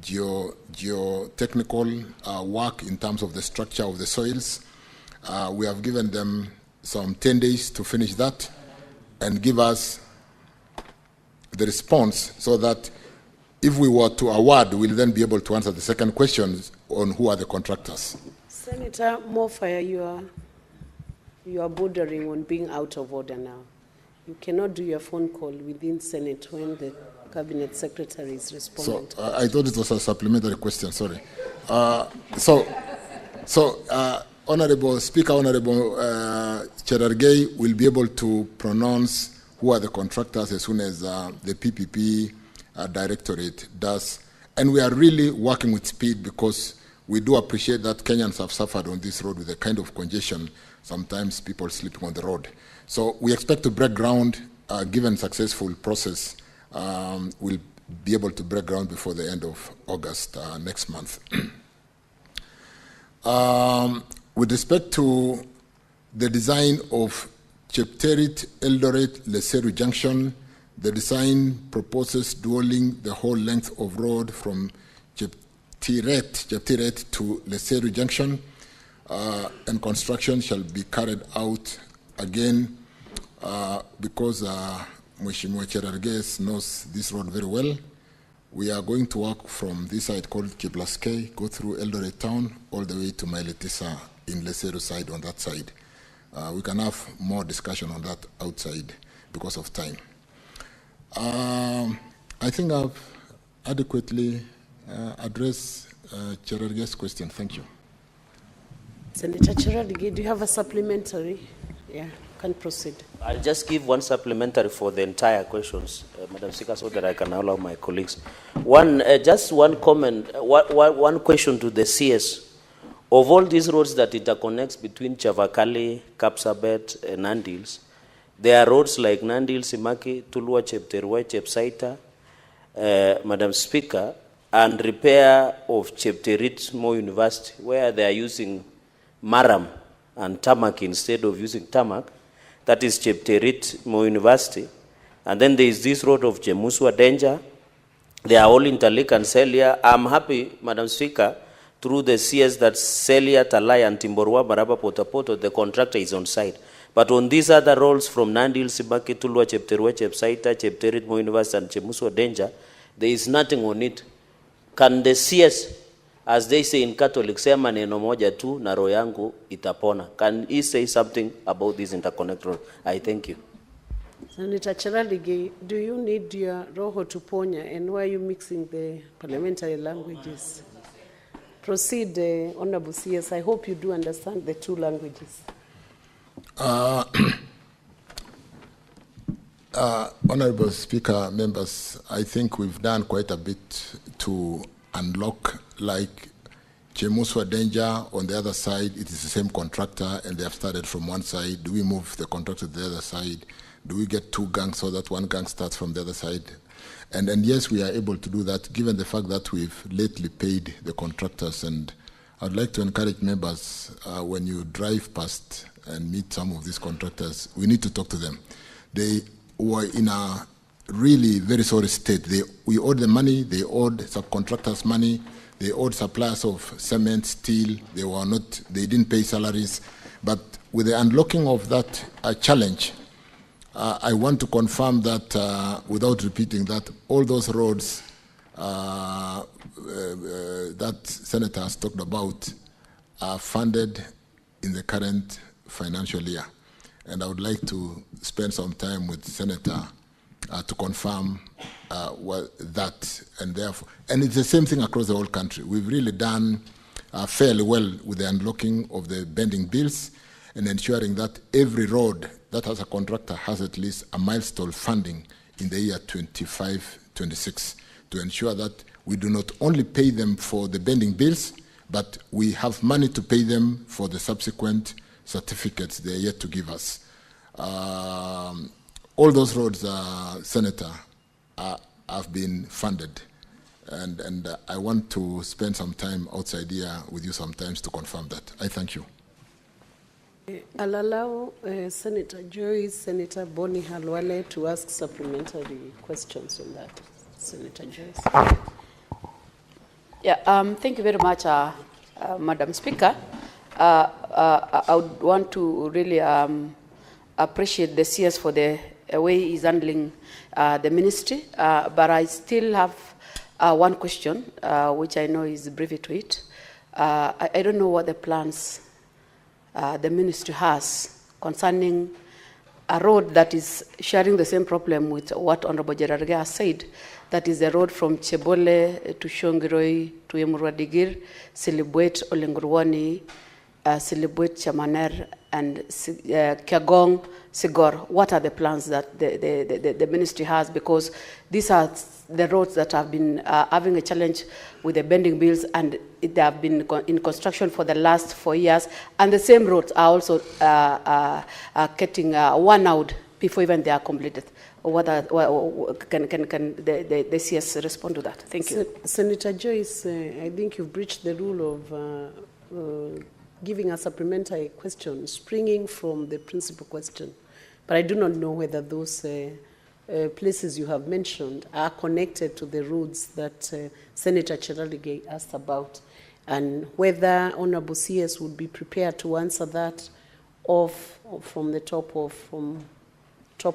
geotechnical work in terms of the structure of the soils. We have given them some 10 days to finish that and give us the response so that if we were to award, we'll then be able to answer the second question on who are the contractors. Senator Mofaya, you are bordering on being out of order now. You cannot do your phone call within Senate when the Cabinet Secretary is responding. So I thought it was a supplementary question, sorry. Honorable Speaker, Honorable Cherargei will be able to pronounce who are the contractors as soon as the PPP directorate does. And we are really working with speed because we do appreciate that Kenyans have suffered on this road with the kind of congestion, sometimes people sleeping on the road. So we expect to break ground, given successful process, we'll be able to break ground before the end of August next month. With respect to the design of Chepterit, Eldoret, Leseru Junction, the design proposes dualing the whole length of road from Cheptiret to Leseru Junction, and construction shall be carried out again because Mheshimiwa Cherargei knows this road very well. We are going to work from this side called Kiblaskei, go through Eldoret town, all the way to Mailetisa in Leseru side on that side. We can have more discussion on that outside because of time. I think I've adequately addressed Cherargei's question. Thank you. Senator Cherargei, do you have a supplementary? Yeah, can proceed. I'll just give one supplementary for the entire questions, Madam Speaker, so that I can allow my colleagues. Just one comment, one question to the CS. Of all these roads that interconnects between Chavakali, Kapsabet, and Nandils, there are roads like Nandil, Simaki, Tulua, Chepterua, Chepsaita, Madam Speaker, and repair of Chepterit Mo University, where they are using Maram and Tamak instead of using Tamak. That is Chepterit Mo University. And then there is this road of Jemuswa Danger. They are all interlinked and Celia. I'm happy, Madam Speaker, through the CS that Celia, Talai, and Timborwa, Baraba, Potapoto, the contractor is on site. But on these other roads from Nandil, Sibaki, Tulua, Chepterua, Chepsaita, Chepterit Mo University, and Chemuswa Danger, there is nothing on it. Can the CS, as they say in Catholic, sema neno moja tu na roho yangu itapona? Can he say something about this interconnect road? I thank you. Senator Cherargei, do you need your roho to ponya, and why are you mixing the parliamentary languages? Proceed, Honorable CS. I hope you do understand the two languages. Honorable Speaker, members, I think we've done quite a bit to unlock, like Chemuswa Danger on the other side, it is the same contractor and they have started from one side. Do we move the contractor to the other side? Do we get two gangs so that one gang starts from the other side? And yes, we are able to do that given the fact that we've lately paid the contractors. And I'd like to encourage members, when you drive past and meet some of these contractors, we need to talk to them. They were in a really very sorry state. We owed them money, they owed subcontractors money, they owed suppliers of cement, steel, they didn't pay salaries. But with the unlocking of that challenge, I want to confirm that, without repeating that, all those roads that Senator has talked about are funded in the current financial year. And I would like to spend some time with Senator to confirm that. And therefore, and it's the same thing across the whole country. We've really done fairly well with the unlocking of the bending bills and ensuring that every road that has a contractor has at least a milestone funding in the year 25-26 to ensure that we do not only pay them for the bending bills, but we have money to pay them for the subsequent certificates they are yet to give us. All those roads, Senator, have been funded. And I want to spend some time outside here with you sometimes to confirm that. I thank you. I'll allow Senator Joyce, Senator Boni Halwale to ask supplementary questions on that. Senator Joyce. Yeah, thank you very much, Madam Speaker. I would want to really appreciate the CS for the way he's handling the ministry, but I still have one question, which I know is brief to it. I don't know what the plans the ministry has concerning a road that is sharing the same problem with what Honorable Cherargei has said, that is the road from Chebole to Shongiroi to Emurwadigir, Silibwet, Olengurwani, Silibwet, Chamaner, and Kiagong, Sigor, what are the plans that the ministry has? Because these are the roads that have been having a challenge with the bending bills, and they have been in construction for the last 4 years, and the same roads are also getting worn out before even they are completed. Can the CS respond to that? Thank you. Senator Joyce, I think you've breached the rule of giving a supplementary question springing from the principal question. But I do not know whether those places you have mentioned are connected to the roads that Senator Cheralige asked about, and whether Honorable CS would be prepared to answer that from the top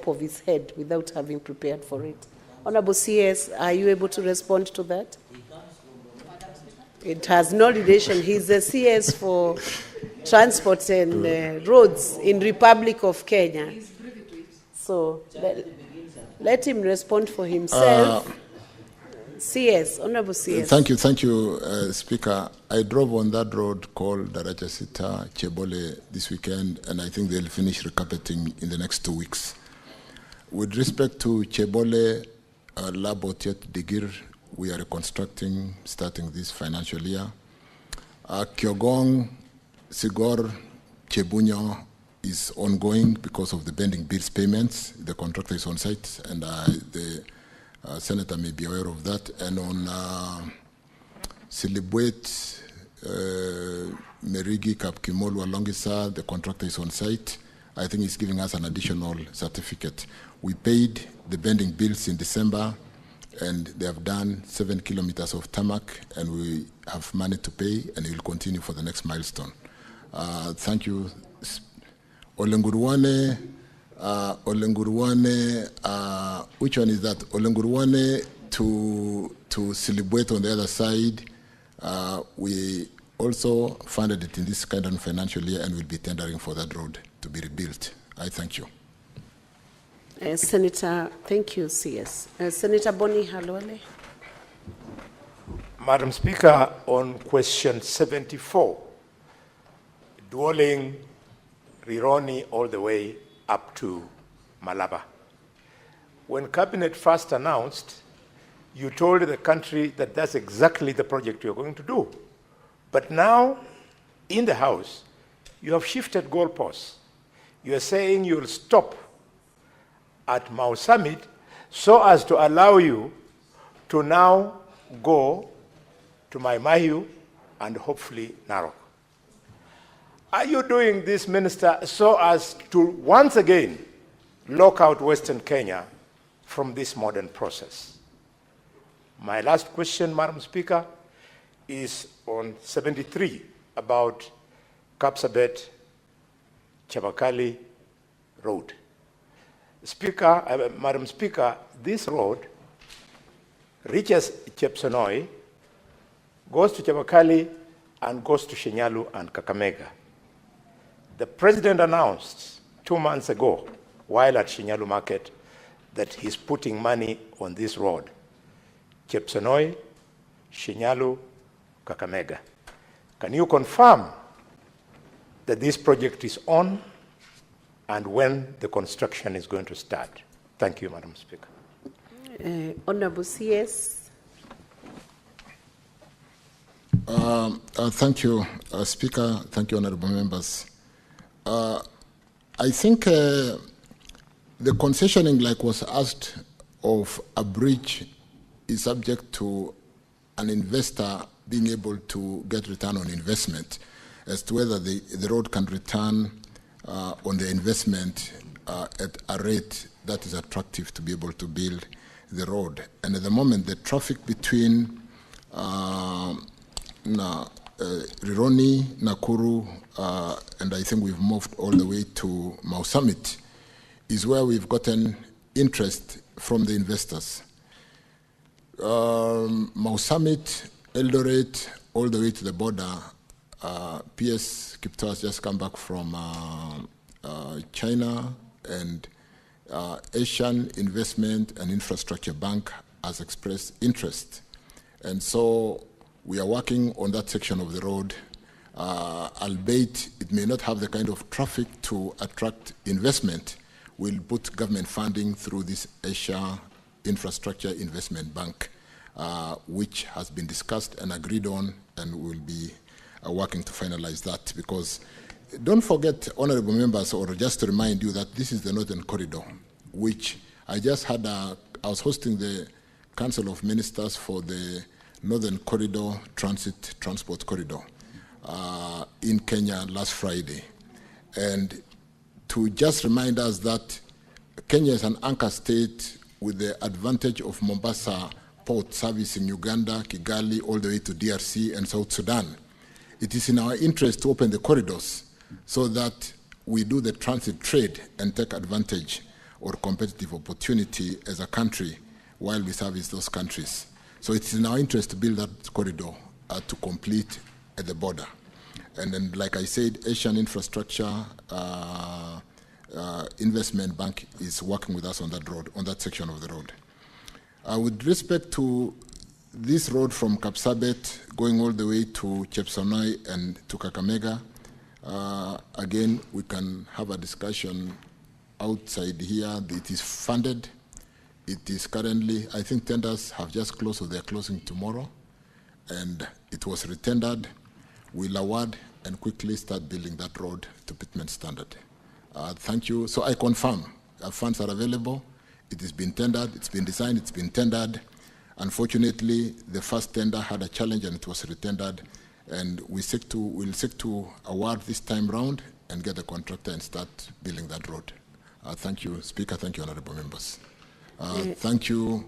of his head without having prepared for it. Honorable CS, are you able to respond to that? It has no relation. He's the CS for transport and roads in Republic of Kenya. So let him respond for himself. CS, Honorable CS. Thank you, Speaker. I drove on that road called Darajasita Chebole this weekend, and I think they'll finish recarpeting in the next 2 weeks. With respect to Chebole, Labotiet Digir, we are reconstructing starting this financial year. Kiogong, Sigor, Chebunyo is ongoing because of the bending bills payments. The contractor is on site, and the Senator may be aware of that. And on Silibwet, Merigi, Kapkimolu, Longisa, the contractor is on site. I think he's giving us an additional certificate. We paid the bending bills in December, and they have done 7 kilometers of tarmac, and we have money to pay, and it will continue for the next milestone. Thank you. Olengurwane, which one is that? Olengurwane to Silibwet on the other side. We also funded it in this kind of financial year, and will be tendering for that road to be rebuilt. I thank you. Senator, thank you, CS. Senator Boni Halwale. Madam Speaker, on question 74, dwelling Rironi all the way up to Malaba. When Cabinet first announced, you told the country that that's exactly the project you're going to do. But now, in the House, you have shifted goalposts. You are saying you'll stop at Mau Summit so as to allow you to now go to Mai Mahiu and hopefully Narok. Are you doing this, Minister, so as to once again lock out Western Kenya from this modern process? My last question, Madam Speaker, is on 73 about Kapsabet Chabakali Road. Madam Speaker, this road reaches Chepsonoi, goes to Chabakali, and goes to Shinyalu and Kakamega. The President announced 2 months ago, while at Shinyalu Market, that he's putting money on this road. Chepsonoi, Shinyalu, Kakamega. Can you confirm that this project is on and when the construction is going to start? Thank you, Madam Speaker. Honorable CS. Thank you, Speaker. Thank you, honorable members. I think the concessioning, like was asked of a bridge, is subject to an investor being able to get return on investment as to whether the road can return on the investment at a rate that is attractive to be able to build the road. And at the moment, the traffic between Rironi, Nakuru, and I think we've moved all the way to Mau Summit, is where we've gotten interest from the investors. Mau Summit, Eldoret, all the way to the border. PS Kipto has just come back from China, and Asian Investment and Infrastructure Bank has expressed interest. And so we are working on that section of the road albeit it may not have the kind of traffic to attract investment, will put government funding through this Asia Infrastructure Investment Bank, which has been discussed and agreed on, and will be working to finalize that. Because don't forget, honorable members, or just to remind you that this is the Northern Corridor, which I just had I was hosting the Council of Ministers for the Northern Corridor Transport Corridor in Kenya last Friday. And to just remind us that Kenya is an anchor state with the advantage of Mombasa port service in Uganda, Kigali, all the way to DRC and South Sudan. It is in our interest to open the corridors so that we do the transit trade and take advantage or competitive opportunity as a country while we service those countries. So it's in our interest to build that corridor to complete at the border. And then, like I said, Asian Infrastructure Investment Bank is working with us on that road, on that section of the road. With respect to this road from Kapsabet going all the way to Chepsonoi and to Kakamega, again, we can have a discussion outside here. It is funded. It is currently, I think tenders have just closed, so they're closing tomorrow. And it was retendered. We'll award and quickly start building that road to pitment standard. Thank you. So I confirm funds are available. It has been tendered, it's been designed, it's been tendered. Unfortunately, the first tender had a challenge and it was retendered. And we'll seek to award this time round and get the contractor and start building that road. Thank you, Speaker. Thank you, honorable members. Thank you,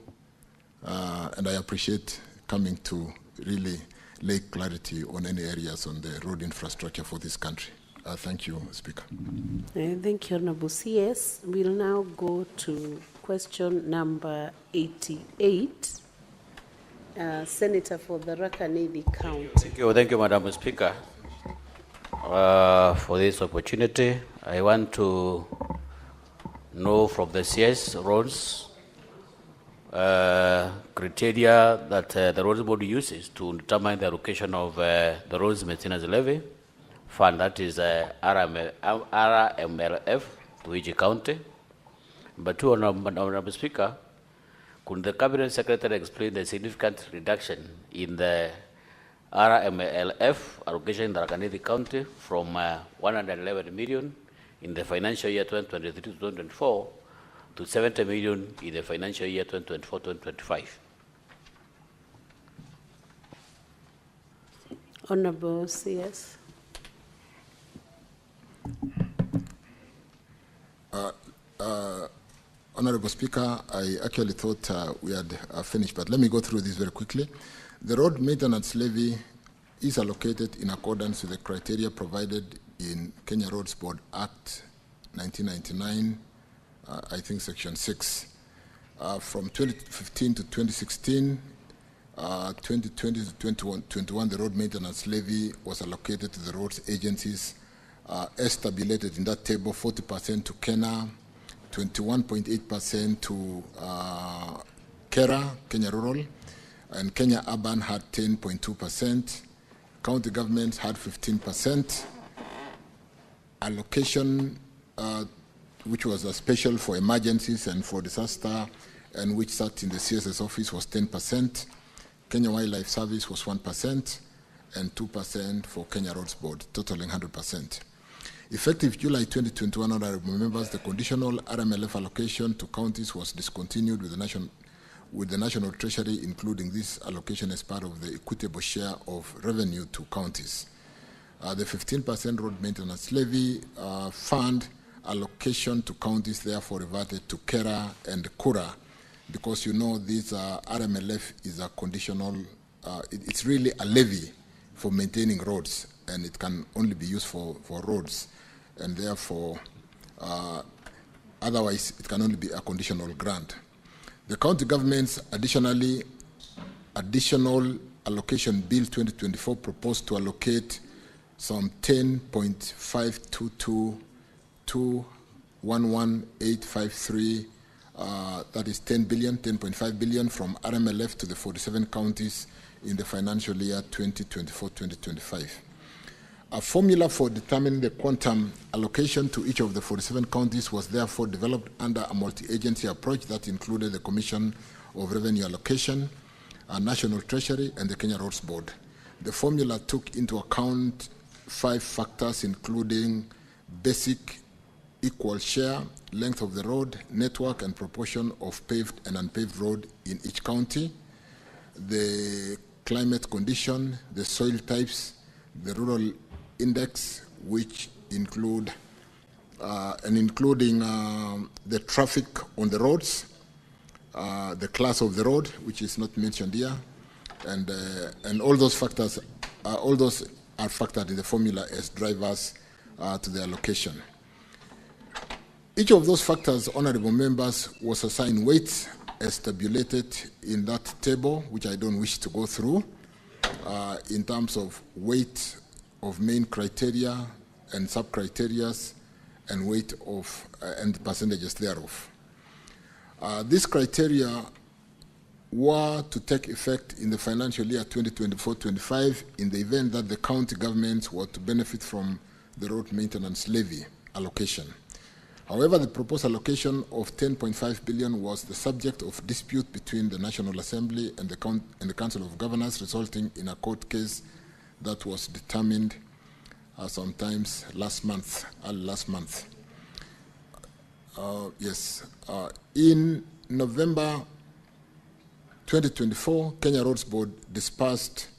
and I appreciate coming to really lay clarity on any areas on the road infrastructure for this country. Thank you, Speaker. Thank you, Honorable CS. We'll now go to question number 88. Senator for the Rakanidi County. Thank you, Madam Speaker, for this opportunity. I want to know from the CS roads criteria that the roads board uses to determine the allocation of the roads maintenance levy fund, that is RMLF to each county. But two, Honorable Speaker, could the Cabinet Secretary explain the significant reduction in the RMLF allocation in the Rakanidi County from 111 million in the financial year 2023 to 2024 to 70 million in the financial year 2024-2025? Honorable CS. Honorable Speaker, I actually thought we had finished, but let me go through this very quickly. The road maintenance levy is allocated in accordance with the criteria provided in Kenya Roads Board Act 1999, I think Section 6. From 2015 to 2016, 2020 to 2021, the road maintenance levy was allocated to the roads agencies as tabulated in that table: 40% to Kenya, 21.8% to Kenya Rural, and Kenya Urban had 10.2%. County governments had 15%. Allocation, which was a special for emergencies and for disaster, and which sat in the CSS office, was 10%. Kenya Wildlife Service was 1%, and 2% for Kenya Roads Board, totaling 100%. Effective July 2021, honorable members, the conditional RMLF allocation to counties was discontinued with the National Treasury, including this allocation as part of the equitable share of revenue to counties. The 15% road maintenance levy fund allocation to counties therefore reverted to Kera and Kura, because you know this RMLF is a conditional, it's really a levy for maintaining roads, and it can only be used for roads, and therefore otherwise it can only be a conditional grant. The county governments additional allocation bill 2024 proposed to allocate some 10.522211853, that is 10.5 billion from RMLF to the 47 counties in the financial year 2024-2025. A formula for determining the quantum allocation to each of the 47 counties was therefore developed under a multi-agency approach that included the Commission of Revenue Allocation, National Treasury, and the Kenya Roads Board. The formula took into account 5 factors, including basic equal share, length of the road, network, and proportion of paved and unpaved road in each county, the climate condition, the soil types, the rural index, which include including the traffic on the roads, the class of the road, which is not mentioned here, and all those factors, all those are factored in the formula as drivers to the allocation. Each of those factors, honorable members, was assigned weights as tabulated in that table, which I don't wish to go through, in terms of weight of main criteria and sub-criteria and weight of and percentages thereof. These criteria were to take effect in the financial year 2024-25 in the event that the county governments were to benefit from the road maintenance levy allocation. However, the proposed allocation of 10.5 billion was the subject of dispute between the National Assembly and the Council of Governors, resulting in a court case that was determined sometimes last month, in November 2024, Kenya Roads Board disbursed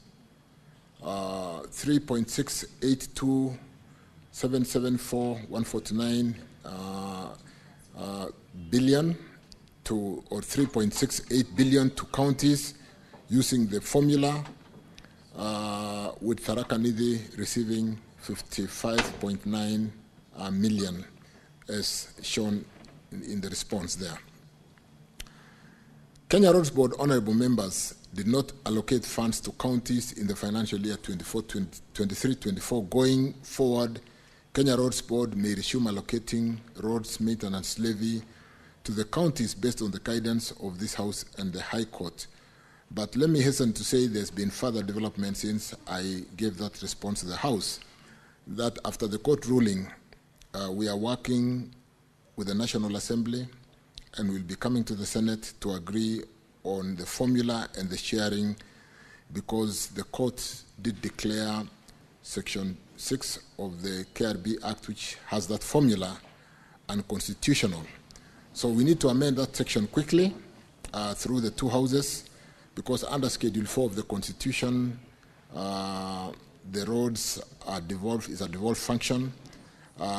3.682,774,149 billion to, or 3.68 billion to counties using the formula, with Tharaka Nithi receiving 55.9 million as shown in the response there. Kenya Roads Board honorable members did not allocate funds to counties in the financial year 23-24. Going forward, Kenya Roads Board may resume allocating roads maintenance levy to the counties based on the guidance of this House and the High Court. But let me hasten to say there's been further development since I gave that response to the House, that after the court ruling, we are working with the National Assembly and will be coming to the Senate to agree on the formula and the sharing, because the court did declare Section 6 of the KRB Act, which has that formula, unconstitutional. So we need to amend that section quickly through the 2 houses, because under Schedule 4 of the Constitution, the roads are devolved, is a devolved function,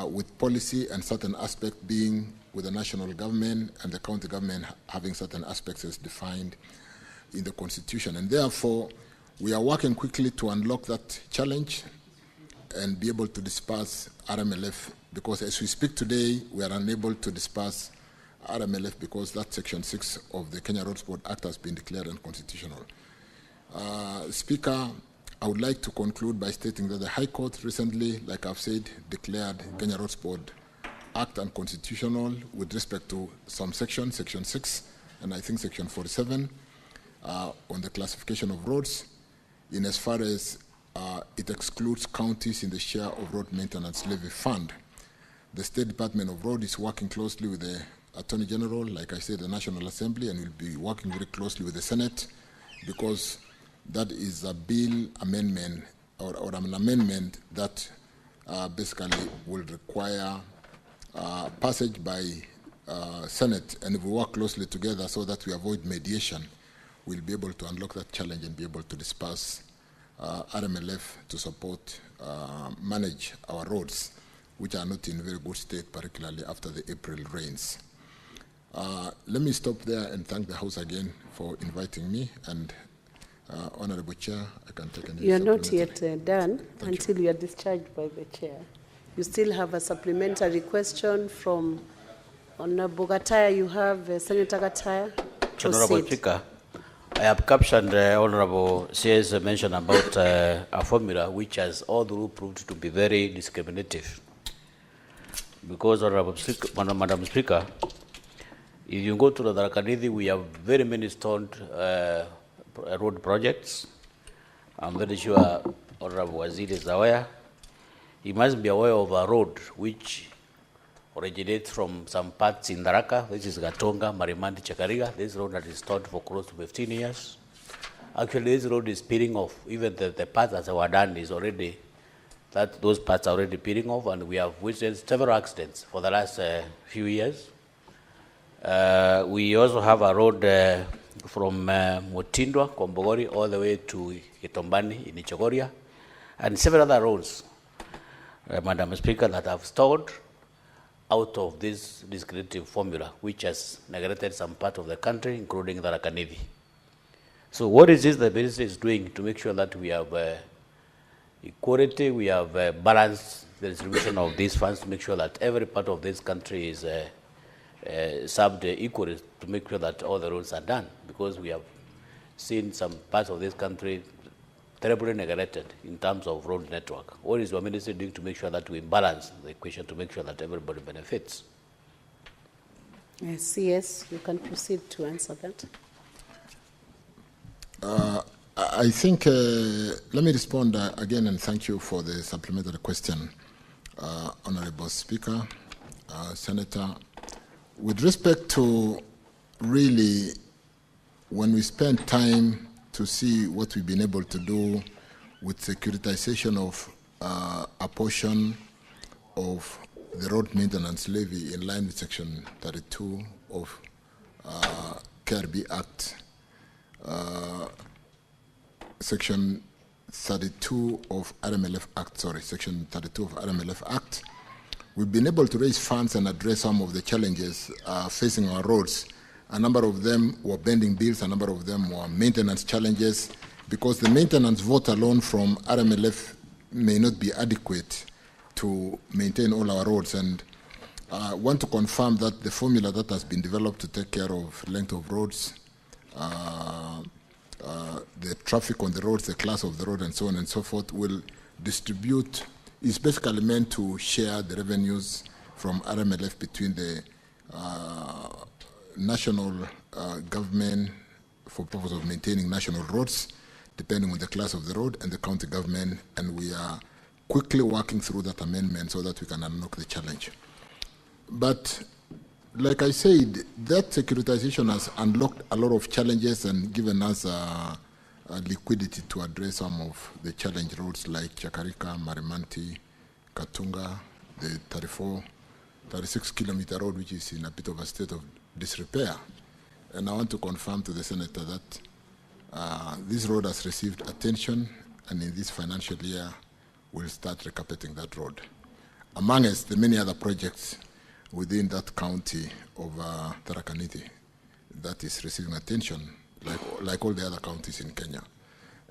with policy and certain aspect being with the national government and the county government having certain aspects as defined in the Constitution. And therefore, we are working quickly to unlock that challenge and be able to disperse RMLF, because as we speak today, we are unable to disperse RMLF because that Section 6 of the Kenya Roads Board Act has been declared unconstitutional. Speaker, I would like to conclude by stating that the High Court recently, like I've said, declared Kenya Roads Board Act unconstitutional with respect to some sections, Section 6, and I think Section 47, on the classification of roads, in as far as it excludes counties in the share of road maintenance levy fund. The State Department of Road is working closely with the Attorney General, like I said, the National Assembly, and will be working very closely with the Senate, because that is a bill amendment or an amendment that basically will require passage by Senate, and if we work closely together so that we avoid mediation, we'll be able to unlock that challenge and be able to disperse RMLF to support, manage our roads, which are not in very good state, particularly after the April rains. Let me stop there and thank the House again for inviting me, and Honorable Chair, I can take any. You are not yet done Thank until you are discharged by the Chair. You still have a supplementary question from Honorable Gataya. You have Senator Gataya. Honorable Speaker, I have captioned the Honorable CS mention about a formula which has all through proved to be very discriminative. Because, Honorable Speaker, Madam Speaker, if you go to the Tharaka Nithi, we have very many stoned road projects. I'm very sure Honorable Waziri is aware. he must be aware of a road which originates from some parts in Tharaka, which is Gatonga, Marimandi, Chakariga. This road that is stored for close to 15 years. Actually, this road is peeling off. Even the part that were done is already, those parts are already peeling off, and we have witnessed several accidents for the last few years. We also have a road from Mutindwa, Kombogori, all the way to Itombani in Ichogoria, and several other roads, Madam Speaker, that have stalled out of this discretive formula, which has neglected some part of the country, including the Rakanithi. So what is this the ministry is doing to make sure that we have equality, we have balanced the distribution of these funds to make sure that every part of this country is served equally, to make sure that all the roads are done, because we have seen some parts of this country terribly neglected in terms of road network. What is your ministry doing to make sure that we balance the equation, to make sure that everybody benefits? CS, you can proceed to answer that. I think, let me respond again, and thank you for the supplementary question, Honorable Speaker, Senator. With respect to really, when we spend time to see what we've been able to do with securitization of a portion of the road maintenance levy in line with Section 32 of KRB Act, Section 32 of RMLF Act, Section 32 of RMLF Act, we've been able to raise funds and address some of the challenges facing our roads. A number of them were bending bills, a number of them were maintenance challenges, because the maintenance vote alone from RMLF may not be adequate to maintain all our roads. And I want to confirm that the formula that has been developed to take care of length of roads, the traffic on the roads, the class of the road, and so on and so forth, will distribute, is basically meant to share the revenues from RMLF between the national government for purpose of maintaining national roads, depending on the class of the road, and the county government, and we are quickly working through that amendment so that we can unlock the challenge. But like I said, that securitization has unlocked a lot of challenges and given us a liquidity to address some of the challenge roads like Chakarika, Marimanti, Katunga, the 36-kilometer road, which is in a bit of a state of disrepair. And I want to confirm to the Senator that this road has received attention, and in this financial year, we'll start recarpeting that road. Among us, the many other projects within that county of Tharaka Nithi that is receiving attention, like all the other counties in Kenya.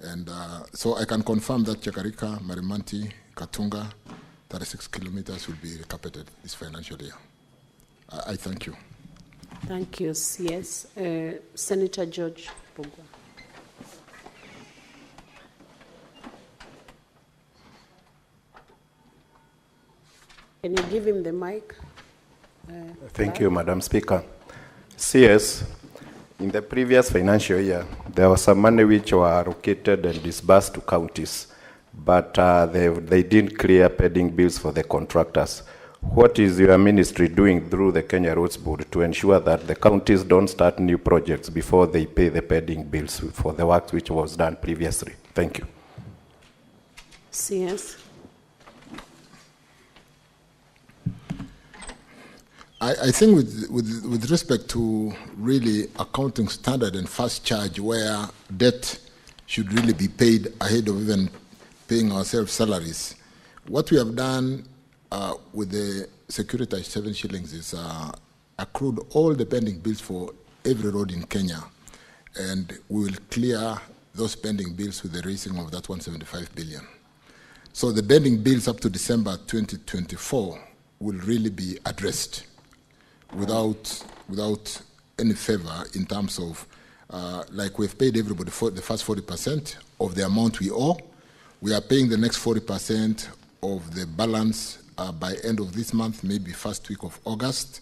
And so I can confirm that Chakarika, Marimanti, Katunga, 36 kilometers will be recarpeted this financial year. I thank you. Thank you, CS. Senator George Bugwa. Can you give him the mic? Thank you, Madam Speaker. CS, in the previous financial year, there was some money which were allocated and disbursed to counties, but they didn't clear pending bills for the contractors. What is your ministry doing through the Kenya Roads Board to ensure that the counties don't start new projects before they pay the pending bills for the work which was done previously? Thank you. CS. I think with respect to really accounting standard and fast charge, where debt should really be paid ahead of even paying ourselves salaries, what we have done with the securitized 7 shillings is accrued all the pending bills for every road in Kenya, and we will clear those pending bills with the raising of that 175 billion. So the pending bills up to December 2024 will really be addressed without any favor in terms of, like we've paid everybody for the first 40% of the amount we owe. We are paying the next 40% of the balance by end of this month, maybe first week of August.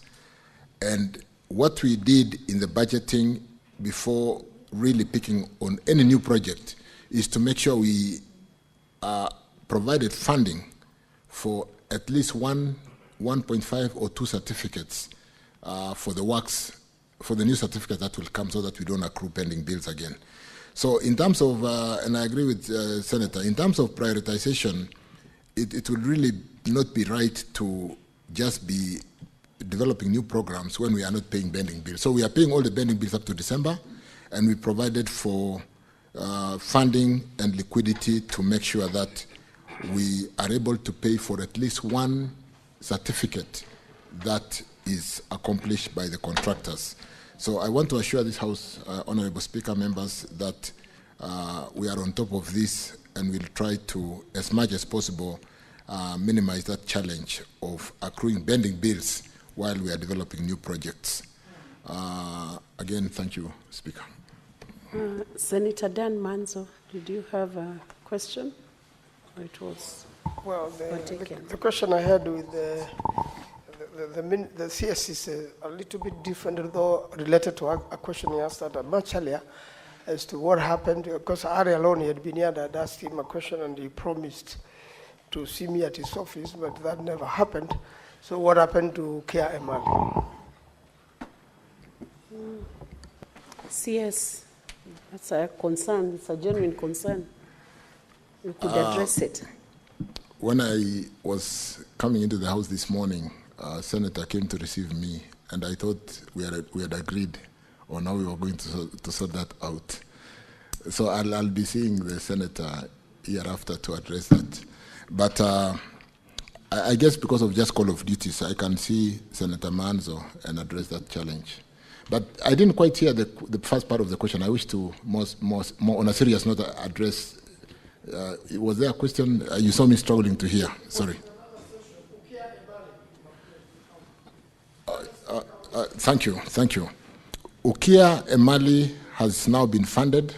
And what we did in the budgeting before really picking on any new project is to make sure we provided funding for at least 1.5 or 2 certificates for the works, for the new certificate that will come, so that we don't accrue pending bills again. So in terms of, and I agree with Senator, in terms of prioritization, it would really not be right to just be developing new programs when we are not paying pending bills. So we are paying all the pending bills up to December, and we provided for funding and liquidity to make sure that we are able to pay for at least 1 certificate that is accomplished by the contractors. So I want to assure this House, Honorable Speaker, members, that we are on top of this, and we'll try to, as much as possible, minimize that challenge of accruing pending bills while we are developing new projects. Again, thank you, Speaker. Senator Dan Manzo, did you have a question? Or it was well, the question I had with the CS is a little bit different, although related to a question he asked much earlier as to what happened, because Ari alone had been here and I'd asked him a question and he promised to see me at his office, but that never happened. So what happened to Kia Emali? CS, that's a concern, it's a genuine concern. You could address it. When I was coming into the House this morning, Senator came to receive me, and I thought we had agreed on how we were going to sort that out. So I'll be seeing the Senator hereafter to address that. But I guess because of just call of duties, I can see Senator Manzo and address that challenge. But I didn't quite hear the first part of the question. I wish to more on a serious note address. Was there a question? You saw me struggling to hear. Sorry. Thank you. Ukia Emali has now been funded.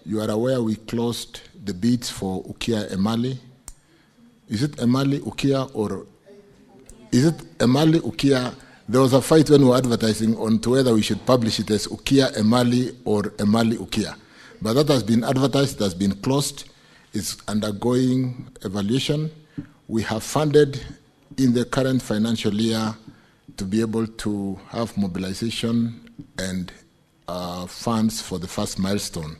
You are aware we closed the bids for Ukia Emali. Is it Emali Ukia or is it Emali Ukia? There was a fight when we were advertising on to whether we should publish it as Ukia Emali or Emali Ukia. But that has been advertised, has been closed, it's undergoing evaluation. We have funded in the current financial year to be able to have mobilization and funds for the first milestone.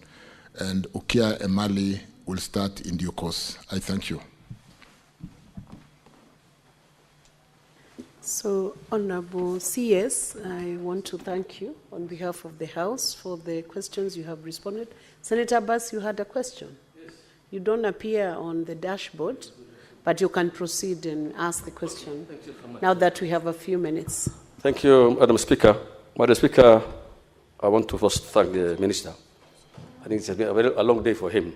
And Ukia Emali will start in due course. I thank you. So, Honorable CS, I want to thank you on behalf of the House for the questions you have responded. Senator Abbas, you had a question? Yes. You don't appear on the dashboard, but you can proceed and ask the question now that we have a few minutes. Thank you, Madam Speaker. Madam Speaker, I want to first thank the Minister. I think it has been a long day for him.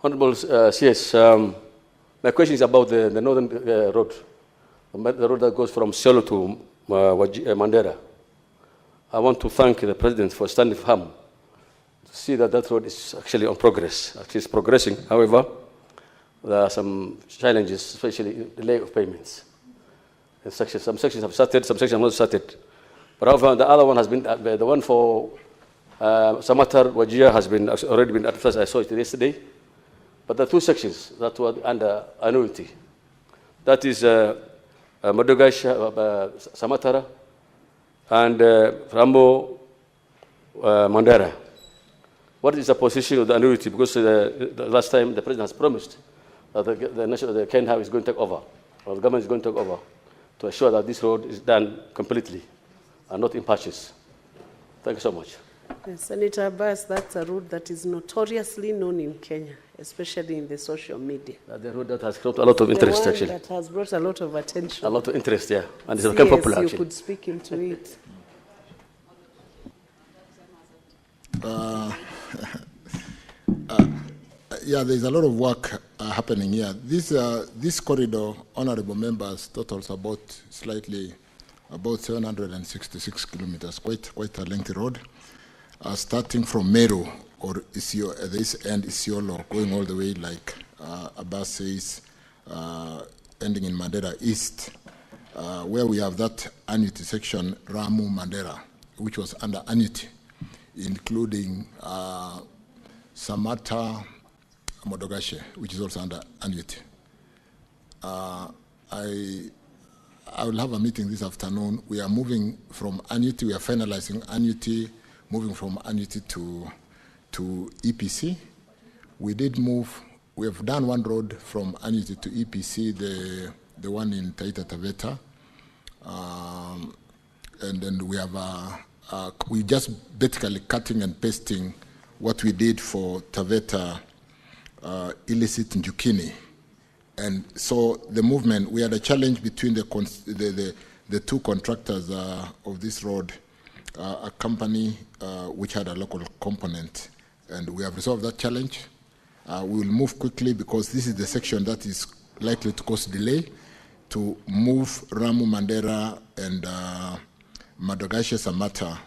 Honorable CS, my question is about the northern road. The road that goes from Siolo to Mandera. I want to thank the President for standing firm to see that that road is actually on progress. Actually, it's progressing. However, there are some challenges, especially delay of payments. Some sections have started, some sections have not started. But however, the other one has been, the one for Samatar Wajir has been already been advertised. I saw it yesterday. But the 2 sections that were under annuity, that is Modogash, Samatara, and Rambo Mandera. What is the position of the annuity? Because the last time the President has promised that the Kenya is going to take over, or the government is going to take over, to assure that this road is done completely and not in patches. Thank you so much. Senator Abbas, that's a road that is notoriously known in Kenya, especially in the social media. The road that has brought a lot of interest, actually. That has brought a lot of attention. A lot of interest, yeah. And it's become popular, actually. You could speak into it. Yeah, there's a lot of work happening here. This corridor, honorable members, totals about 766 kilometers, quite a lengthy road. Starting from Meru, or this end Isiolo, going all the way, like Abbas says, ending in Mandera East, where we have that annuity section, Ramu Mandera, which was under annuity, including Samata Modogashe, which is also under annuity. I will have a meeting this afternoon. We are moving from annuity, we are finalizing annuity, moving from annuity to EPC. We have done one road from annuity to EPC, the one in Taita Taveta. And then we have, we just basically cutting and pasting what we did for Taveta illicit Njukini. And so the movement, we had a challenge between the two contractors of this road, a company which had a local component, and we have resolved that challenge. We will move quickly because this is the section that is likely to cause delay to move Ramu Mandera and Madagascar Samata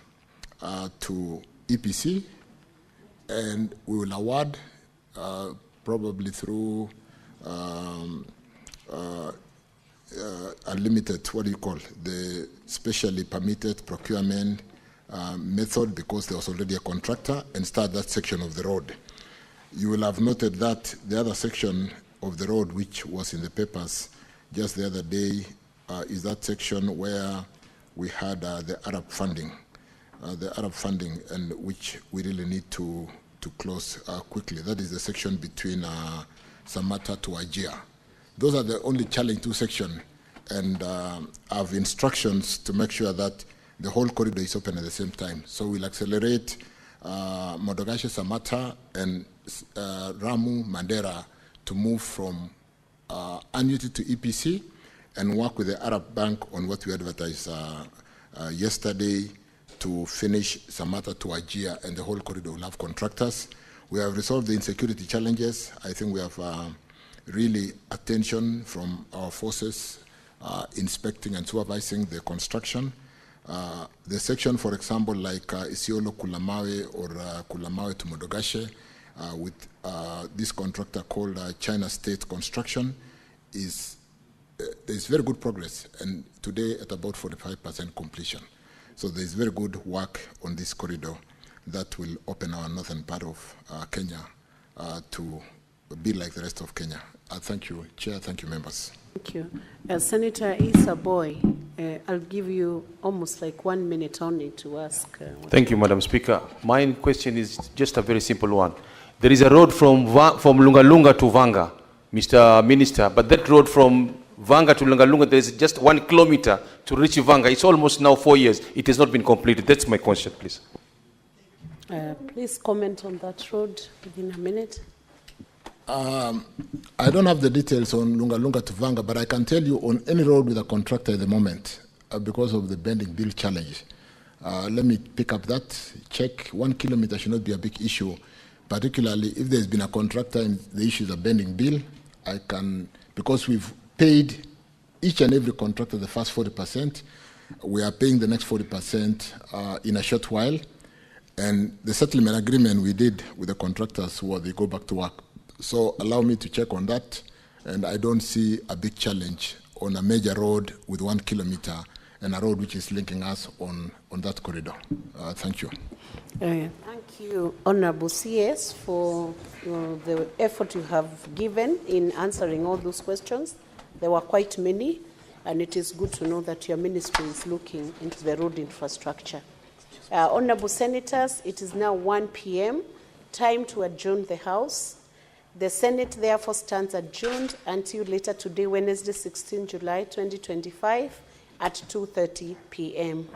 to EPC, and we will award probably through unlimited, what do you call, the specially permitted procurement method, because there was already a contractor, and start that section of the road. You will have noted that the other section of the road, which was in the papers just the other day, is that section where we had the Arab funding, and which we really need to close quickly. That is the section between Samata to Ajia. Those are the only challenge two sections, and I have instructions to make sure that the whole corridor is open at the same time. So we'll accelerate Madagascar Samata and Ramu Mandera to move from annuity to EPC and work with the Arab Bank on what we advertised yesterday to finish Samata to Ajia, and the whole corridor will have contractors. We have resolved the insecurity challenges. I think we have really attention from our forces inspecting and supervising the construction. The section, for example, like Isiolo Kulamawe or Kulamawe to Modogashe, with this contractor called China State Construction, there's very good progress, and today at about 45% completion. So there's very good work on this corridor that will open our northern part of Kenya to be like the rest of Kenya. Thank you, Chair. Thank you, members. Thank you. Senator Issa Boy, I'll give you almost like 1 minute only to ask. Thank you, Madam Speaker. My question is just a very simple one. There is a road from Lungalunga to Vanga, Mr. Minister, but that road from Vanga to Lungalunga, there is just 1 kilometer to reach Vanga. It's almost now 4 years. It has not been completed. That's my question, please. Please comment on that road within a minute. I don't have the details on Lungalunga to Vanga, but I can tell you on any road with a contractor at the moment, because of the bending bill challenge. Let me pick up that. Check 1 kilometer should not be a big issue, particularly if there's been a contractor and the issue is a bending bill. I can, because we've paid each and every contractor the first 40%, we are paying the next 40% in a short while. And the settlement agreement we did with the contractors was they go back to work. So allow me to check on that, and I don't see a big challenge on a major road with 1 kilometer and a road which is linking us on that corridor. Thank you. Thank you, Honorable CS, for the effort you have given in answering all those questions. There were quite many, and it is good to know that your ministry is looking into the road infrastructure. Honorable Senators, it is now 1 p.m., time to adjourn the House. The Senate therefore stands adjourned until later today, Wednesday, 16 July 2025 at 2:30 p.m.